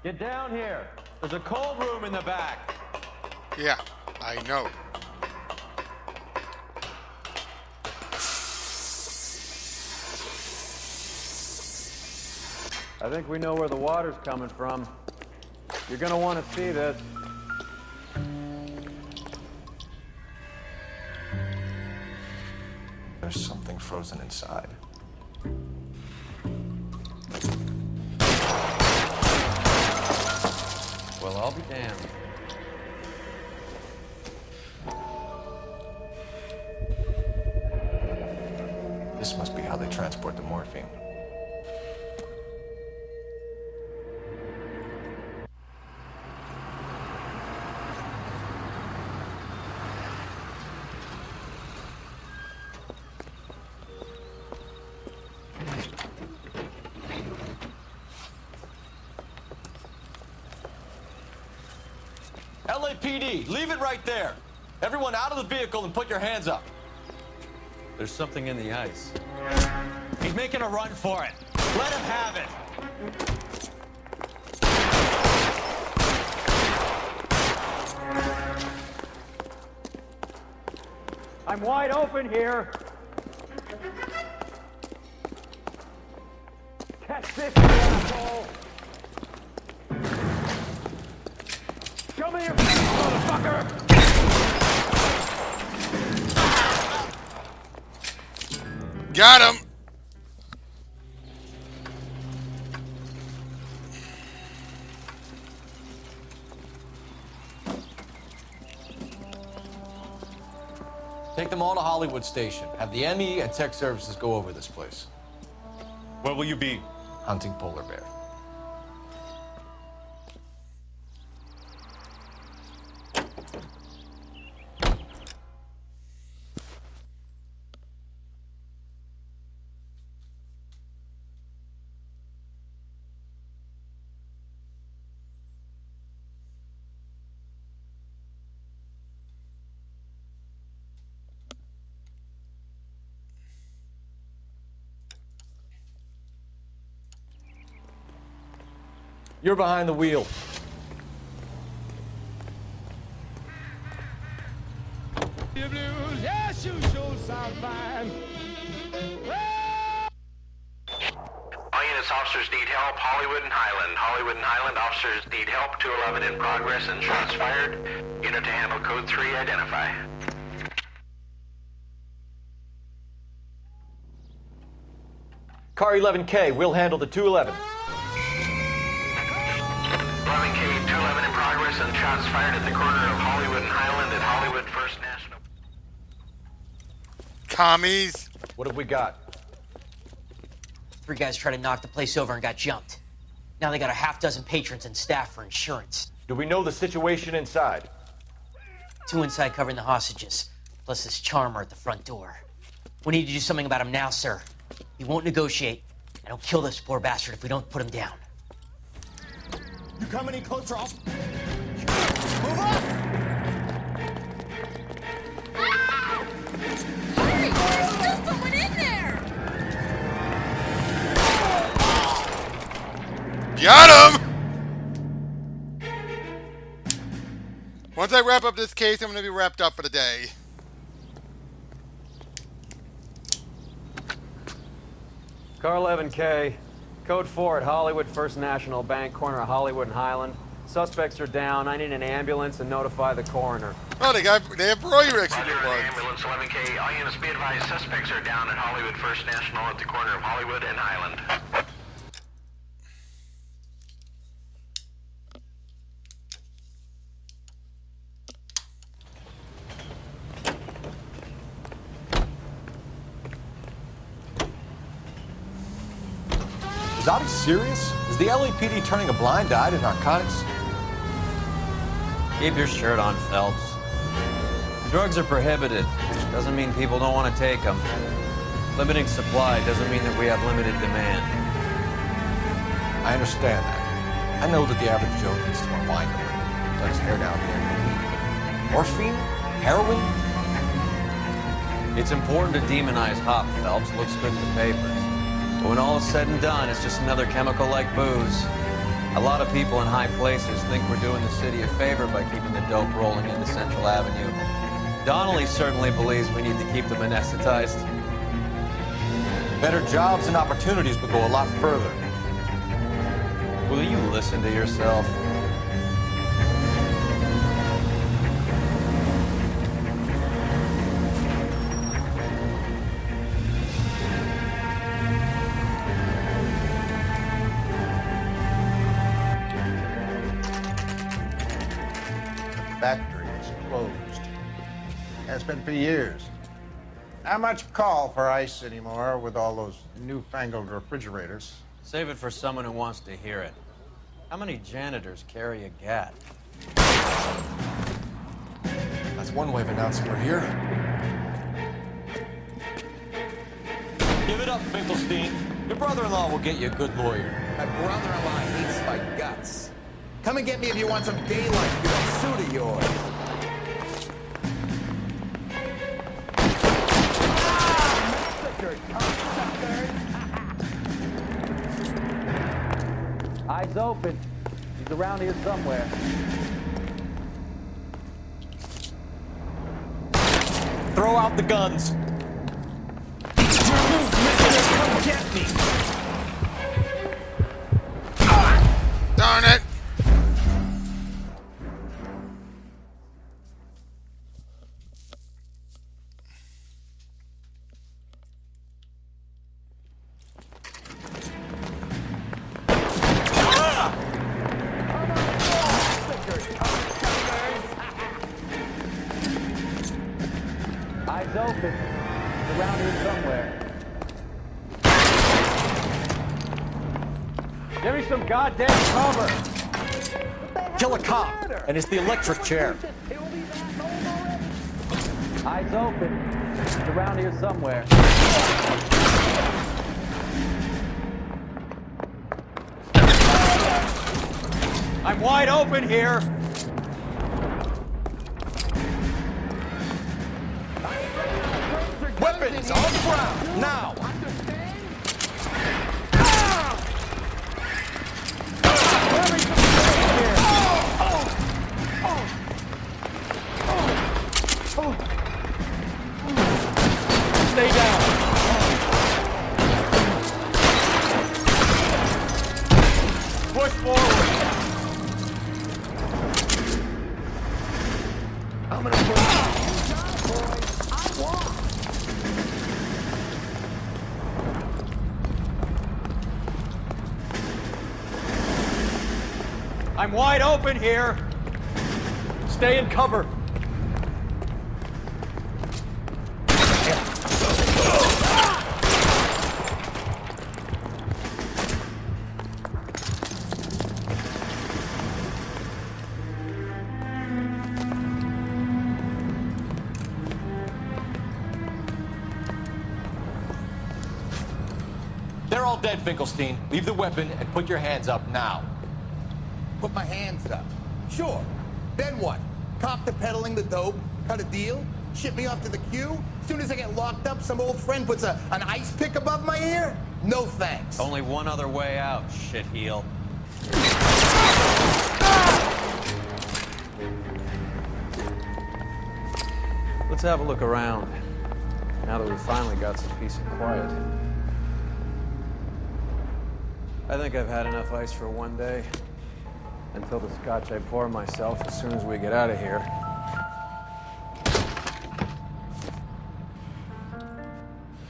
Get down here. There's a cold room in the back. Yeah, I know. I think we know where the water's coming from. You're gonna want to see this. There's something frozen inside. Well, I'll be damned. This must be how they transport the morphine. LAPD, leave it right there. Everyone out of the vehicle and put your hands up. There's something in the ice. He's making a run for it. Let him have it. I'm wide open here. Catch this, you asshole. Show me your face, motherfucker. Got him! Take them all to Hollywood Station. Have the ME and tech services go over this place. Where will you be? Hunting polar bear. You're behind the wheel. Yes, you sure sound fine. All units, officers need help. Hollywood and Highland. Hollywood and Highland officers need help. 211 in progress and shots fired. Unit to handle code 3, identify. Car 11K, we'll handle the 211. 11K, 211 in progress and shots fired at the corner of Hollywood and Highland at Hollywood First National. Commies. What have we got? 3 guys tried to knock the place over and got jumped. Now they got a half dozen patrons and staff for insurance. Do we know the situation inside? 2 inside covering the hostages, plus this charmer at the front door. We need to do something about him now, sir. He won't negotiate, and he'll kill this poor bastard if we don't put him down. You come any closer, I'll... Move up! Hurry! There's still someone in there! Got him! Once I wrap up this case, I'm going to be wrapped up for the day. Car 11K, code 4 at Hollywood First National Bank, corner of Hollywood and Highland. Suspects are down. I need an ambulance and notify the coroner. Oh, they have Roy-Ricks in Roger, your blood. ambulance 11K. All units be advised, suspects are down at Hollywood First National at the corner of Hollywood and Highland. Is Audie serious? Is the LAPD turning a blind eye to narcotics? Keep your shirt on, Phelps. Drugs are prohibited. Doesn't mean people don't want to take them. Limiting supply doesn't mean that we have limited demand. I understand that. I know that the average Joe needs to unwind a little, let his hair down the end of the week. But morphine? Heroin? It's important to demonize hop, Phelps. Looks good in the papers. But when all is said and done, it's just another chemical like booze. A lot of people in high places think we're doing the city a favor by keeping the dope rolling into Central Avenue. Donnelly certainly believes we need to keep them anesthetized. Better jobs and opportunities would go a lot further. Will you listen to yourself? Factory is closed. Has been for years. Not much call for ice anymore with all those newfangled refrigerators. Save it for someone who wants to hear it. How many janitors carry a gat? That's one way of announcing we're here. Give it up, Finkelstein. Your brother-in-law will get you a good lawyer. My brother-in-law hates my guts. Come and get me if you want some daylight through that suit of yours. Eyes open. He's around here somewhere. Throw out the guns. Come get me. Darn it! Eyes open. He's around here somewhere. Give me some goddamn cover. Kill a cop, and it's the electric chair. Eyes open. He's around here somewhere. I'm wide open here. Weapons on the ground, now! Stay down. Push forward. I'm gonna put I'm wide open here. Stay in cover. They're all dead, Finkelstein. Leave the weapon and put your hands up now. put my hands up. Sure. Then what? Cop to peddling the dope? Cut a deal? Ship me off to the queue? Soon as I get locked up, some old friend puts an ice pick above my ear? No thanks. Only one other way out, shitheel. Let's have a look around, now that we've finally got some peace and quiet. I think I've had enough ice for one day. Until the scotch I pour myself as soon as we get out of here.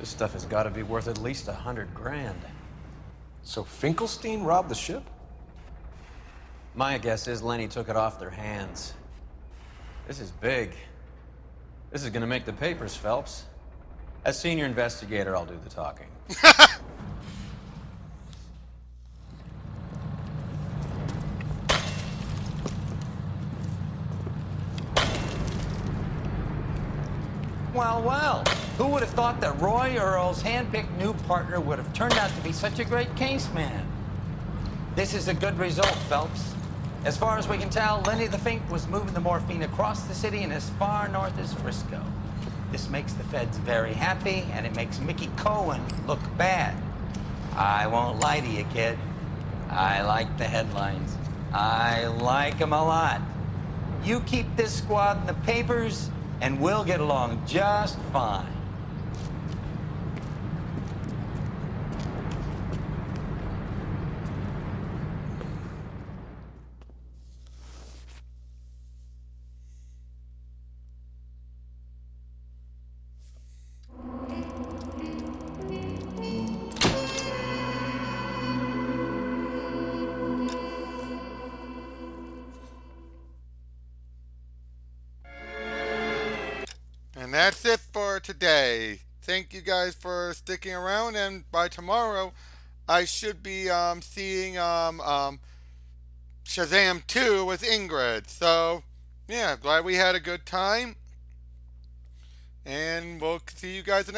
This stuff has got to be worth at least 100 grand. So Finkelstein robbed the ship? My guess is Lenny took it off their hands. This is big. This is gonna make the papers, Phelps. As senior investigator, I'll do the talking. Well, well, who would have thought that Roy Earl's hand-picked new partner would have turned out to be such a great case man? This is a good result, Phelps. As far as we can tell, Lenny the Fink was moving the morphine across the city and as far north as Frisco. This makes the feds very happy, and it makes Mickey Cohen look bad. I won't lie to you, kid. I like the headlines. I like them a lot. You keep this squad in the papers, and we'll get along just fine. And that's it for today. Thank you guys for sticking around, and by tomorrow, I should be seeing Shazam 2 with Ingrid. So, yeah, glad we had a good time, and we'll see you guys in the